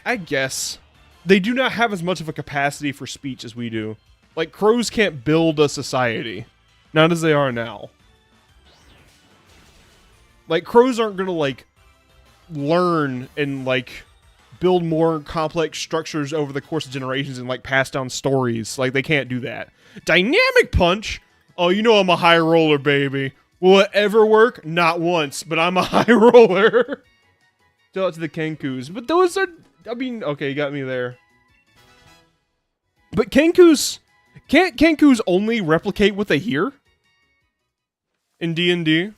I guess. They do not have as much of a capacity for speech as we do. Like, crows can't build a society. Not as they are now. Like, crows aren't gonna, like, learn and, like, build more complex structures over the course of generations and, like, pass down stories. Like, they can't do that. Dynamic Punch? Oh, you know I'm a high roller, baby. Will it ever work? Not once, but I'm a high roller. Tell it to the Kenkus. But those are... I mean, okay, you got me there. But Kenkus... Can't Kenkus only replicate what they hear? In D&D?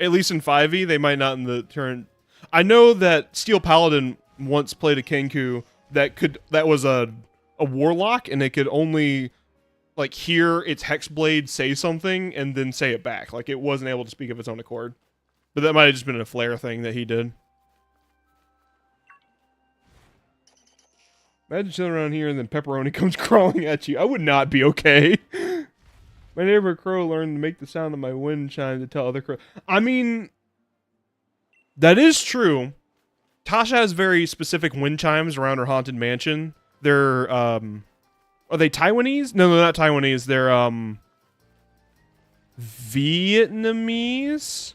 At least in 5e, they might not in the turn. I know that Steel Paladin once played a Kenku that was a warlock, and it could only like hear its hexblade say something and then say it back. Like it wasn't able to speak of its own accord. But that might have just been a flair thing that he did. Imagine chilling around here and then pepperoni comes crawling at you. I would not be okay. My neighbor crow learned to make the sound of my wind chime to tell other crows. I mean, that is true. Tasha has very specific wind chimes around her haunted mansion. They're, are they Taiwanese? No, they're not Taiwanese. They're, Vietnamese?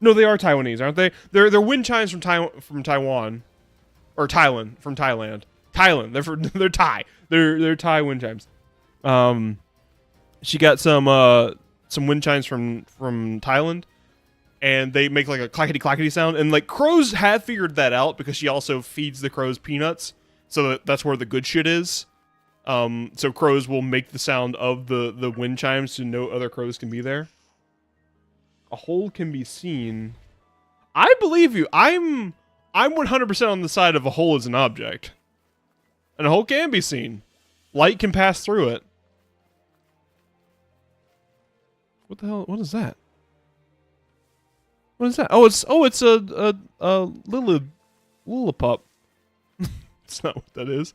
No, they are Taiwanese, aren't they? They're wind chimes from Taiwan. Or Thailand, from Thailand. Thailand, they're Thai. They're Thai wind chimes. She got some wind chimes from Thailand, and they make like a clackety clackety sound. And like crows have figured that out because she also feeds the crows peanuts, so that's where the good shit is. So crows will make the sound of the wind chimes so no other crows can be there. A hole can be seen. I believe you. I'm 100% on the side of a hole as an object, and a hole can be seen. Light can pass through it. What the hell? What is that? What is that? Oh, it's a Lilliput. It's not what that is.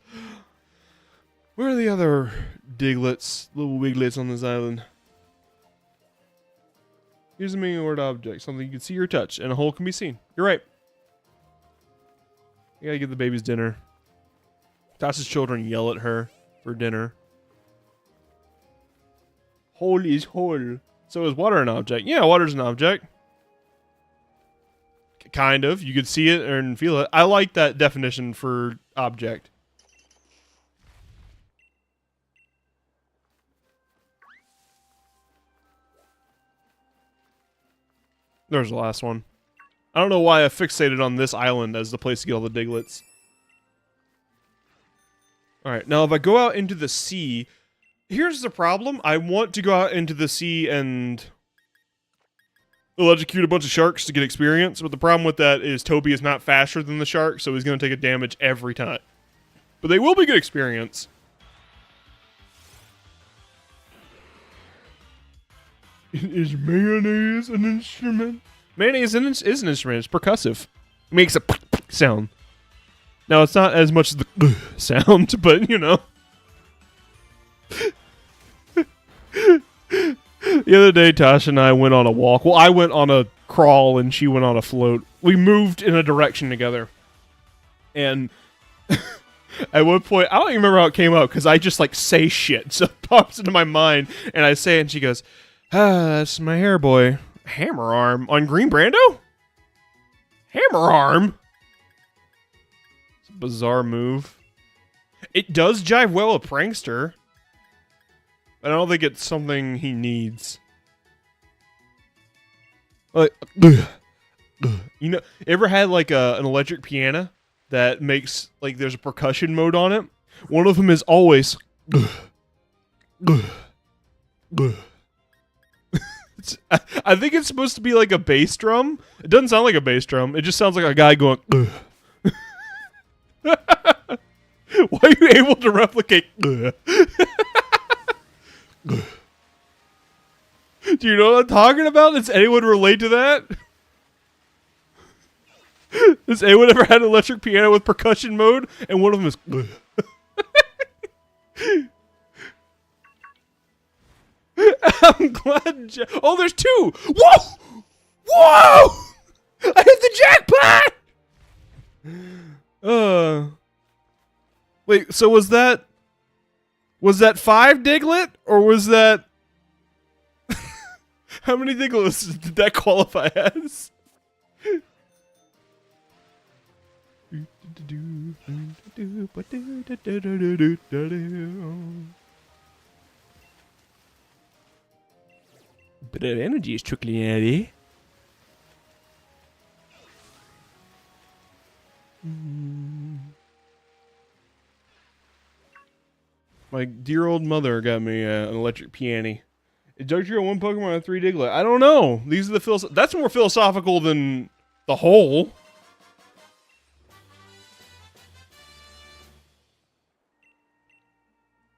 Where are the other Diglets, little Wiglets on this island? Here's the meaning of the word object. Something you can see or touch, and a hole can be seen. You're right. You gotta give the babies dinner. Tasha's children yell at her for dinner. Hole is hole. So is water an object? Yeah, water's an object. Kind of. You could see it and feel it. I like that definition for object. There's the last one. I don't know why I fixated on this island as the place to get all the Diglets. Alright, now if I go out into the sea... Here's the problem. I want to go out into the sea and electrocute a bunch of sharks to get experience, but the problem with that is Toby is not faster than the shark, so he's going to take a damage every time. But they will be good experience. Is mayonnaise an instrument? Mayonnaise is an instrument. It's percussive. It makes a sound. Now, it's not as much as the sound, but, you know. The other day, Tasha and I went on a walk. Well, I went on a crawl and she went on a float. We moved in a direction together. And at one point, I don't even remember how it came out because I just like say shit. So it pops into my mind and I say it and she goes, that's my hair boy. Hammer arm on Green Brando? Hammer arm? It's a bizarre move. It does jive well with Prankster. I don't think it's something he needs. Like, you know, ever had like an electric piano that makes like there's a percussion mode on it? One of them is always. I think it's supposed to be like a bass drum. It doesn't sound like a bass drum. It just sounds like a guy going. Why are you able to replicate? Do you know what I'm talking about? Does anyone relate to that? Has anyone ever had an electric piano with percussion mode? And one of them is... I'm glad... Oh, there's two! Whoa! Whoa! I hit the jackpot! Wait, so was that 5 Diglett? Or was that... How many Diglets did that qualify as? Bit of energy is trickling out here. My dear old mother got me an electric piano. Is Darktree one Pokemon or 3 Diglett? I don't know. These are the that's more philosophical than the whole.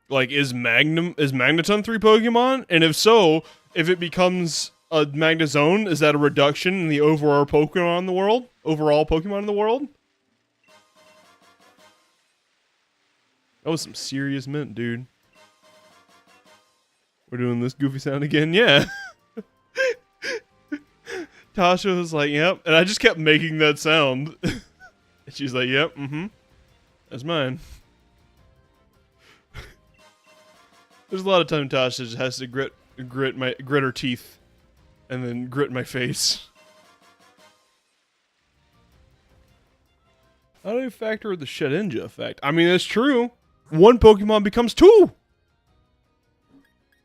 Like, is Magneton 3 Pokemon? And if so, if it becomes a Magnezone, is that a reduction in the overall Pokemon in the world? Overall Pokemon in the world? That was some serious mint, dude. We're doing this goofy sound again? Yeah. Tasha was like, yep. And I just kept making that sound. And she's like, yep, that's mine. There's a lot of time Tasha just has to grit her teeth and then grit my face. How do you factor with the Shedinja effect? I mean, that's true. One Pokemon becomes 2.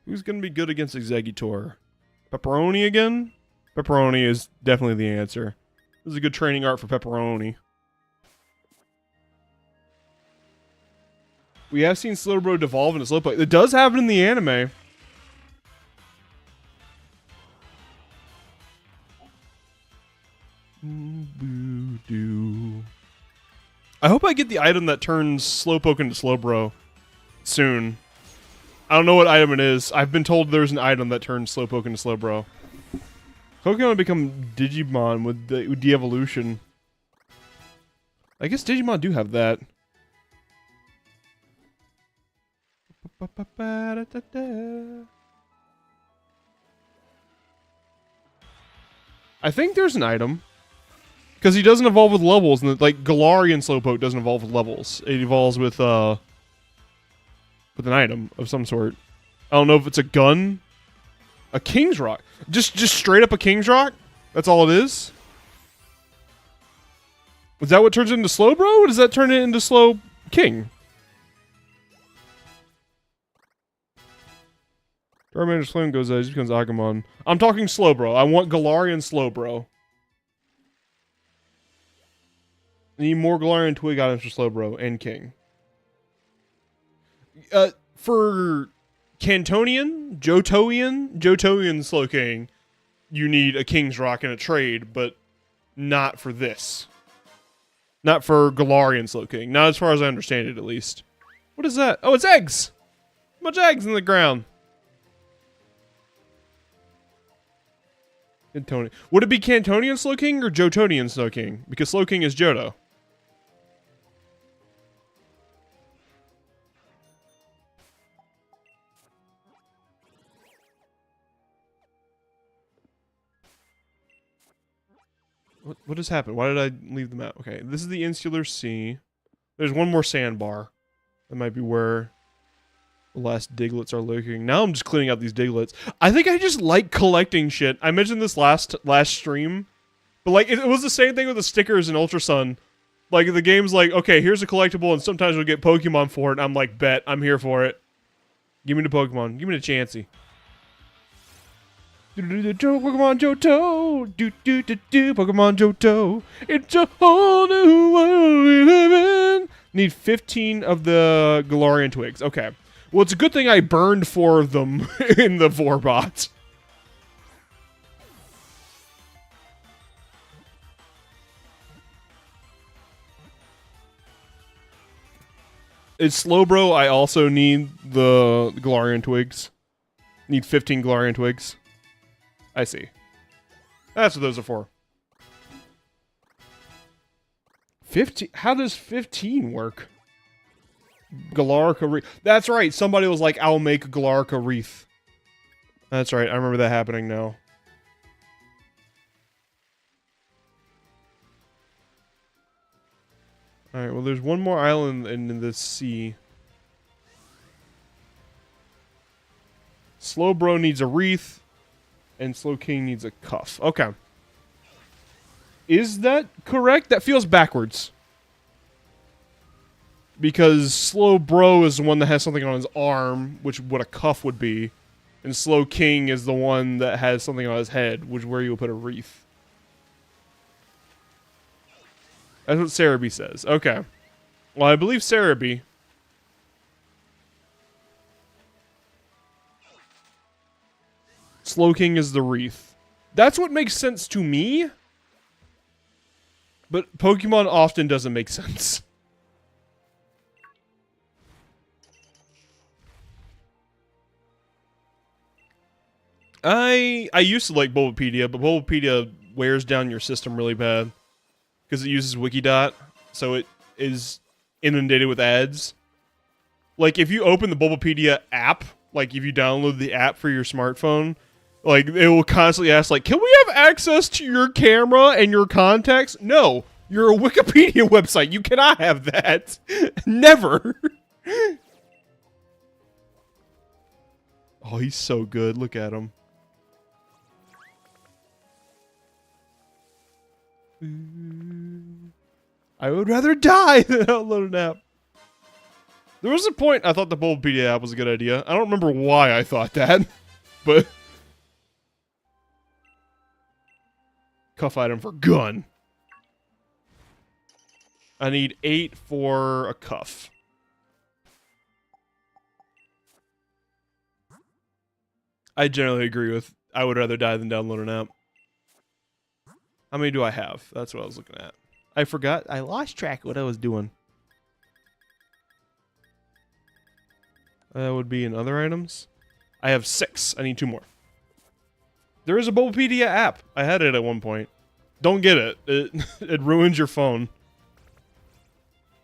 Who's gonna be good against Exeggutor? Pepperoni again? Pepperoni is definitely the answer. This is a good training art for Pepperoni. We have seen Slowbro devolve into Slowpoke. It does happen in the anime. I hope I get the item that turns Slowpoke into Slowbro soon. I don't know what item it is. I've been told there's an item that turns Slowpoke into Slowbro. Pokemon become Digimon with the de-evolution. I guess Digimon do have that. I think there's an item. Because he doesn't evolve with levels, and like Galarian Slowpoke doesn't evolve with levels. It evolves with an item of some sort. I don't know if it's a gun. A King's Rock. Just straight up a King's Rock? That's all it is? Is that what turns it into Slowbro, or does that turn it into Slow King? Charmander Slim goes, he becomes Agumon. I'm talking Slowbro. I want Galarian Slowbro. I need more Galarian Twig items for Slowbro and King. For Cantonian, Johtoian Slow King, you need a King's Rock and a trade, but not for this. Not for Galarian Slow King. Not as far as I understand it, at least. What is that? Oh, it's eggs! How much eggs in the ground? Cantonian. Would it be Cantonian Slow King or Johtonian Slow King? Because Slow King is Johto. What has happened? Why did I leave the map? Okay, this is the Insular Sea. There's one more sandbar. That might be where the last Diglets are lurking. Now I'm just cleaning out these Diglets. I think I just like collecting shit. I mentioned this last stream. But like, it was the same thing with the stickers in Ultra Sun. Like, the game's like, okay, here's a collectible, and sometimes we'll get Pokemon for it. And I'm like, bet, I'm here for it. Give me the Pokemon. Give me the Chansey. Pokemon Johto, Pokemon Johto. It's a whole new world we live in. Need 15 of the Galarian Twigs. Okay. Well, it's a good thing I burned 4 of them in the Vorbot. It's Slowbro. I also need the Galarian Twigs. Need 15 Galarian Twigs. I see. That's what those are for. 15? How does 15 work? Galarica wreath. That's right. Somebody was like, I'll make a Galarica wreath. That's right. I remember that happening now. Alright, well, there's one more island in the sea. Slowbro needs a wreath, and Slowking needs a cuff. Okay. Is that correct? That feels backwards. Because Slowbro is the one that has something on his arm, which what a cuff would be. And Slowking is the one that has something on his head, which is where you would put a wreath. That's what Cerebi says. Okay. Well, I believe Cerebi. Slowking is the wreath. That's what makes sense to me. But Pokemon often doesn't make sense. I used to like Bulbapedia, but Bulbapedia wears down your system really bad. Because it uses Wikidot, so it is inundated with ads. Like, if you open the Bulbapedia app, like, if you download the app for your smartphone, like, it will constantly ask, like, can we have access to your camera and your contacts? No, you're a Wikipedia website. You cannot have that. Never. Oh, he's so good. Look at him. I would rather die than download an app. There was a point I thought the Bulbapedia app was a good idea. I don't remember why I thought that, but... Cuff item for gun. I need 8 for a cuff. I generally agree with I would rather die than download an app. How many do I have? That's what I was looking at. I forgot. I lost track of what I was doing. That would be in other items. I have 6. I need 2 more. There is a Bulbapedia app. I had it at one point. Don't get it. It ruins your phone.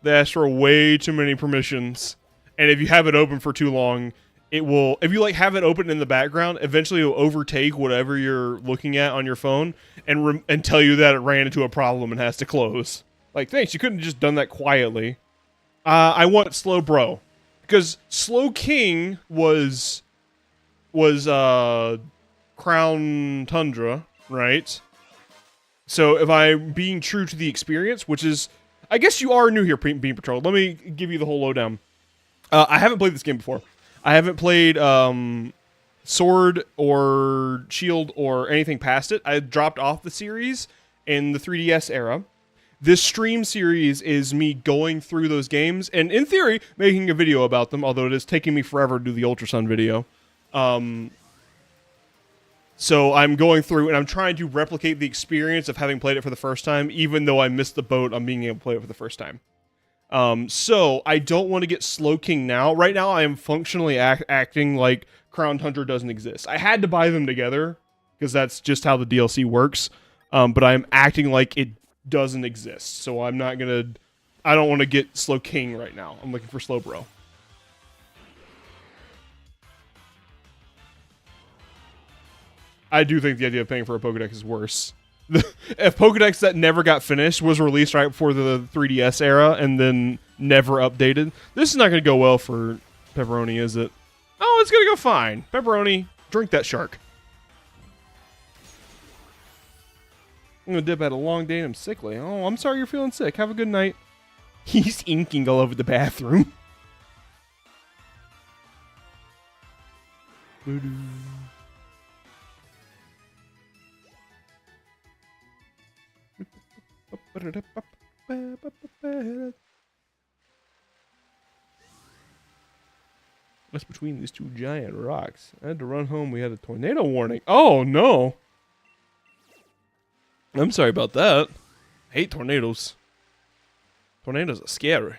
They ask for way too many permissions. And if you have it open for too long, it will, if you like have it open in the background, eventually it will overtake whatever you're looking at on your phone and tell you that it ran into a problem and has to close. Like, thanks, you couldn't have just done that quietly. I want Slowbro. Because Slowking was Crown Tundra, right? So if I'm being true to the experience, which is, I guess you are new here, Beam Patrol. Let me give you the whole lowdown. I haven't played this game before. I haven't played Sword or Shield or anything past it. I dropped off the series in the 3DS era. This stream series is me going through those games and, in theory, making a video about them, although it is taking me forever to do the Ultra Sun video. So I'm going through and I'm trying to replicate the experience of having played it for the first time, even though I missed the boat on being able to play it for the first time. So I don't want to get Slowking now. Right now I am functionally acting like Crown Tundra doesn't exist. I had to buy them together because that's just how the DLC works. But I'm acting like it doesn't exist. So I'm not gonna, I don't want to get Slowking right now. I'm looking for Slowbro. I do think the idea of paying for a Pokedex is worse. If Pokedex that never got finished was released right before the 3DS era and then never updated, this is not going to go well for Pepperoni, is it? Oh, it's going to go fine. Pepperoni, drink that shark. I'm going to dip, had a long day and I'm sickly. Oh, I'm sorry you're feeling sick. Have a good night. He's inking all over the bathroom. What's between these two giant rocks? I had to run home. We had a tornado warning. Oh, no. I'm sorry about that. I hate tornadoes. Tornadoes are scary.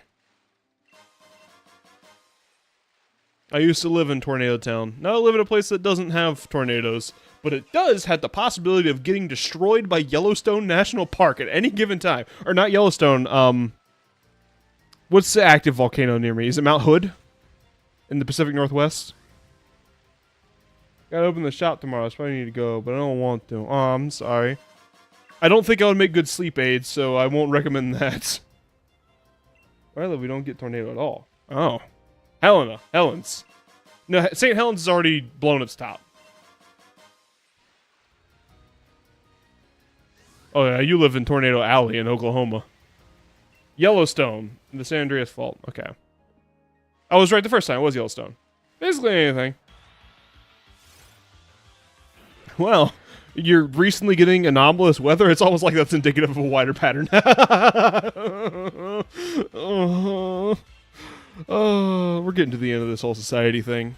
I used to live in Tornado Town. Now I live in a place that doesn't have tornadoes, but it does have the possibility of getting destroyed by Yellowstone National Park at any given time. Or not Yellowstone, what's the active volcano near me? Is it Mount Hood? In the Pacific Northwest? Gotta open the shop tomorrow, so I probably need to go, but I don't want to. Oh, I'm sorry. I don't think I would make good sleep aids, so I won't recommend that. Where I live, we don't get tornado at all. Oh. Helen's. No, St. Helens has already blown its top. Oh yeah, you live in Tornado Alley in Oklahoma. Yellowstone, the San Andreas Fault. Okay. I was right the first time, it was Yellowstone. Basically anything. Well, you're recently getting anomalous weather. It's almost like that's indicative of a wider pattern. Oh, we're getting to the end of this whole society thing.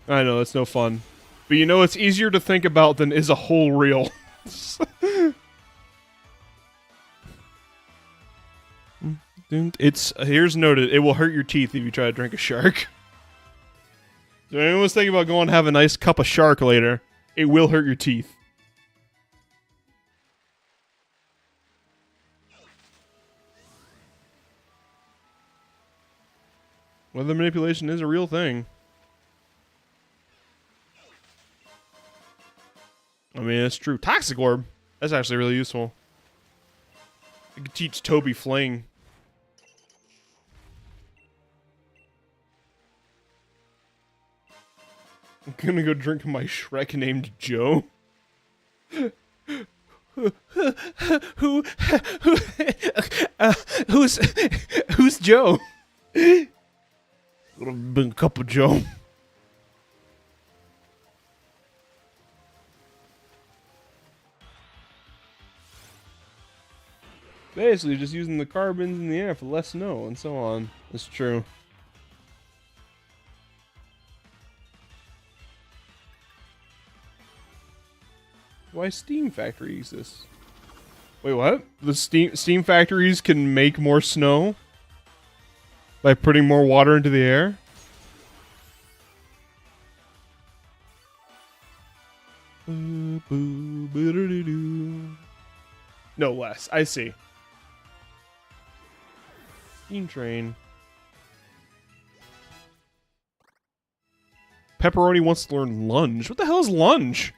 I know, it's no fun. But you know, it's easier to think about than is a whole reel. Here's noted, it will hurt your teeth if you try to drink a shark. So anyone's thinking about going to have a nice cup of shark later, it will hurt your teeth. Weather manipulation is a real thing. I mean, it's true. Toxic Orb. That's actually really useful. You could teach Toby Fling. I'm gonna go drink my Shrek named Joe. Who's Joe? Would have been a cup of Joe. Basically, just using the carbons in the air for less snow and so on. That's true. Why steam factory exists? Wait, what? The steam factories can make more snow by putting more water into the air? No less. I see. Steam train. Pepperoni wants to learn lunge. What the hell is lunge?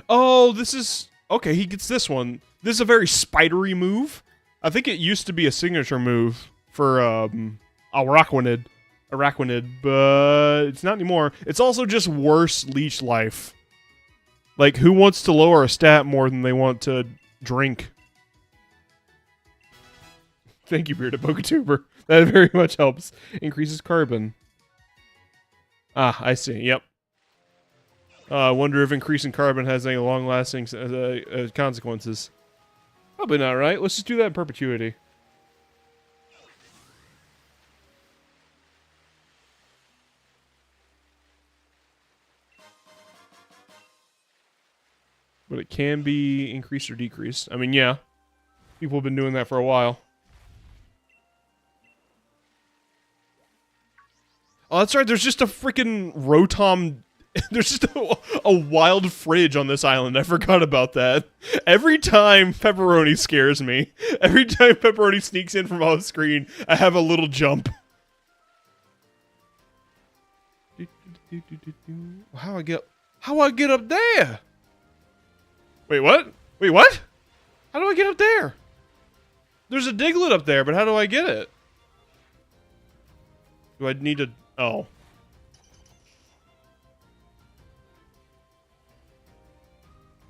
Oh, this is... Okay, he gets this one. This is a very spidery move. I think it used to be a signature move for Araquanid, but it's not anymore. It's also just worse leech life. Like, who wants to lower a stat more than they want to drink? Thank you, Bearded Poketuber. That very much helps. Increases carbon. Ah, I see. Yep. I wonder if increasing carbon has any long-lasting consequences. Probably not, right? Let's just do that in perpetuity. But it can be increased or decreased. I mean, yeah. People have been doing that for a while. Oh, that's right. There's just a freaking Rotom... There's just a wild fridge on this island. I forgot about that. Every time Pepperoni scares me, every time Pepperoni sneaks in from off screen, I have a little jump. How I get up there? Wait, what? Wait, what? How do I get up there? There's a Diglett up there, but how do I get it? Do I need to... Oh.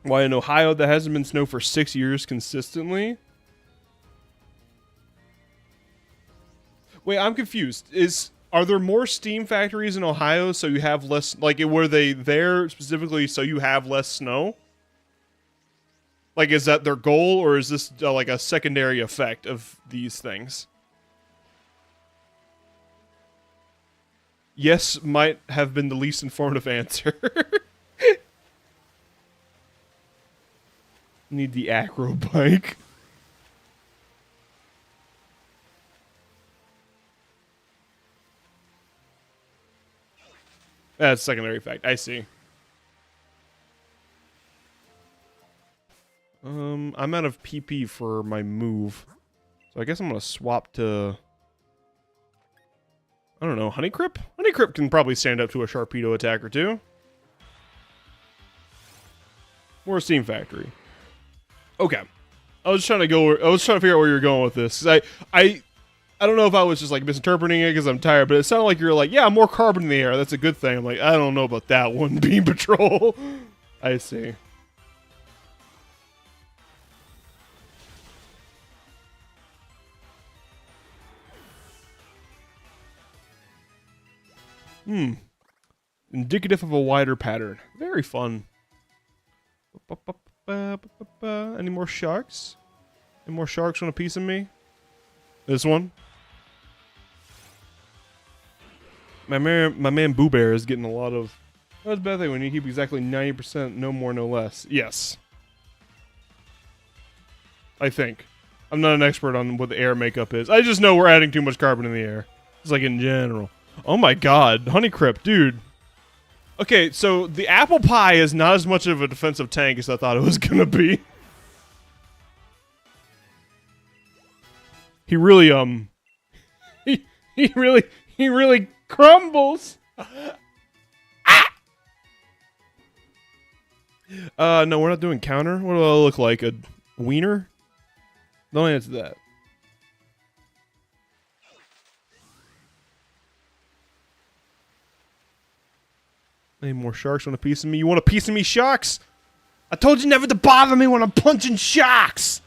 Why, in Ohio, there hasn't been snow for 6 years consistently? Wait, I'm confused. Are there more steam factories in Ohio so you have less... Like, were they there specifically so you have less snow? Like, is that their goal, or is this, like, a secondary effect of these things? Yes might have been the least informative answer. Need the acro bike. That's secondary effect. I see. I'm out of PP for my move. So I guess I'm gonna swap to... I don't know, Honeycrip? Honeycrip can probably stand up to a Sharpedo attack or two. More Steam Factory. Okay. I was trying to figure out where you're going with this. I don't know if I was just like misinterpreting it because I'm tired, but it sounded like you're like, yeah, more carbon in the air. That's a good thing. I'm like, I don't know about that one, Beam Patrol. I see. Indicative of a wider pattern. Very fun. Any more sharks? Any more sharks want a piece of me? This one? My man Boo Bear is getting a lot of... That's a bad thing when you keep exactly 90%, no more, no less. Yes. I think. I'm not an expert on what the air makeup is. I just know we're adding too much carbon in the air. It's like in general. Oh my god, Honeycrip, dude. Okay, so the apple pie is not as much of a defensive tank as I thought it was gonna be. He really, he really crumbles. No, we're not doing counter. What do I look like? A wiener? Don't answer that. Any more sharks want a piece of me? You want a piece of me, sharks? I told you never to bother me when I'm punching sharks!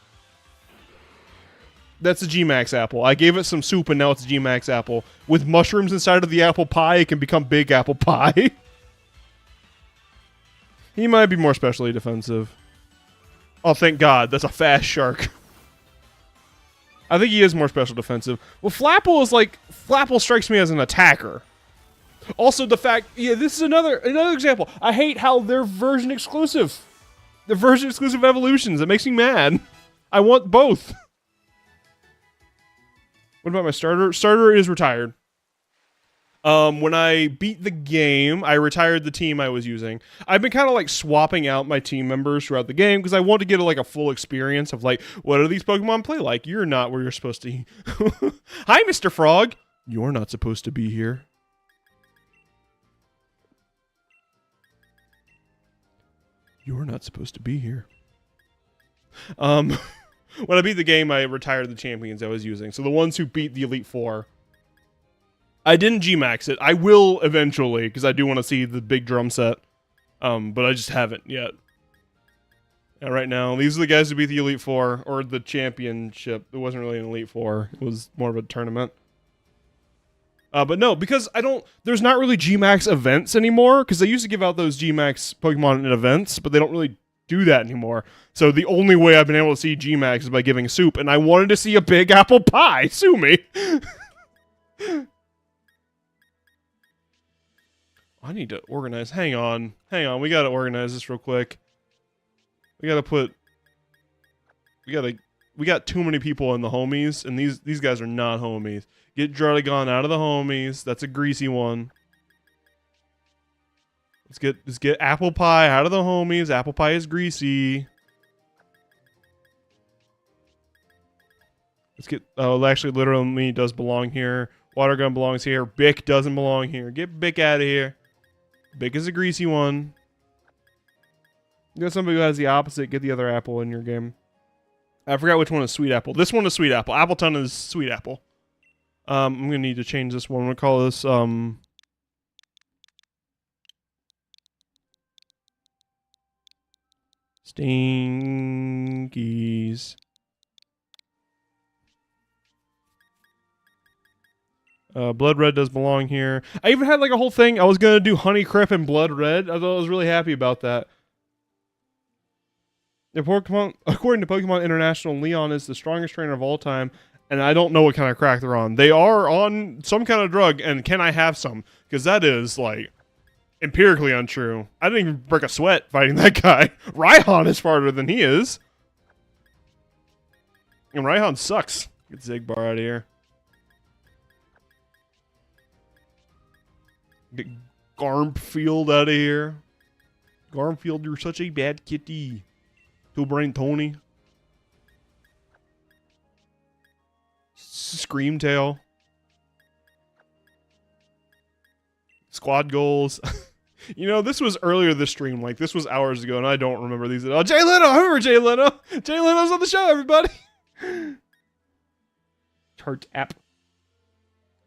That's a G-Max apple. I gave it some soup and now it's a G-Max apple. With mushrooms inside of the apple pie, it can become big apple pie. He might be more specially defensive. Oh, thank God. That's a fast shark. I think he is more special defensive. Well, Flapple is like... Flapple strikes me as an attacker. Also, the fact... Yeah, this is another example. I hate how they're version exclusive. They're version exclusive evolutions. It makes me mad. I want both. What about my starter? Starter is retired. When I beat the game, I retired the team I was using. I've been kind of like swapping out my team members throughout the game because I want to get like a full experience of like, what do these Pokemon play like? You're not where you're supposed to. Hi, Mr. Frog. You're not supposed to be here. You're not supposed to be here. When I beat the game, I retired the champions I was using. So the ones who beat the Elite Four. I didn't G-Max it. I will eventually, because I do want to see the big drum set. But I just haven't yet. And right now, these are the guys who beat the Elite Four, or the championship. It wasn't really an Elite Four. It was more of a tournament. But no, because there's not really G-Max events anymore, because they used to give out those G-Max Pokemon in events, but they don't really do that anymore. So the only way I've been able to see G-Max is by giving soup, and I wanted to see a big apple pie. Sue me. I need to organize. Hang on. We gotta organize this real quick. We got too many people in the homies, and these guys are not homies. Get Druddigon out of the homies. That's a greasy one. Let's get Apple Pie out of the homies. Apple Pie is greasy. Let's get... Oh, actually, literally does belong here. Water Gun belongs here. Bick doesn't belong here. Get Bick out of here. Bick is a greasy one. You got somebody who has the opposite. Get the other apple in your game. I forgot which one is Sweet Apple. This one is Sweet Apple. Appleton is Sweet Apple. I'm going to need to change this one. I'm going to call this... Stinkies. Blood Red does belong here. I even had like a whole thing. I was going to do Honeycrip and Blood Red. I was really happy about that. According to Pokemon International, Leon is the strongest trainer of all time, and I don't know what kind of crack they're on. They are on some kind of drug, and can I have some? Because that is, like, empirically untrue. I didn't even break a sweat fighting that guy. Raihan is farther than he is. And Raihan sucks. Get Zigbar out of here. Get Garmfield out of here. Garmfield, you're such a bad kitty. Two-Brain Tony. Screamtail. Squad goals. You know, this was earlier this stream. Like, this was hours ago, and I don't remember these at all. Jay Leno! I remember Jay Leno! Jay Leno's on the show, everybody! Tart app.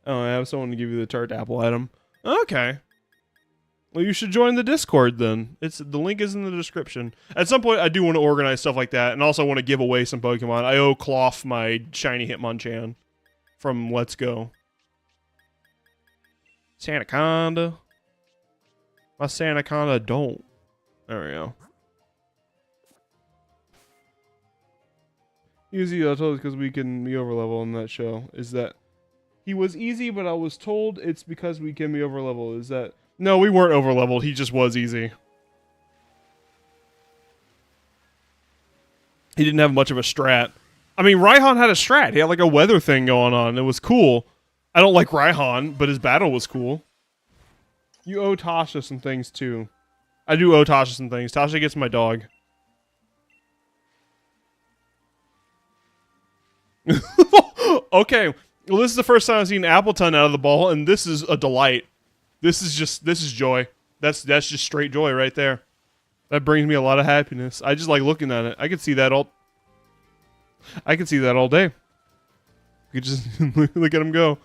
Oh, I have someone to give you the tart apple item. Okay. Well, you should join the Discord then. The link is in the description. At some point, I do want to organize stuff like that, and also want to give away some Pokemon. I owe Cloth my shiny Hitmonchan from Let's Go. Sandaconda. My Sandaconda don't. There we go. Easy, I told us because we can be overlevel in that show. Is that he was easy, but I was told it's because we can be overlevel. Is that no? We weren't overleveled. He just was easy. He didn't have much of a strat. I mean, Raihan had a strat. He had like a weather thing going on. It was cool. I don't like Raihan, but his battle was cool. You owe Tasha some things too. I do owe Tasha some things. Tasha gets my dog. Okay, well, this is the first time I've seen Appleton out of the ball, and this is a delight. This is joy. That's just straight joy right there. That brings me a lot of happiness. I just like looking at it. I could see that all day. You could just look at him go.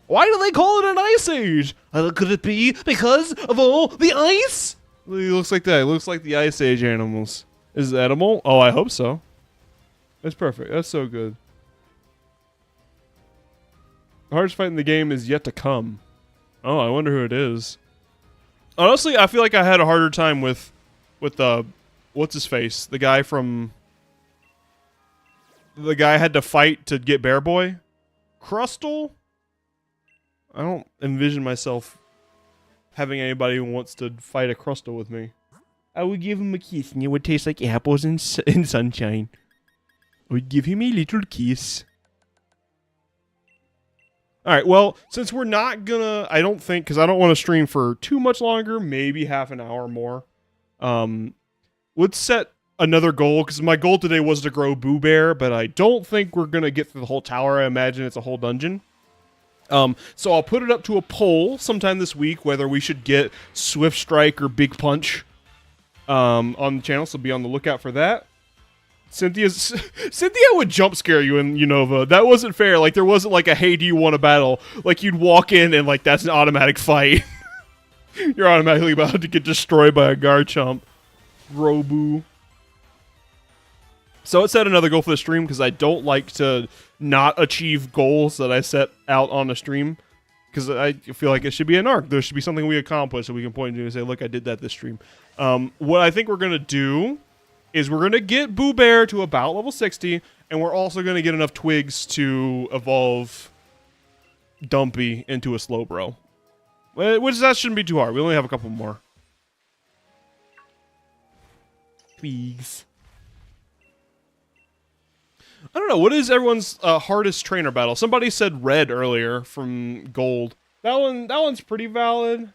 Why do they call it an ice age? Could it be because of all the ice? He looks like that. He looks like the ice age animals. Is it edible? Oh, I hope so. That's perfect. That's so good. The hardest fight in the game is yet to come. Oh, I wonder who it is. Honestly, I feel like I had a harder time with what's his face? The guy had to fight to get Bear Boy. Crustle? I don't envision myself having anybody who wants to fight a Crustle with me. I would give him a kiss and it would taste like apples and sunshine. I would give him a little kiss. Alright, well, since we're not gonna, I don't think, because I don't want to stream for too much longer, maybe half an hour more. Let's set another goal, because my goal today was to grow Boo Bear, but I don't think we're gonna get through the whole tower. I imagine it's a whole dungeon. So I'll put it up to a poll sometime this week, whether we should get Swift Strike or Big Punch on the channel, so be on the lookout for that. Cynthia would jump scare you in Unova. That wasn't fair. Like, there wasn't like a, hey, do you want a battle? Like, you'd walk in and like, that's an automatic fight. You're automatically about to get destroyed by a Garchomp. Robu. So let's set another goal for the stream, because I don't like to not achieve goals that I set out on the stream. Because I feel like it should be an arc. There should be something we accomplish so we can point to and say, look, I did that this stream. What I think we're going to do is we're going to get Boo Bear to about level 60, and we're also going to get enough twigs to evolve Dumpy into a Slowbro. Which that shouldn't be too hard. We only have a couple more. Twigs. I don't know. What is everyone's hardest trainer battle? Somebody said Red earlier from Gold. That one's pretty valid.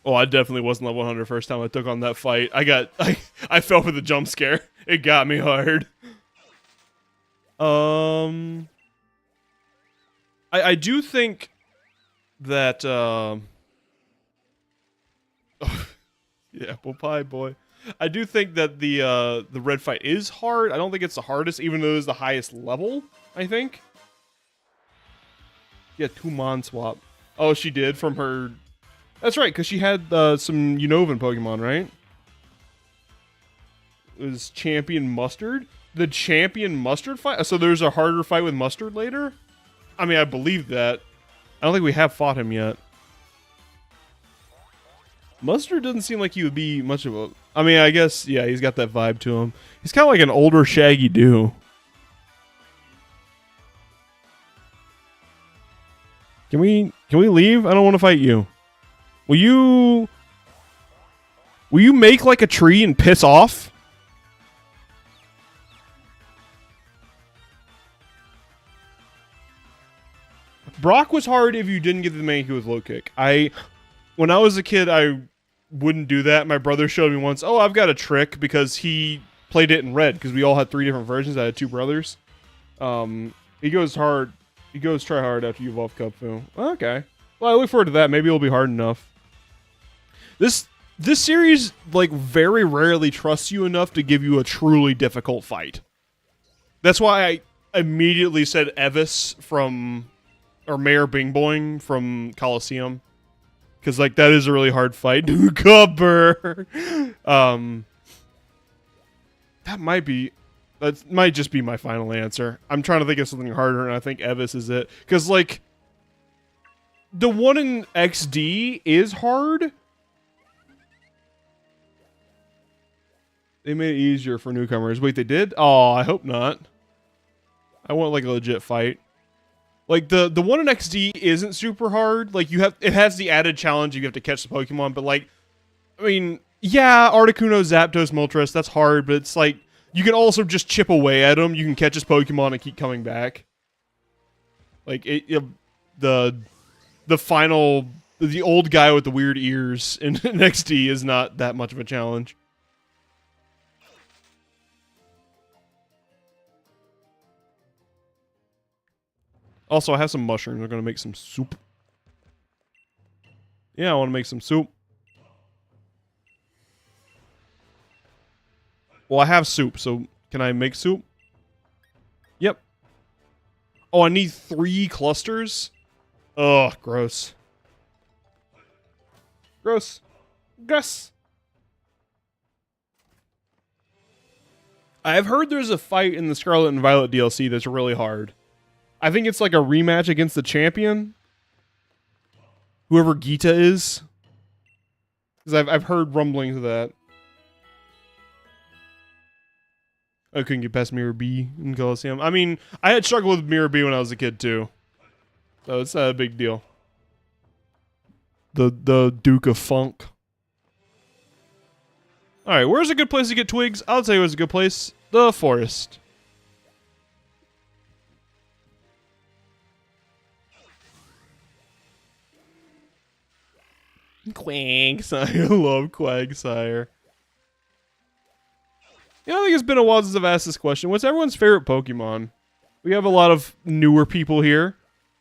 Oh, I definitely wasn't level 100 first time I took on that fight. I fell for the jump scare. It got me hard. I do think that yeah, apple pie boy. I do think that the red fight is hard. I don't think it's the hardest, even though it's the highest level, I think. Yeah, 2 Mon swap. Oh, she did from her. That's right, because she had some Unovan Pokemon, right? It was Champion Mustard? The Champion Mustard fight? So there's a harder fight with Mustard later? I mean, I believe that. I don't think we have fought him yet. Mustard doesn't seem like he would be much of a... I mean, I guess, yeah, he's got that vibe to him. He's kind of like an older Shaggy Doo. Can we leave? I don't want to fight you. Will you make like a tree and piss off? Brock was hard if you didn't get the manicure with low kick. When I was a kid, I wouldn't do that. My brother showed me once, oh, I've got a trick, because he played it in red, because we all had 3 different versions. I had 2 brothers. He goes hard. He goes try hard after you evolve Kupfu. Okay. Well, I look forward to that. Maybe it'll be hard enough. This series, like, very rarely trusts you enough to give you a truly difficult fight. That's why I immediately said Evis or Mayor Bing Boing from Coliseum. Because, like, that is a really hard fight. Cupper! That might just be my final answer. I'm trying to think of something harder, and I think Evis is it. Because, like, the one in XD is hard. They made it easier for newcomers. Wait, they did? Oh, I hope not. I want, like, a legit fight. Like, the one in XD isn't super hard. Like, it has the added challenge, you have to catch the Pokemon, but, like, I mean, yeah, Articuno, Zapdos, Moltres, that's hard, but it's like, you can also just chip away at him, you can catch his Pokemon and keep coming back. Like, the old guy with the weird ears in XD is not that much of a challenge. Also, I have some mushrooms. We're going to make some soup. Yeah, I want to make some soup. Well, I have soup, so can I make soup? Yep. Oh, I need 3 clusters? Ugh, gross. Gross. Gus. I've heard there's a fight in the Scarlet and Violet DLC that's really hard. I think it's like a rematch against the champion. Whoever Gita is. Because I've heard rumblings of that. I couldn't get past Mirror B in Coliseum. I mean, I had struggled with Mirror B when I was a kid too. So it's not a big deal. The Duke of Funk. Alright, where's a good place to get twigs? I'll tell you where's a good place. The forest. Quagsire. I love Quagsire. Yeah, I think it's been a while since I've asked this question. What's everyone's favorite Pokemon? We have a lot of newer people here.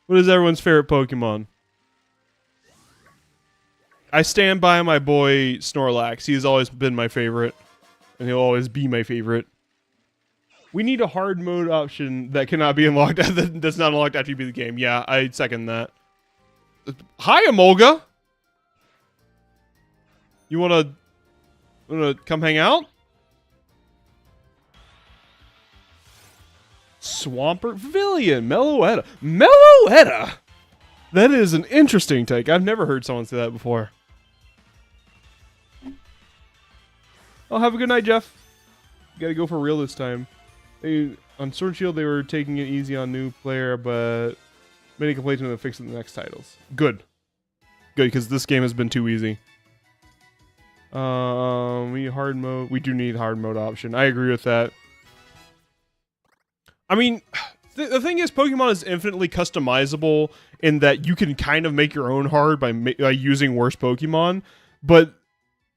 What is everyone's favorite Pokemon? I stand by my boy Snorlax. He's always been my favorite. And he'll always be my favorite. We need a hard mode option that cannot be unlocked. That's not unlocked after you beat the game. Yeah, I second that. Hi, Emolga! You wanna come hang out? Swampert, Villian, Meloetta. Meloetta! That is an interesting take. I've never heard someone say that before. Oh, have a good night, Jeff. You gotta go for real this time. On Sword and Shield, they were taking it easy on new player, but many complaints when they fix it in the next titles. Good. Good, because this game has been too easy. We need hard mode. We do need hard mode option. I agree with that. I mean, the thing is, Pokemon is infinitely customizable in that you can kind of make your own hard by using worse Pokemon, but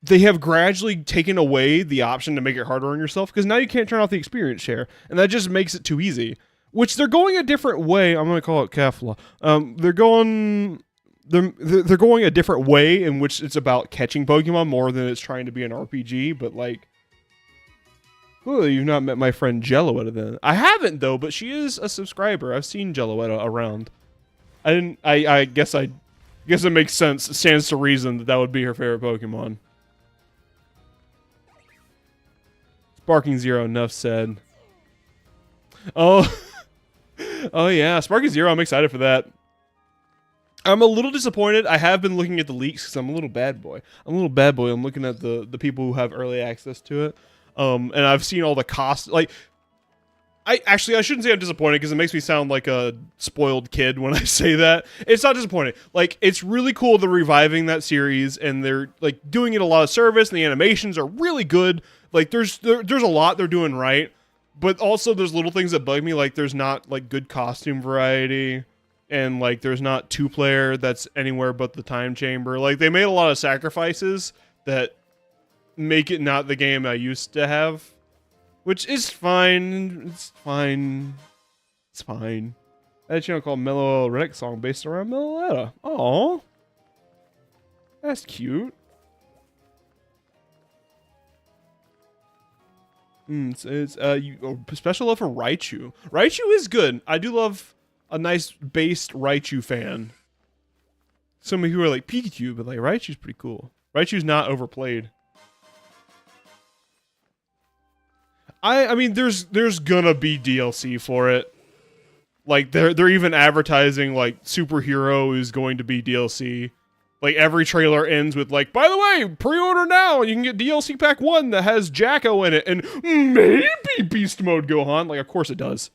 they have gradually taken away the option to make it harder on yourself, because now you can't turn off the experience share, and that just makes it too easy. Which they're going a different way. I'm going to call it Kefla. They're going a different way in which it's about catching Pokemon more than it's trying to be an RPG, but like, clearly you've not met my friend Jelloetta then. I haven't though, but she is a subscriber. I've seen Jelloetta around. I guess it makes sense. It stands to reason that would be her favorite Pokemon. Sparking Zero, enough said. Oh, oh yeah, Sparking Zero. I'm excited for that. I'm a little disappointed. I have been looking at the leaks because I'm a little bad boy. I'm looking at the people who have early access to it. And I've seen all the costs. Like, I shouldn't say I'm disappointed because it makes me sound like a spoiled kid when I say that. It's not disappointing. Like, it's really cool they're reviving that series and they're like doing it a lot of service and the animations are really good. Like, there's a lot they're doing right, but also there's little things that bug me. Like, there's not like good costume variety. and like there's not 2-player that's anywhere but the time chamber. Like they made a lot of sacrifices that make it not the game I used to have, which is fine. It's fine. It's fine. I had a channel called Mellow Reddick song based around Mellowetta. Oh, that's cute. Special love for Raichu. Raichu is good. I do love a nice based Raichu fan. Some of you are like Pikachu, but like Raichu's pretty cool. Raichu's not overplayed. I mean, there's gonna be DLC for it. Like they're even advertising like superhero is going to be DLC. Like every trailer ends with like, by the way, pre-order now and you can get DLC pack 1 that has Jacko in it and maybe Beast Mode Gohan. Like of course it does.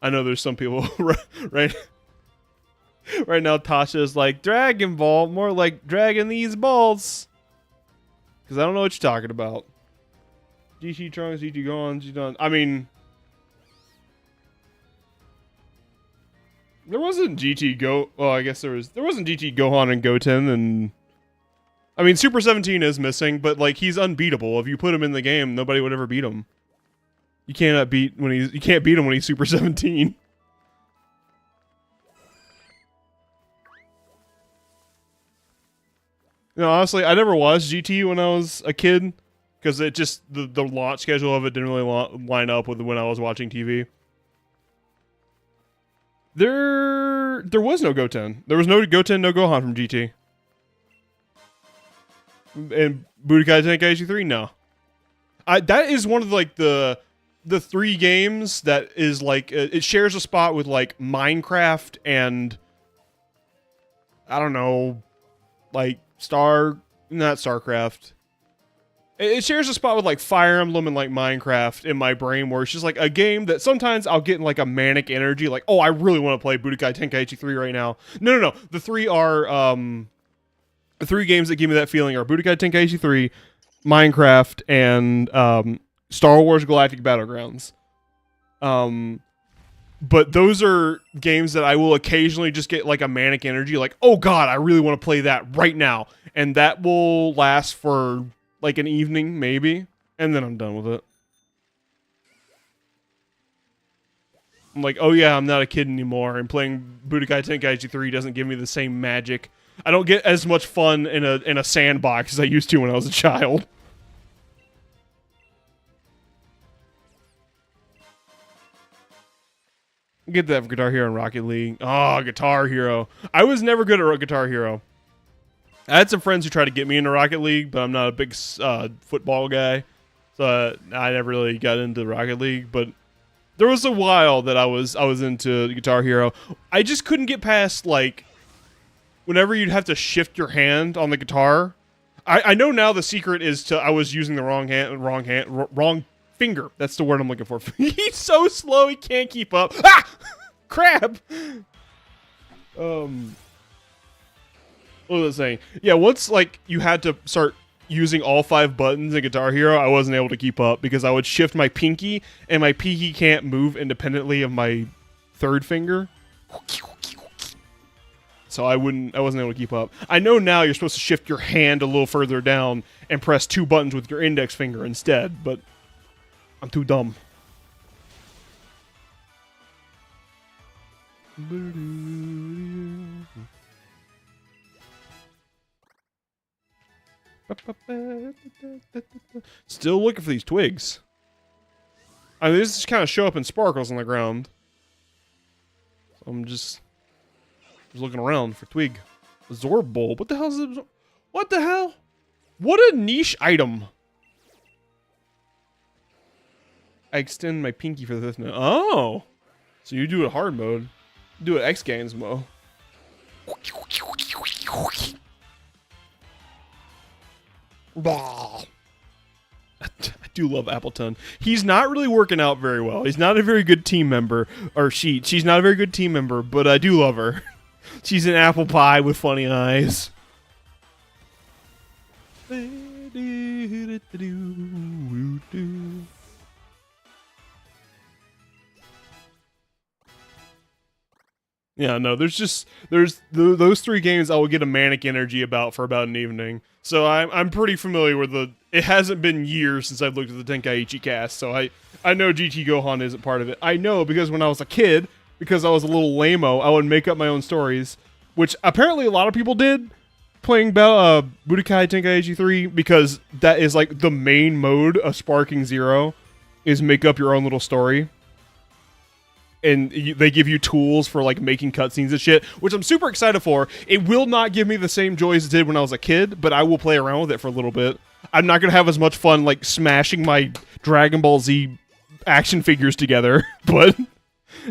I know there's some people right now Tasha's like Dragon Ball, more like dragging these balls. Cause I don't know what you're talking about. GT Trunks, GT Gohan, GT. I mean, there wasn't GT Go. Well, I guess there wasn't GT Gohan and Goten, and I mean Super 17 is missing, but like he's unbeatable. If you put him in the game, nobody would ever beat him. You can't beat him when he's Super 17. No, honestly, I never watched GT when I was a kid because it just the launch schedule of it didn't really line up with when I was watching TV. There was no Goten. There was no Goten, no Gohan from GT. And Budokai Tenkaichi 3, no. That is one of like the 3 games that is like it shares a spot with like Minecraft and I don't know, like not StarCraft. It shares a spot with like Fire Emblem and like Minecraft in my brain, where it's just like a game that sometimes I'll get in like a manic energy, like, oh, I really want to play Budokai Tenkaichi 3 right now. No. The 3 are the 3 games that give me that feeling are Budokai Tenkaichi 3, Minecraft, and Star Wars Galactic Battlegrounds. But those are games that I will occasionally just get like a manic energy, like, oh god, I really want to play that right now. And that will last for like an evening, maybe. And then I'm done with it. I'm like, oh yeah, I'm not a kid anymore. And playing Budokai Tenkaichi 3 doesn't give me the same magic. I don't get as much fun in a sandbox as I used to when I was a child. Get that for Guitar Hero and Rocket League. Oh, Guitar Hero. I was never good at Guitar Hero. I had some friends who tried to get me into Rocket League, but I'm not a big football guy. So I never really got into Rocket League, but there was a while that I was into Guitar Hero. I just couldn't get past, like, whenever you'd have to shift your hand on the guitar. I know now the secret is I was using the wrong finger. That's the word I'm looking for. He's so slow, he can't keep up. Ah! Crap! What was I saying? Yeah, once, like, you had to start using all 5 buttons in Guitar Hero, I wasn't able to keep up because I would shift my pinky, and my pinky can't move independently of my 3rd finger. So I wasn't able to keep up. I know now you're supposed to shift your hand a little further down and press 2 buttons with your index finger instead, but I'm too dumb. Still looking for these twigs. I mean, this just kind of show up in sparkles on the ground. So I'm just looking around for twig. Zorb bowl. What the hell is it? What the hell? What a niche item. I extend my pinky for the 5th note. Oh! So you do it hard mode. Do it X Games mode. I do love Appleton. He's not really working out very well. He's not a very good team member. Or she's not a very good team member, but I do love her. She's an apple pie with funny eyes. Yeah, no, there's those 3 games I will get a manic energy about for about an evening. So I'm pretty familiar with it hasn't been years since I've looked at the Tenkaichi cast, so I know GT Gohan isn't part of it. I know because when I was a kid, because I was a little lame-o, I would make up my own stories, which apparently a lot of people did playing Budokai Tenkaichi 3, because that is like the main mode of Sparking Zero, is make up your own little story. And they give you tools for like making cutscenes and shit, which I'm super excited for. It will not give me the same joy as it did when I was a kid, but I will play around with it for a little bit. I'm not going to have as much fun like smashing my Dragon Ball Z action figures together, but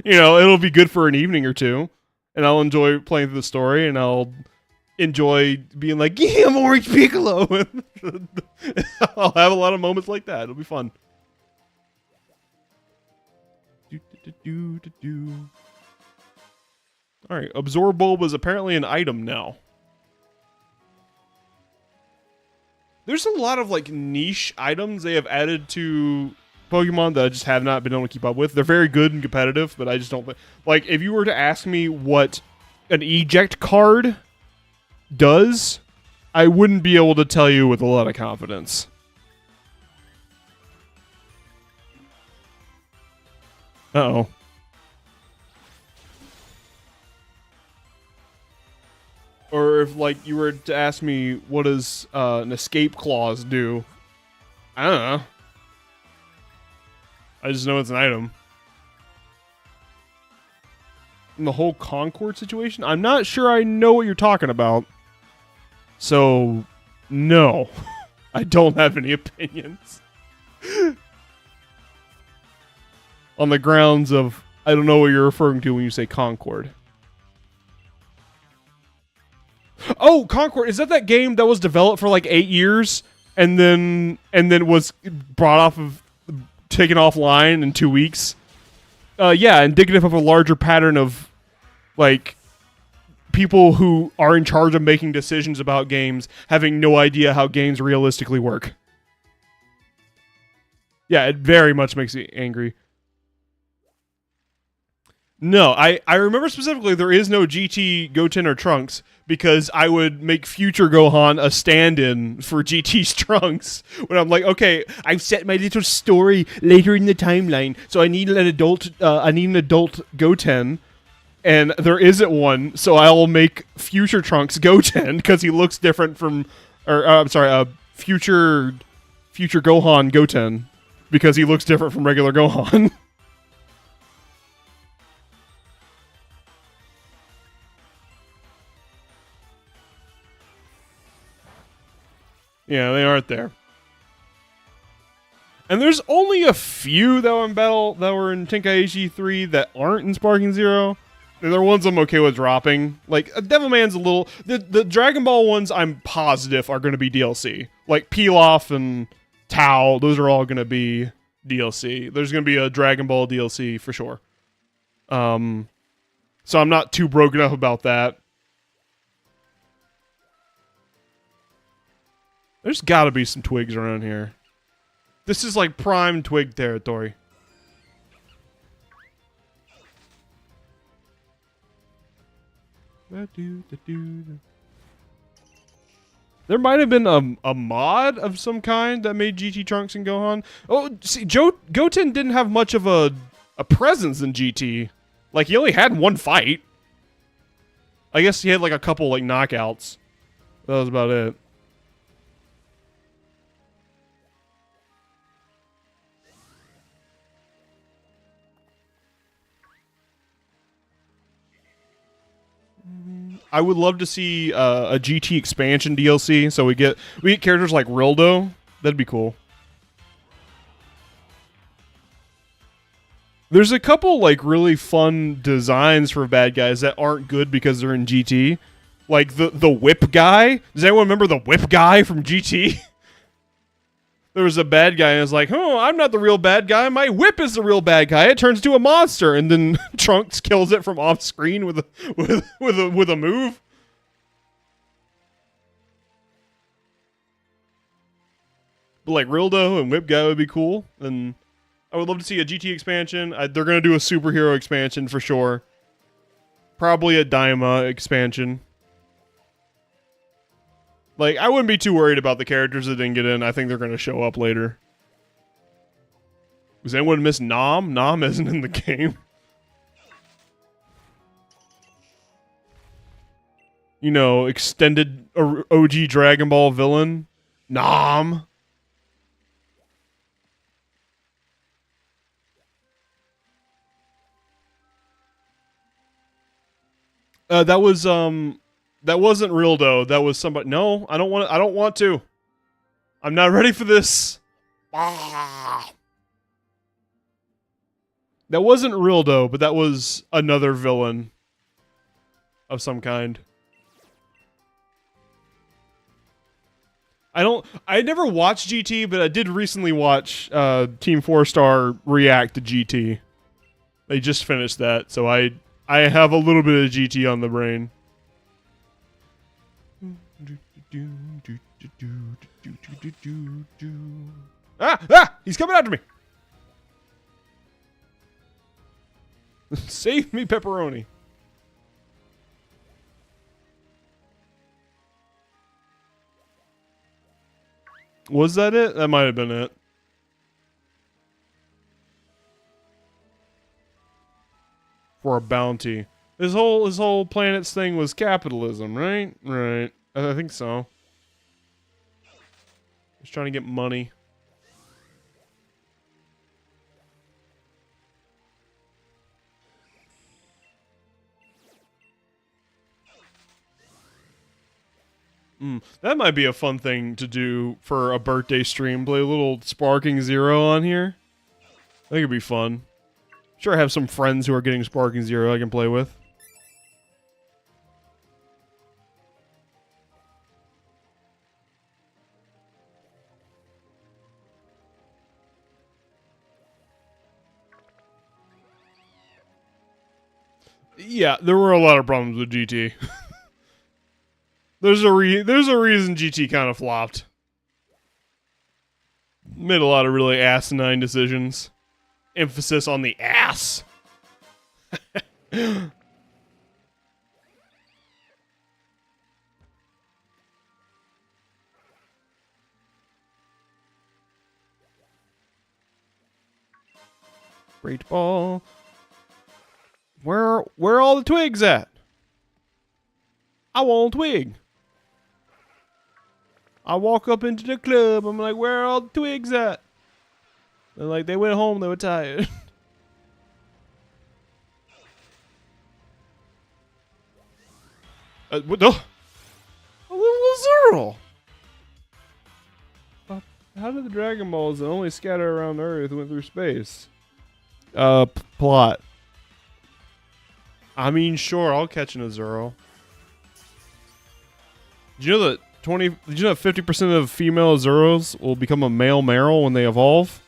you know, it'll be good for an evening or two, and I'll enjoy playing through the story, and I'll enjoy being like, yeah, I'm Orange Piccolo. I'll have a lot of moments like that. It'll be fun. Alright, Absorb Bulb is apparently an item now. There's a lot of like niche items they have added to Pokemon that I just have not been able to keep up with. They're very good and competitive, but I just don't... Like, if you were to ask me what an eject card does, I wouldn't be able to tell you with a lot of confidence. Uh-oh. Or if, like, you were to ask me, what does an escape clause do? I don't know. I just know it's an item. And the whole Concord situation, I'm not sure I know what you're talking about. So, no. I don't have any opinions. On the grounds of, I don't know what you're referring to when you say Concord. Oh, Concord, is that game that was developed for like 8 years and then was brought off of, taken offline in 2 weeks? Yeah, indicative of a larger pattern of like people who are in charge of making decisions about games having no idea how games realistically work. Yeah, it very much makes me angry. No, I remember specifically there is no GT Goten or Trunks because I would make future Gohan a stand-in for GT's Trunks when I'm like, okay, I've set my little story later in the timeline, so I need an adult Goten, and there isn't one, so I'll make future Trunks Goten because he looks different from, future Gohan Goten because he looks different from regular Gohan. Yeah, they aren't there. And there's only a few that were in battle that were in Tenkaichi 3 that aren't in Sparking Zero. And they're ones I'm okay with dropping. Like, Devilman's a little... The Dragon Ball ones I'm positive are going to be DLC. Like, Pilaf and Tao, those are all going to be DLC. There's going to be a Dragon Ball DLC for sure. So I'm not too broken up about that. There's gotta be some twigs around here. This is like prime twig territory. There might have been a mod of some kind that made GT Trunks and Gohan. Oh, see, Goten didn't have much of a presence in GT. Like, he only had one fight. I guess he had like a couple like knockouts. That was about it. I would love to see a GT expansion DLC, so we get characters like Rildo. That'd be cool. There's a couple like really fun designs for bad guys that aren't good because they're in GT. Like the whip guy. Does anyone remember the whip guy from GT? there was a bad guy and it's like, oh, I'm not the real bad guy. My whip is the real bad guy. It turns into a monster, and then Trunks kills it from off screen with a move. But like Rildo and Whip Guy would be cool, and I would love to see a GT expansion. They're gonna do a superhero expansion for sure. Probably a Daima expansion. Like, I wouldn't be too worried about the characters that didn't get in. I think they're going to show up later. Does anyone miss Nom? Nom isn't in the game. You know, extended OG Dragon Ball villain. Nom. That wasn't Rildo. That was somebody. No, I don't want to. I'm not ready for this. That wasn't Rildo, but that was another villain of some kind. I never watched GT, but I did recently watch Team 4-Star react to GT. They just finished that, so I have a little bit of GT on the brain. Ah! He's coming after me! Save me, pepperoni. Was that it? That might have been it. For a bounty. This whole planet's thing was capitalism, right? Right. I think so. Just trying to get money. That might be a fun thing to do for a birthday stream. Play a little Sparking Zero on here. I think it'd be fun. Sure, I have some friends who are getting Sparking Zero I can play with. Yeah, there were a lot of problems with GT. There's a reason GT kind of flopped. Made a lot of really asinine decisions. Emphasis on the ass. Great ball. Where are all the twigs at? I want a twig. I walk up into the club. I'm like, where are all the twigs at? They're like, they went home. They were tired. What the? A little Zerl. How did the Dragon Balls that only scatter around Earth went through space? Plot. I mean, sure, I'll catch an Azuro. Did you know that 50% of female Azuros will become a male Meryl when they evolve?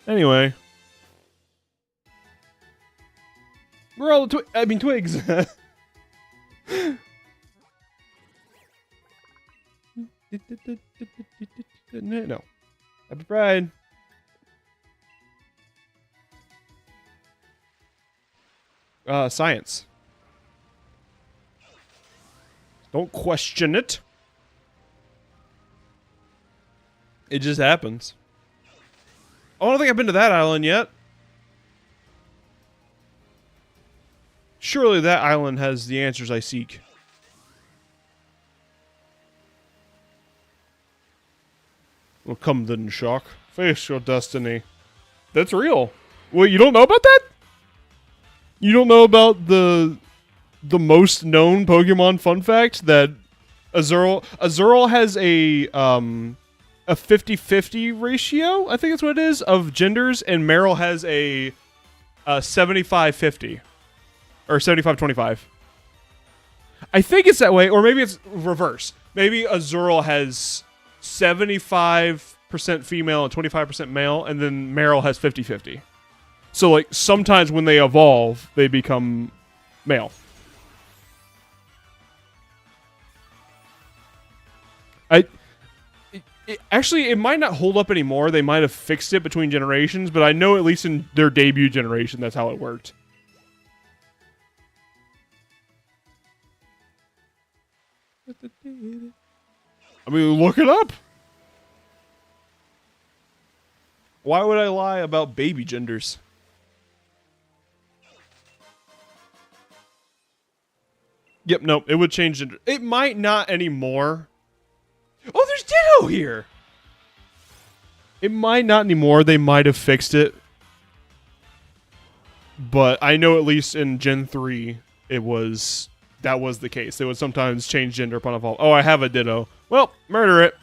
Anyway. Where are all the twigs? No. Happy Pride. Science. Don't question it. It just happens. Oh, I don't think I've been to that island yet. Surely that island has the answers I seek. Well, come then, Shock. Face your destiny. That's real. Wait, you don't know about that? You don't know about the most known Pokemon fun fact that Azurill has a 50-50 ratio, I think that's what it is, of genders, and Meryl has a 75-50 or 75-25. I think it's that way, or maybe it's reverse. Maybe Azurill has 75% female and 25% male, and then Meryl has 50-50. So, like, sometimes when they evolve, they become male. Actually, it might not hold up anymore. They might have fixed it between generations, but I know at least in their debut generation, that's how it worked. I mean, look it up. Why would I lie about baby genders? Yep, nope, it would change gender. It might not anymore. Oh, there's Ditto here! It might not anymore. They might have fixed it. But I know at least in Gen 3, that was the case. They would sometimes change gender upon evolve. Oh, I have a Ditto. Well, murder it.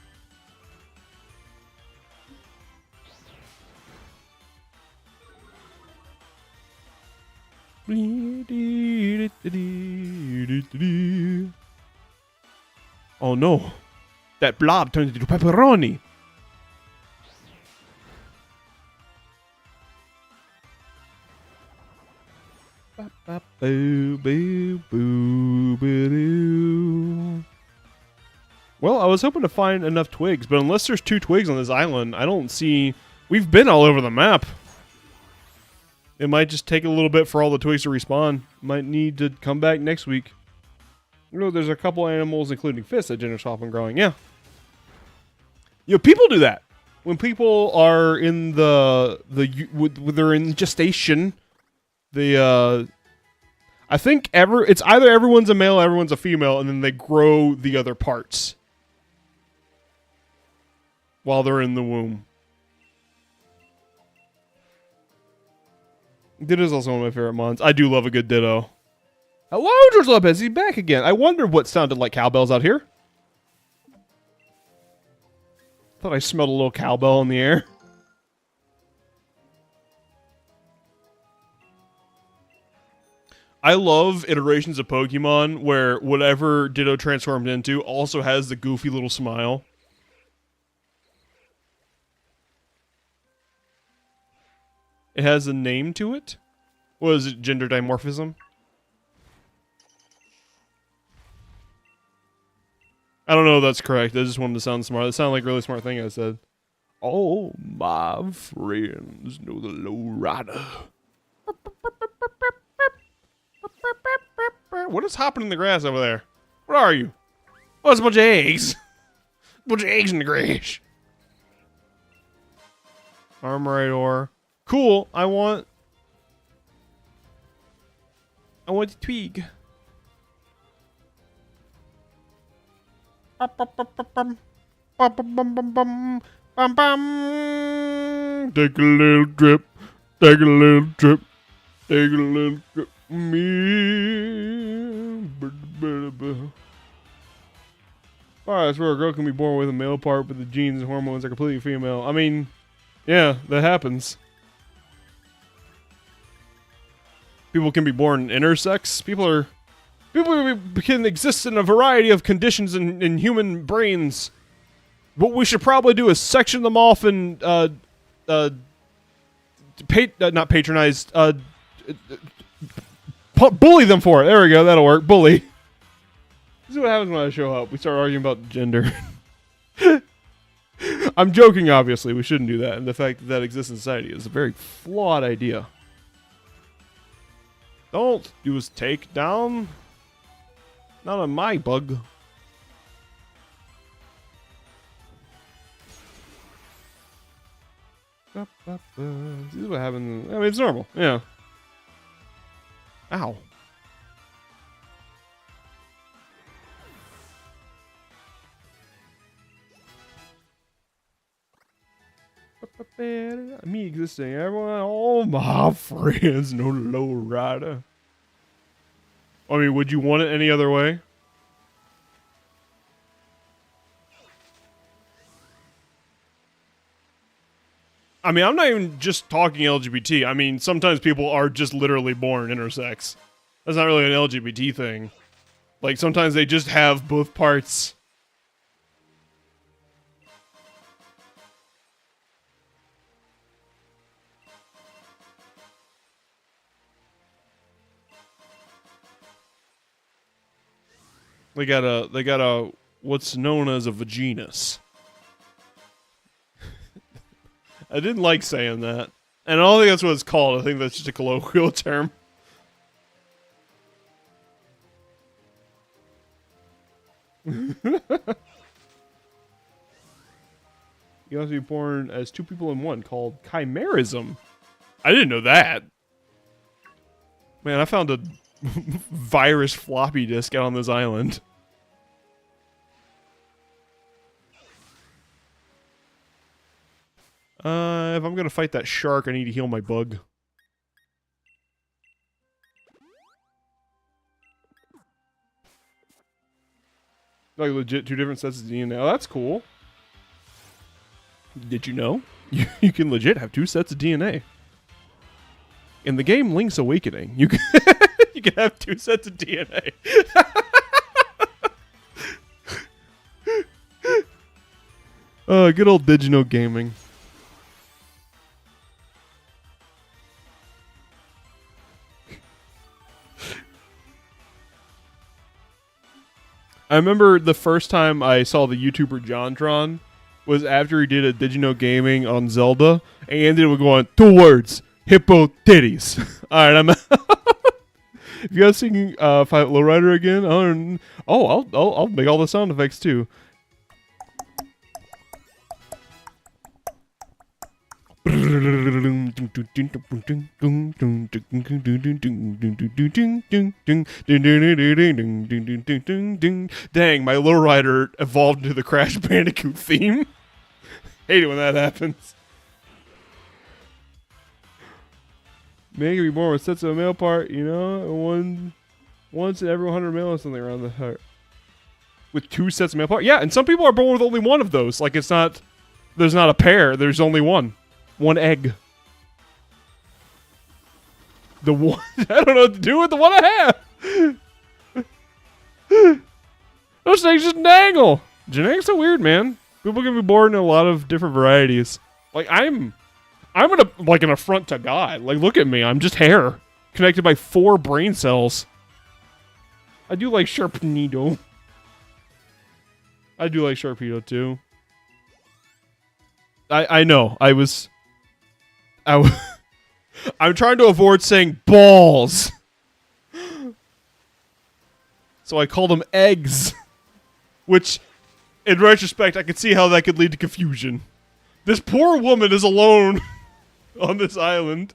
Oh no. That blob turned into pepperoni. Well, I was hoping to find enough twigs, but unless there's 2 twigs on this island, I don't see... We've been all over the map. It might just take a little bit for all the twigs to respawn. Might need to come back next week. You know, there's a couple animals, including fish, that gender swap when growing. Yeah. You know, people do that. When people are in when they're in gestation, I think it's either everyone's a male, everyone's a female, and then they grow the other parts while they're in the womb. Ditto's also one of my favorite mons. I do love a good Ditto. Hello, George Lopez. He's back again. I wonder what sounded like cowbells out here. Thought I smelled a little cowbell in the air. I love iterations of Pokemon where whatever Ditto transformed into also has the goofy little smile. It has a name to it? What is it, gender dimorphism? I don't know if that's correct. I just wanted to sound smart. That sounded like a really smart thing I said. All my friends know the low rider. What is hopping in the grass over there? What are you? Oh, it's a bunch of eggs. A bunch of eggs in the grass. Armoridor. Cool. I want the twig. Take a little drip. Take a little drip. Take a little drip. Me. Alright, I swear a girl can be born with a male part, but the genes and hormones are completely female. I mean, yeah, that happens. People can be born intersex. People can exist in a variety of conditions in human brains. What we should probably do is section them off and not patronize, bully them for it. There we go. That'll work. Bully. This is what happens when I show up. We start arguing about gender. I'm joking, obviously. We shouldn't do that. And the fact that that exists in society is a very flawed idea. Don't use take down. Not on my bug. This is what happens. I mean, it's normal. Yeah. Ow. Me existing, everyone, all my friends know the low rider. I mean, would you want it any other way? I mean, I'm not even just talking LGBT. I mean, sometimes people are just literally born intersex. That's not really an LGBT thing. Like, sometimes they just have both parts. They got a what's known as a vaginus. I didn't like saying that. And I don't think that's what it's called. I think that's just a colloquial term. You also be born as two people in one, called chimerism. I didn't know that. Man, I found a virus floppy disk out on this island. If I'm gonna fight that shark, I need to heal my bug. Like legit 2 different sets of DNA. Oh, that's cool. Did you know? You can legit have 2 sets of DNA. In the game Link's Awakening, you can, you can have 2 sets of DNA. Good old Digino gaming. I remember the first time I saw the YouTuber JonTron was after he did a Digino Gaming on Zelda, and he ended up going 2 words: hippo titties. All right, I'm. If you guys sing Fight Lowrider again, I'll make all the sound effects too. Dang, my lowrider evolved into the Crash Bandicoot theme. Hate it when that happens. Man can be born with sets of a male part, you know, once in every 100 male or something around the heart. With 2 sets of male part, yeah, and some people are born with only 1 of those. Like it's not, there's not a pair. There's only 1 egg. The one I don't know what to do with the one I have. Those things just dangle. Genetics are weird, man. People can be born in a lot of different varieties. Like I'm an affront to God. Like look at me, I'm just hair connected by 4 brain cells. I do like Sharpedo. I do like Sharpedo too. I know. I'm trying to avoid saying balls. So I called them eggs. Which, in retrospect, I could see how that could lead to confusion. This poor woman is alone on this island.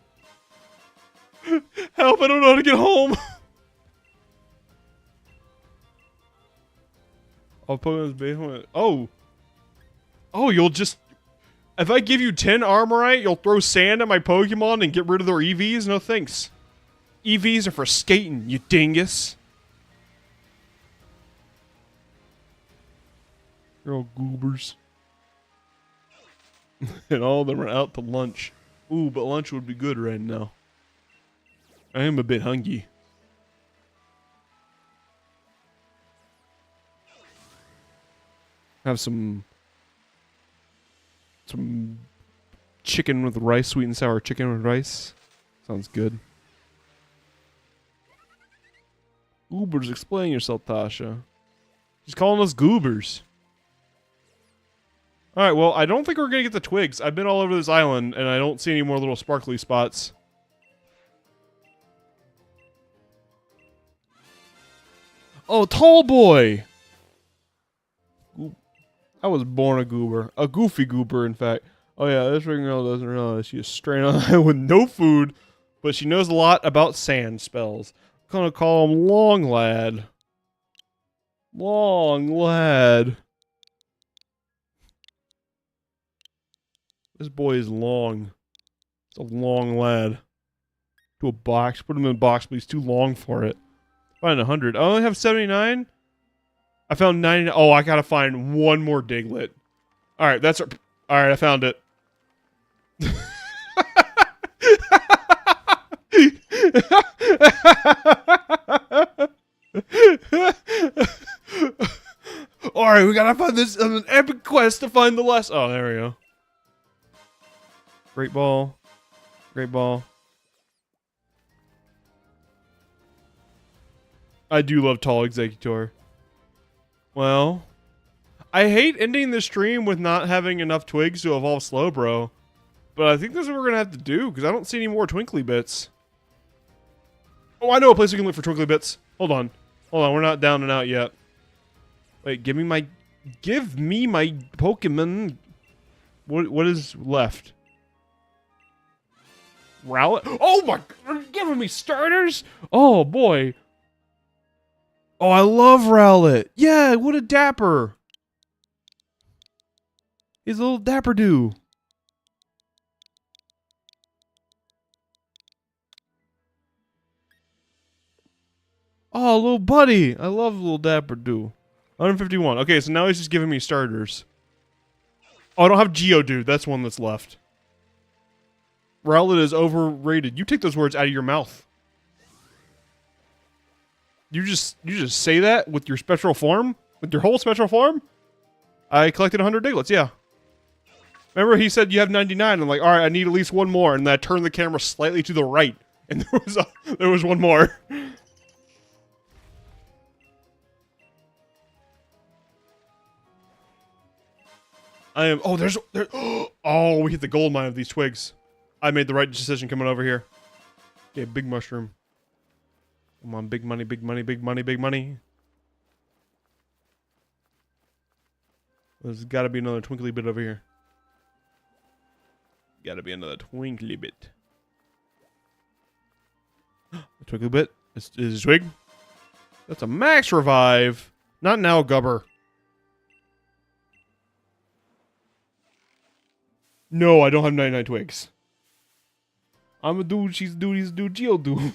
Help, I don't know how to get home. I'll put in this basement. Oh, you'll just... If I give you 10 Armorite, you'll throw sand at my Pokemon and get rid of their EVs? No thanks. EVs are for skating, you dingus. You're all goobers. And all of them are out to lunch. Ooh, but lunch would be good right now. I am a bit hungry. Have some chicken with rice, sweet and sour chicken with rice. Sounds good. Goobers, explain yourself, Tasha. She's calling us goobers. Alright, well, I don't think we're gonna get the twigs. I've been all over this island, and I don't see any more little sparkly spots. Oh, tall boy! I was born a goober. A goofy goober, in fact. Oh yeah, this ring girl doesn't realize she is stranded on an island with no food, but she knows a lot about sand spells. I'm gonna call him Long Lad. Long Lad. This boy is long. It's a long lad. To a box. Put him in a box, but he's too long for it. Find 100. I only have 79? I found 99. Oh, I gotta find 1 more Diglett. Alright, that's... Alright, I found it. Alright, we gotta find this... an epic quest to find the last... Oh, there we go. Great ball. Great ball. I do love Tall Executor. Well, I hate ending the stream with not having enough twigs to evolve Slowbro. But I think that's what we're gonna have to do, because I don't see any more twinkly bits. Oh, I know a place we can look for twinkly bits. Hold on. Hold on, we're not down and out yet. Wait, give me my Pokemon. What is left? Rowlet? Oh my, are you giving me starters? Oh boy. Oh, I love Rowlet. Yeah, what a dapper. He's a little dapper do. Oh, little buddy. I love little dapper do. 151. Okay, so now he's just giving me starters. Oh, I don't have Geodude. That's one that's left. Rowlet is overrated. You take those words out of your mouth. You just say that with your special form? With your whole special form? I collected 100 Digletts, yeah. Remember he said you have 99. I'm like, all right, I need at least one more. And then I turned the camera slightly to the right. And there was one more. Oh, oh, we hit the gold mine of these twigs. I made the right decision coming over here. Okay, big mushroom. Come on, big money, big money, big money, big money. There's gotta be another twinkly bit over here. Gotta be another twinkly bit. A twinkly bit? Is a twig? That's a max revive. Not now, Gubber. No, I don't have 99 twigs. I'm a dude, she's a dude, he's a dude, Geodude.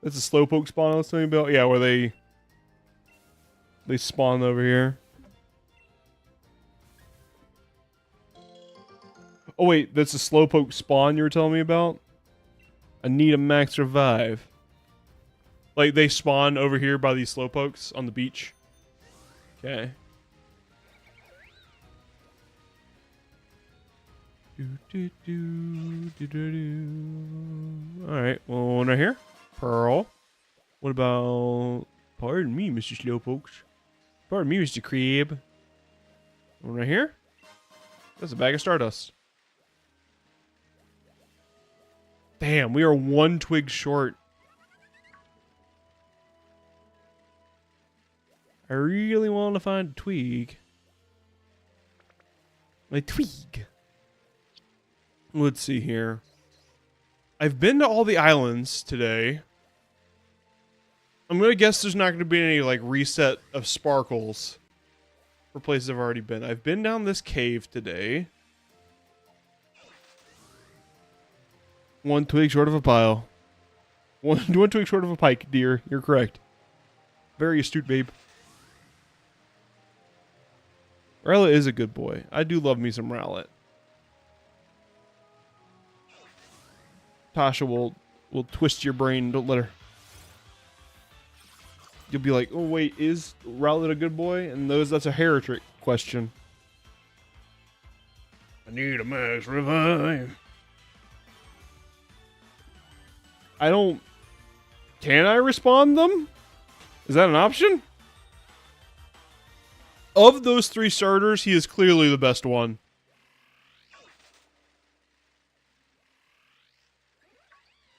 That's a slowpoke spawn I was telling you about. Yeah, where they spawn over here. Oh wait, that's a slowpoke spawn you were telling me about? I need a max revive. Like, they spawn over here by these slowpokes on the beach. Okay. Alright, well, one right here. Pearl. What about... Pardon me, Mr. Slowpokes. Pardon me, Mr. Crab. One right here. That's a bag of Stardust. Damn, we are one twig short. I really want to find a twig. A twig. Let's see here. I've been to all the islands today. I'm gonna guess there's not gonna be any, like, reset of sparkles for places I've already been. I've been down this cave today. One twig short of a pile. One twig short of a pike, dear. You're correct. Very astute, babe. Rowlet is a good boy. I do love me some Rowlet. Tasha will twist your brain. Don't let her. You'll be like, oh wait, is Rowlet a good boy? And that's a hair trick question. I need a max revive. Can I respond them? Is that an option? Of those three starters, he is clearly the best one.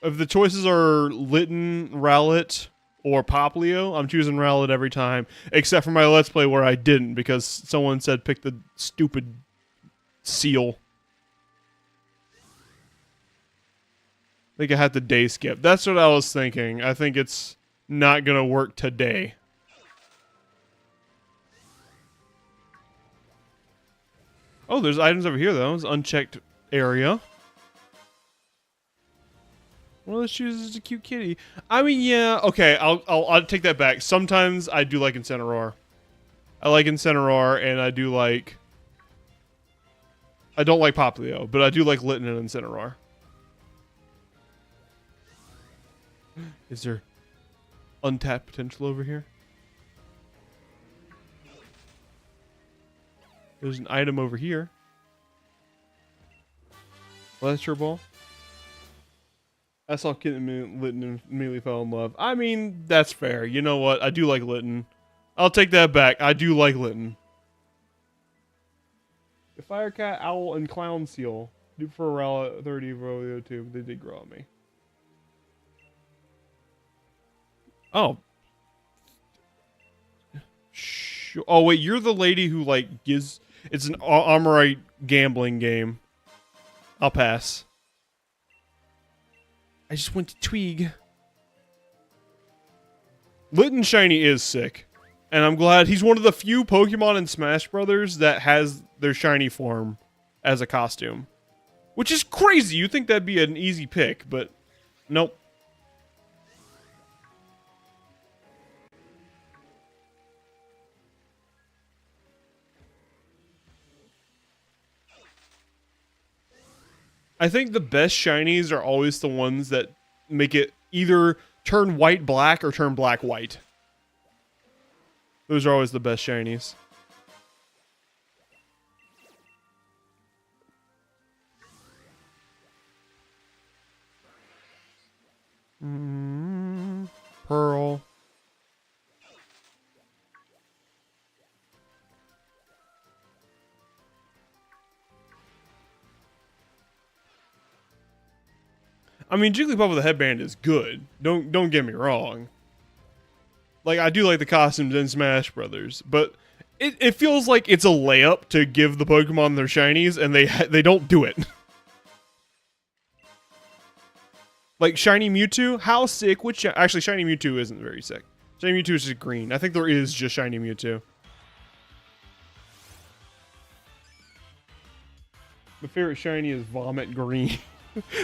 If the choices are Litten, Rowlet, or Poplio, I'm choosing Rowlet every time. Except for my Let's Play where I didn't, because someone said pick the stupid seal. I think I had the day skip. That's what I was thinking. I think it's not gonna work today. Oh, there's items over here, though. It's an unchecked area. One of those shoes is a cute kitty. I mean, yeah, okay, I'll take that back. Sometimes I do like Incineroar. I like Incineroar, and I do like... I don't like Poplio, but I do like Litten and Incineroar. Is there untapped potential over here? There's an item over here. Lester Ball. I saw Kitten and Litten and immediately fell in love. I mean, that's fair. You know what? I do like Litten. I'll take that back. I do like Litten. The Firecat, Owl, and Clown Seal. Do for a Rowlet 30 Rodeo too. They did grow on me. Oh. Oh wait, you're the lady who like gives. It's an Armorite gambling game. I'll pass. I just went to Twig. Litten Shiny is sick. And I'm glad he's one of the few Pokemon in Smash Brothers that has their shiny form as a costume. Which is crazy. You'd think that'd be an easy pick, but nope. I think the best shinies are always the ones that make it either turn white-black or turn black-white. Those are always the best shinies. Pearl. I mean, Jigglypuff with a headband is good. Don't get me wrong. Like, I do like the costumes in Smash Brothers, but it feels like it's a layup to give the Pokemon their shinies, and they don't do it. Like, Shiny Mewtwo, how sick? Actually, Shiny Mewtwo isn't very sick. Shiny Mewtwo is just green. I think there is just Shiny Mewtwo. My favorite shiny is Vomit Green.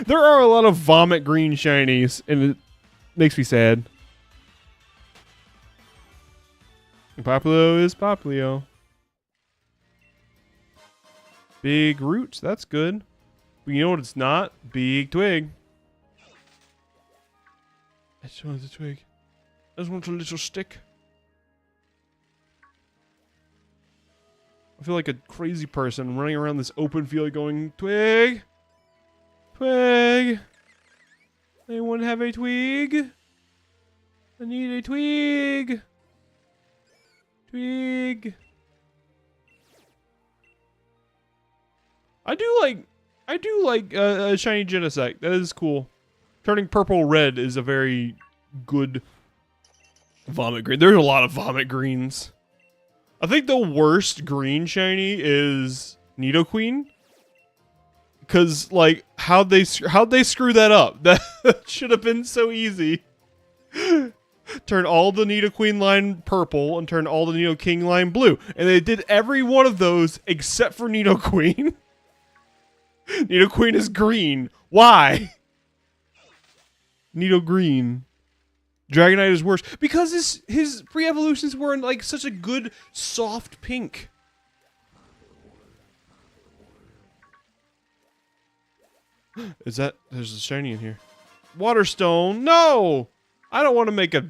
There are a lot of Vomit Green shinies, and it makes me sad. Popplio is Popplio. Big Root, that's good. But you know what it's not? Big Twig. I just want a twig. I just want a little stick. I feel like a crazy person running around this open field going, Twig! Twig! Anyone have a twig? I need a twig! Twig! I do like a shiny Genesect. That is cool. Turning purple red is a very good Vomit Green. There's a lot of Vomit Greens. I think the worst green shiny is Nidoqueen. Because, like, how'd they screw that up? That should have been so easy. Turn all the Nidoqueen line purple and turn all the Nidoking line blue. And they did every one of those except for Nidoqueen. Nidoqueen is green. Why? Nido green. Dragonite is worse. Because his pre-evolutions were in, like, such a good, soft pink. There's a shiny in here. Waterstone, no! I don't want to make a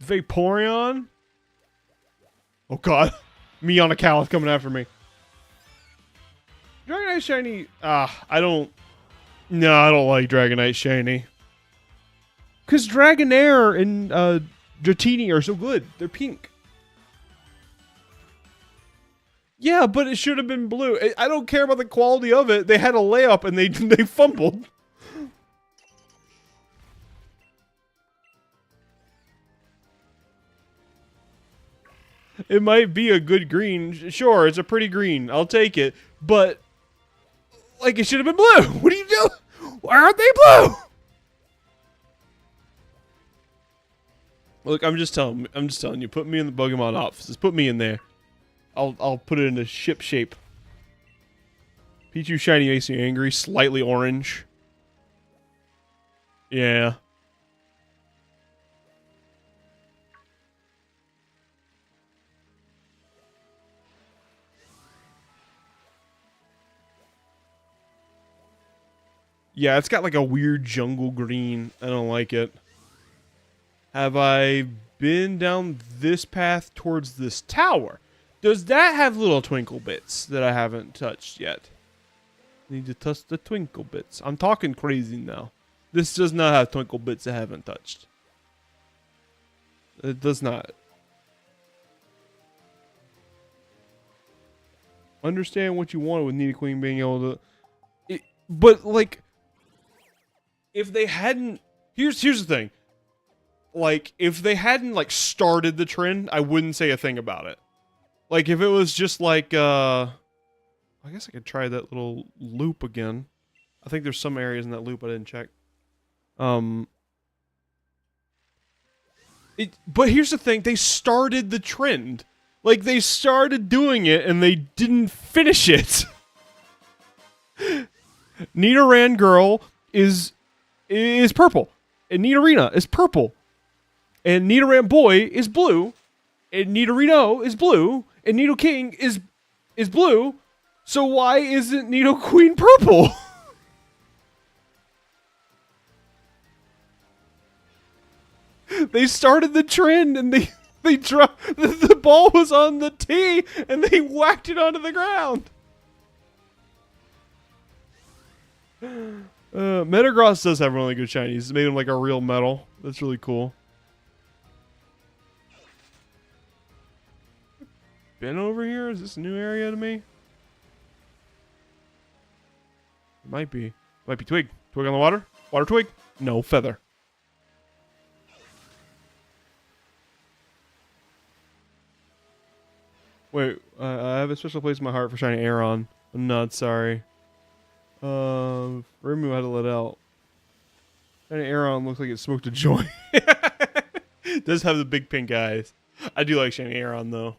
Vaporeon. Oh god. Me on a Cowth coming after me. Dragonite shiny, I don't like Dragonite shiny. Because Dragonair and Dratini are so good. They're pink. Yeah, but it should have been blue. I don't care about the quality of it. They had a layup and they fumbled. It might be a good green. Sure, it's a pretty green. I'll take it. But, like, it should have been blue. What are you doing? Why aren't they blue? Look, I'm just telling you. Put me in the Pokemon office. Just put me in there. I'll put it into ship shape. Pichu shiny makes me angry. Slightly orange. Yeah. Yeah, it's got like a weird jungle green. I don't like it. Have I been down this path towards this tower? Does that have little twinkle bits that I haven't touched yet? Need to touch the twinkle bits. I'm talking crazy now. This does not have twinkle bits I haven't touched. It does not. understand what you wanted with Nidoqueen being able to... but, like... If they hadn't... Here's the thing. Like, if they hadn't, like, started the trend, I wouldn't say a thing about it. Like, if it was just like, I guess I could try that little loop again. I think there's some areas in that loop I didn't check. But here's the thing, they started the trend. Like, they started doing it, and they didn't finish it. Nidoran girl is purple. And Nidorina is purple. And Nidoran boy is blue. And Nidorino is blue. And Nidoking is blue. So why isn't Nidoqueen purple? They started the trend and they dropped the ball was on the tee and they whacked it onto the ground. Metagross does have really good shinies. It's made him like a real metal. That's really cool. Been over here? Is this a new area to me? It might be. Might be Twig. Twig on the water? Water Twig? No, Feather. Wait, I have a special place in my heart for shiny Aeron. I'm not sorry. Rimu had to let out. Shiny Aeron looks like it smoked a joint. It does have the big pink eyes. I do like shiny Aeron though.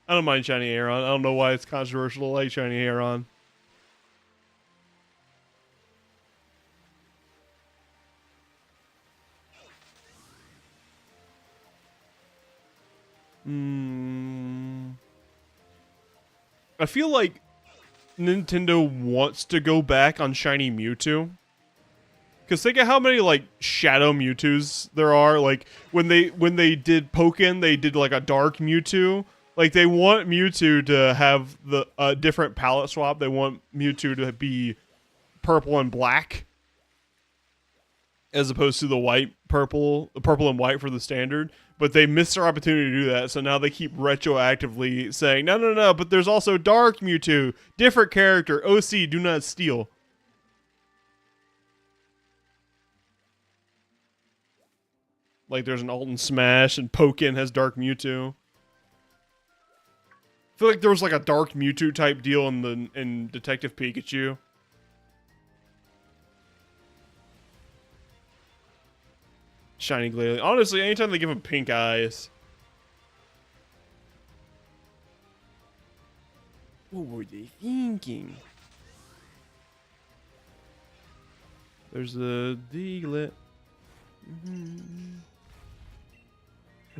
I don't mind shiny Aeron. I don't know why it's controversial to like shiny Aeron. I feel like Nintendo wants to go back on shiny Mewtwo. Because think of how many, like, shadow Mewtwo's there are. Like, when they did Pokken, they did, like, a dark Mewtwo. Like, they want Mewtwo to have the different palette swap. They want Mewtwo to be purple and black. As opposed to the purple and white for the standard. But they missed their opportunity to do that, so now they keep retroactively saying, no, but there's also Dark Mewtwo, different character, OC, do not steal. Like there's an Alton Smash, and Pokken has Dark Mewtwo. I feel like there was like a Dark Mewtwo type deal in Detective Pikachu. Shiny Glalie. Honestly, anytime they give him pink eyes. What were they thinking? There's the Diglett.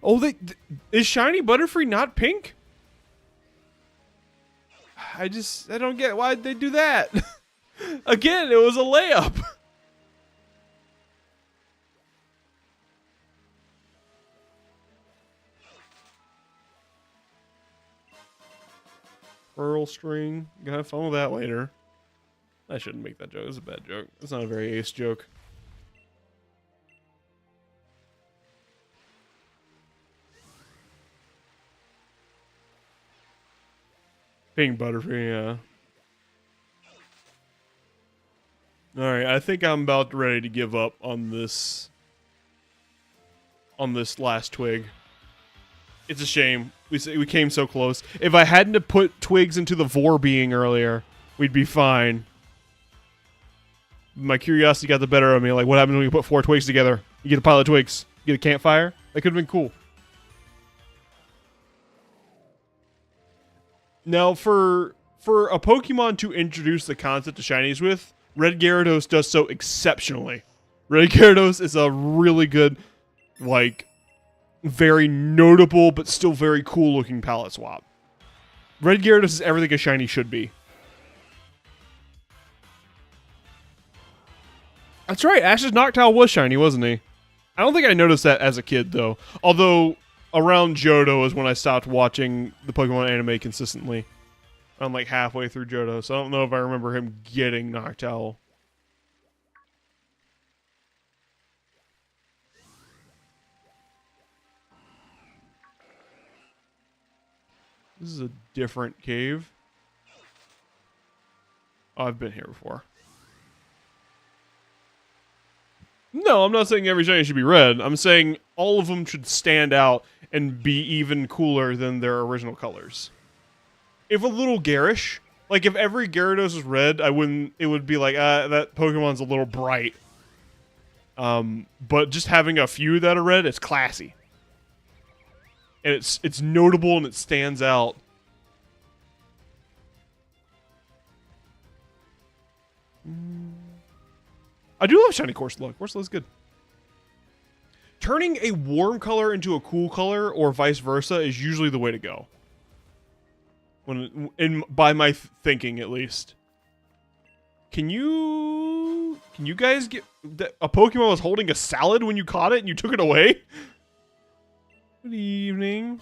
Oh, is Shiny Butterfree not pink? I don't get why they do that. Again, it was a layup. Pearl string. Gonna have fun with that later. I shouldn't make that joke. It's a bad joke. It's not a very ace joke. Pink Butterfree, yeah. Alright, I think I'm about ready to give up on this last twig. It's a shame. We came so close. If I hadn't have put twigs into the Vor being earlier, we'd be fine. My curiosity got the better of me. Like, what happens when you put 4 twigs together? You get a pile of twigs. You get a campfire? That could have been cool. Now, for a Pokemon to introduce the concept of shinies with, Red Gyarados does so exceptionally. Red Gyarados is a really good, like, very notable but still very cool looking palette swap. Red Gyarados is everything a shiny should be. That's right, Ash's Noctowl was shiny, wasn't he? I don't think I noticed that as a kid, though. Although, around Johto is when I stopped watching the Pokemon anime consistently. I'm like halfway through Johto, so I don't know if I remember him getting Noctowl. This is a different cave. Oh, I've been here before. No, I'm not saying every shiny should be red. I'm saying all of them should stand out and be even cooler than their original colors. If a little garish, like if every Gyarados was red, I wouldn't. It would be like, that Pokemon's a little bright. But just having a few that are red, it's classy, and it's notable and it stands out. I do love shiny Corsola. Corsola's good. Turning a warm color into a cool color, or vice versa, is usually the way to go. By my thinking, at least. Can you guys get a Pokemon was holding a salad when you caught it and you took it away? Good evening.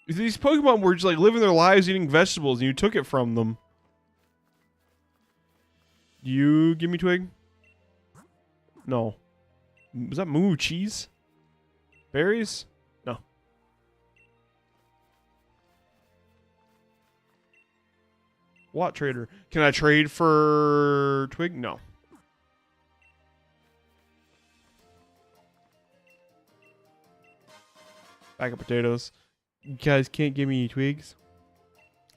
These Pokemon were just like living their lives eating vegetables and you took it from them. You give me twig? No. Was that moo cheese? Berries? No. What trader? Can I trade for twig? No. Bag of potatoes. You guys can't give me twigs?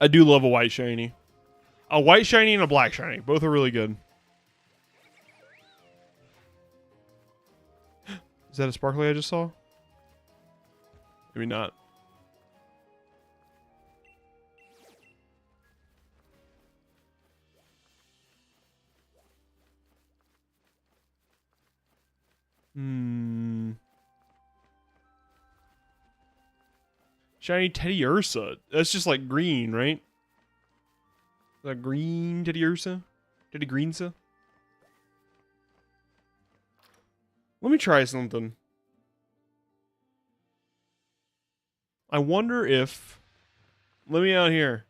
I do love a white shiny. A white shiny and a black shiny. Both are really good. Is that a sparkly I just saw? Maybe not. Shiny Teddy Ursa. That's just like green, right? Is that green Teddy Ursa? Teddy Greensa? Let me try something. I wonder if... Let me out here.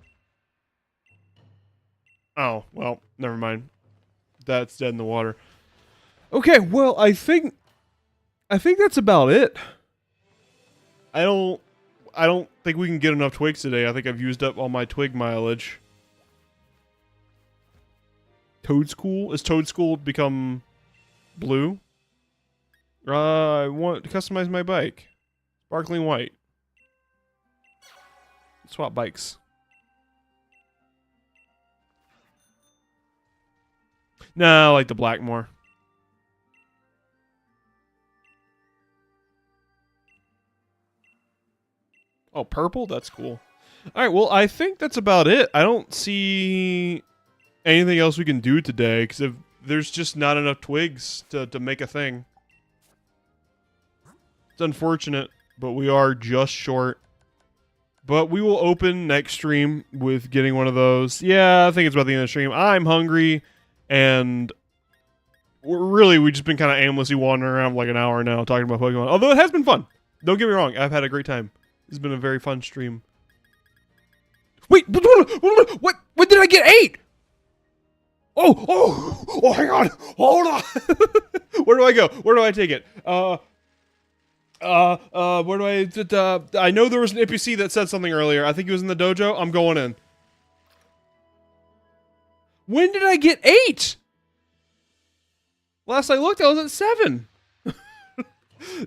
Oh, well, never mind. That's dead in the water. Okay, well, I think that's about it. I don't think we can get enough twigs today. I think I've used up all my twig mileage. Toadstool? Is Toadstool become blue? I want to customize my bike. Sparkling white. Swap bikes. No, I like the black more. Oh, purple? That's cool. Alright, well, I think that's about it. I don't see anything else we can do today, because if there's just not enough twigs to make a thing. It's unfortunate, but we are just short. But we will open next stream with getting one of those. Yeah, I think it's about the end of the stream. I'm hungry, and we've just been kind of aimlessly wandering around for like an hour now talking about Pokemon. Although it has been fun. Don't get me wrong. I've had a great time. It's been a very fun stream. Wait, what? When did I get 8? Oh, hang on. Hold on. Where do I go? Where do I take it? Where do I know there was an NPC that said something earlier. I think he was in the dojo. I'm going in. When did I get 8? Last I looked, I was at 7.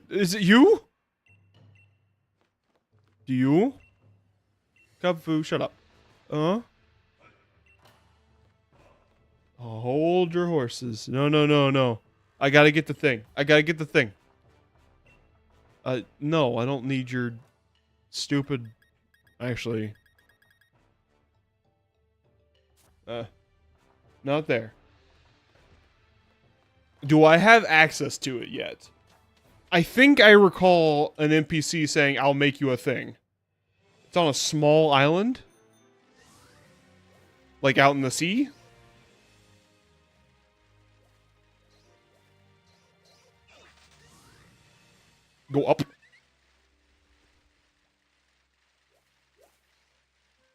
Is it you? Do you? Cubfu, shut up. Hold your horses. No. I gotta get the thing. No, I don't need your stupid... Actually... not there. Do I have access to it yet? I think I recall an NPC saying, I'll make you a thing. It's on a small island? Like out in the sea? Go up.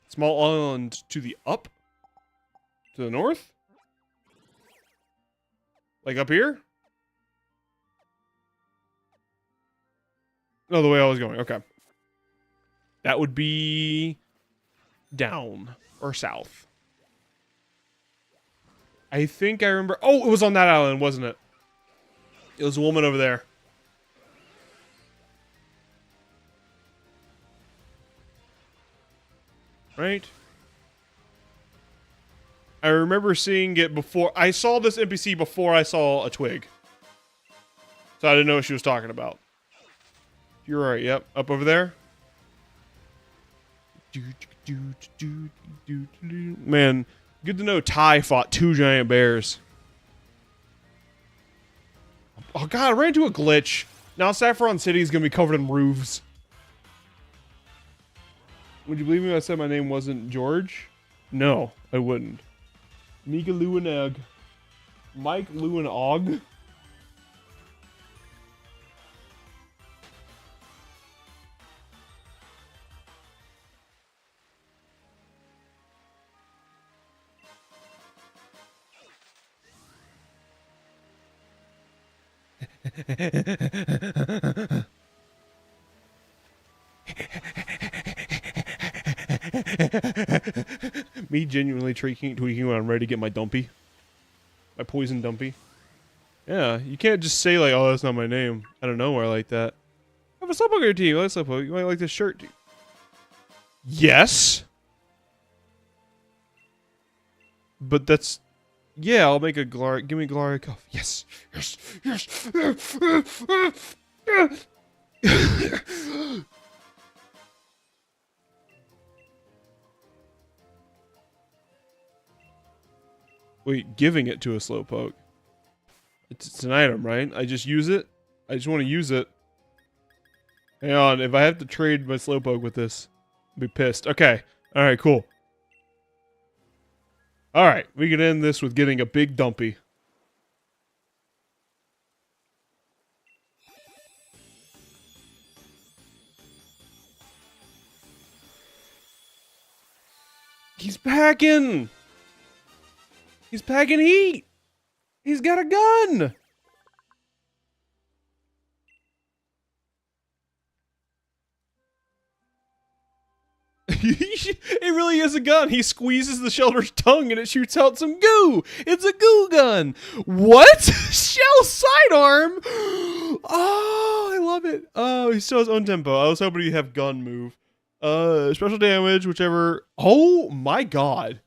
Small island to the up? To the north? Like up here? No, the way I was going. Okay. That would be down or south. I think I remember. Oh, it was on that island, wasn't it? It was a woman over there. Right? I remember seeing it before. I saw this NPC before I saw a twig. So I didn't know what she was talking about. You're right, yep. Up over there. Man, good to know Ty fought 2 giant bears. Oh god, I ran into a glitch. Now Saffron City is going to be covered in roofs. Would you believe me if I said my name wasn't George? No, I wouldn't. Mika Lewinog. Mike Lewinog. Me genuinely tweaking when I'm ready to get my dumpy. My poison dumpy. Yeah, you can't just say like, oh, that's not my name. I don't know where I like that. I have a slowpoke on your team. I like slowpoke. You might like this shirt. Yes. But that's... Yeah, I'll make a Glory... Give me a Glory cuff. Yes. Yes. Yes. Wait, giving it to a slowpoke. It's an item, right? I just use it? I just want to use it. Hang on, if I have to trade my slowpoke with this, I'll be pissed. Okay. Alright, cool. Alright, we can end this with getting a big dumpy. He's packing! He's packing heat! He's got a gun! It really is a gun. He squeezes the shelter's tongue and it shoots out some goo. It's a goo gun. What? Shell sidearm? Oh, I love it. Oh, he still has own tempo. I was hoping he'd have gun move. Special damage, whichever. Oh my god.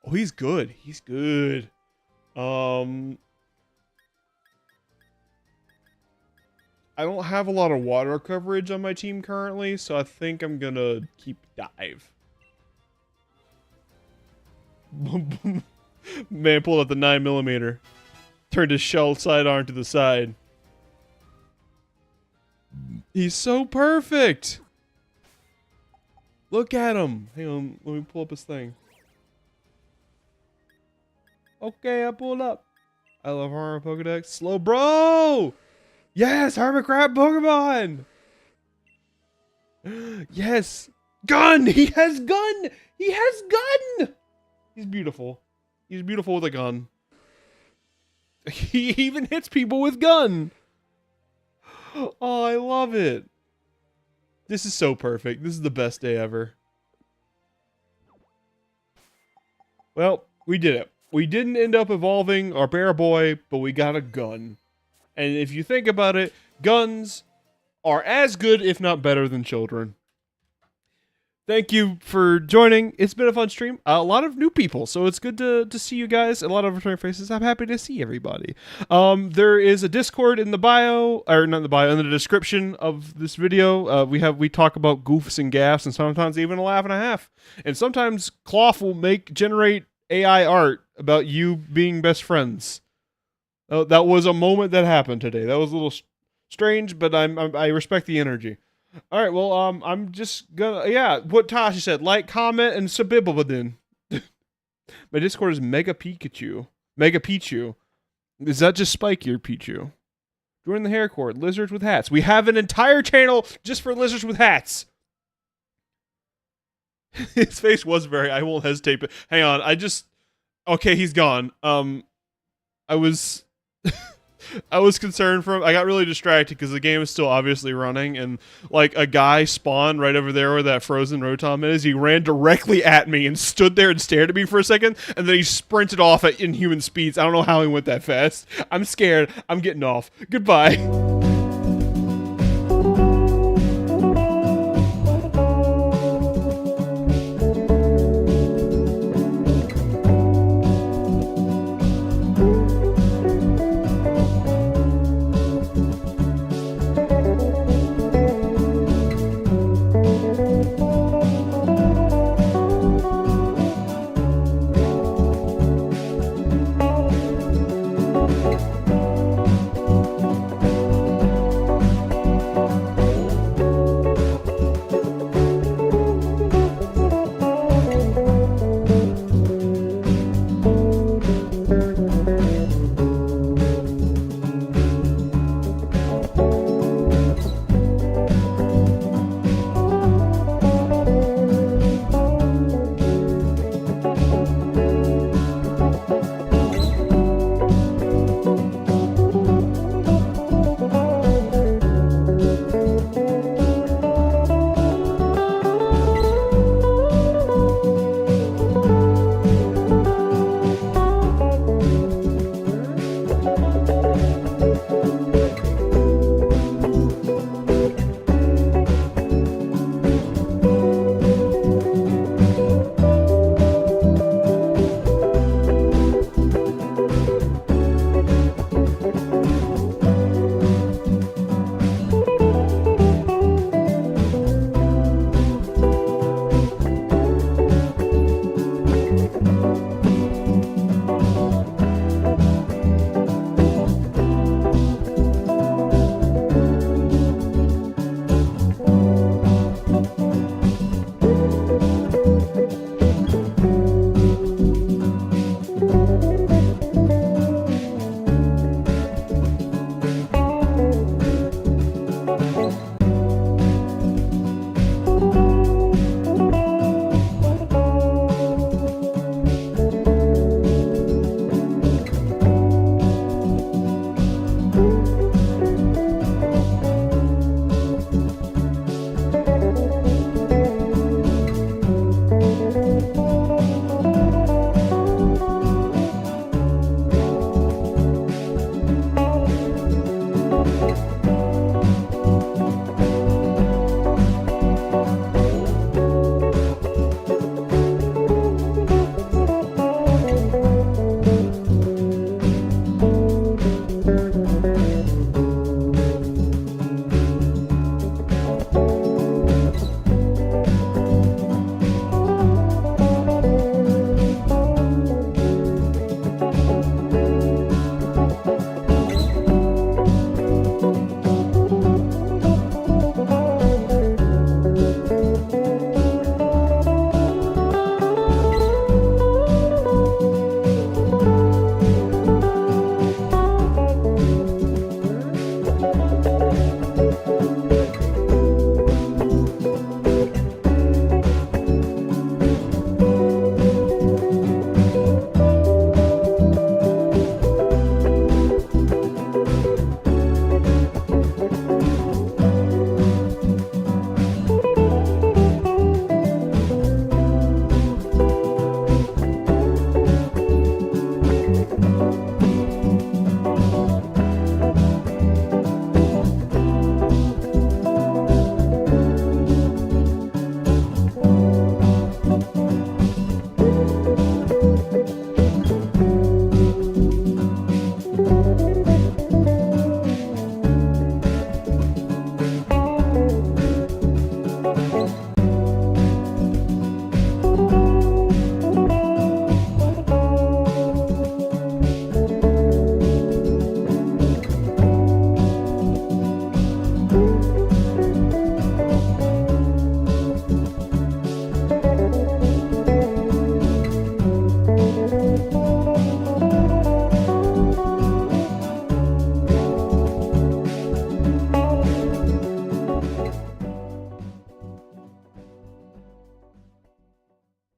Oh, he's good. He's good. I don't have a lot of water coverage on my team currently, so I think I'm gonna keep dive. Man pulled out the 9mm. Turned his shell sidearm to the side. He's so perfect! Look at him! Hang on, let me pull up his thing. Okay, I pulled up. I love Harmon Pokedex. Slow bro! Yes, Hermit Crab Pokemon! Yes! Gun! He has gun! He has gun! He's beautiful. He's beautiful with a gun. He even hits people with gun! Oh, I love it. This is so perfect. This is the best day ever. Well, we did it. We didn't end up evolving our bear boy, but we got a gun. And if you think about it, guns are as good, if not better, than children. Thank you for joining. It's been a fun stream. A lot of new people, so it's good to see you guys. A lot of returning faces. I'm happy to see everybody. There is a Discord in the bio, or not in the bio, in the description of this video. We talk about goofs and gaffs, and sometimes even a laugh and a half. And sometimes Cloth will generate AI art about you being best friends. Oh, that was a moment that happened today. That was a little strange, but I respect the energy. All right, well, I'm just gonna, yeah, what Tasha said, like, comment, and subibabadin. My Discord is Mega Pikachu. Mega Pichu. Is that just Spike Ear Pichu? Join the hair cord. Lizards with hats. We have an entire channel just for lizards with hats. His face was very, I won't hesitate, but hang on, okay, he's gone. I was... I was concerned for him. I got really distracted because the game is still obviously running, and like a guy spawned right over there where that frozen Rotom is. He ran directly at me and stood there and stared at me for a second, and then he sprinted off at inhuman speeds. I don't know how he went that fast. I'm scared. I'm getting off. Goodbye.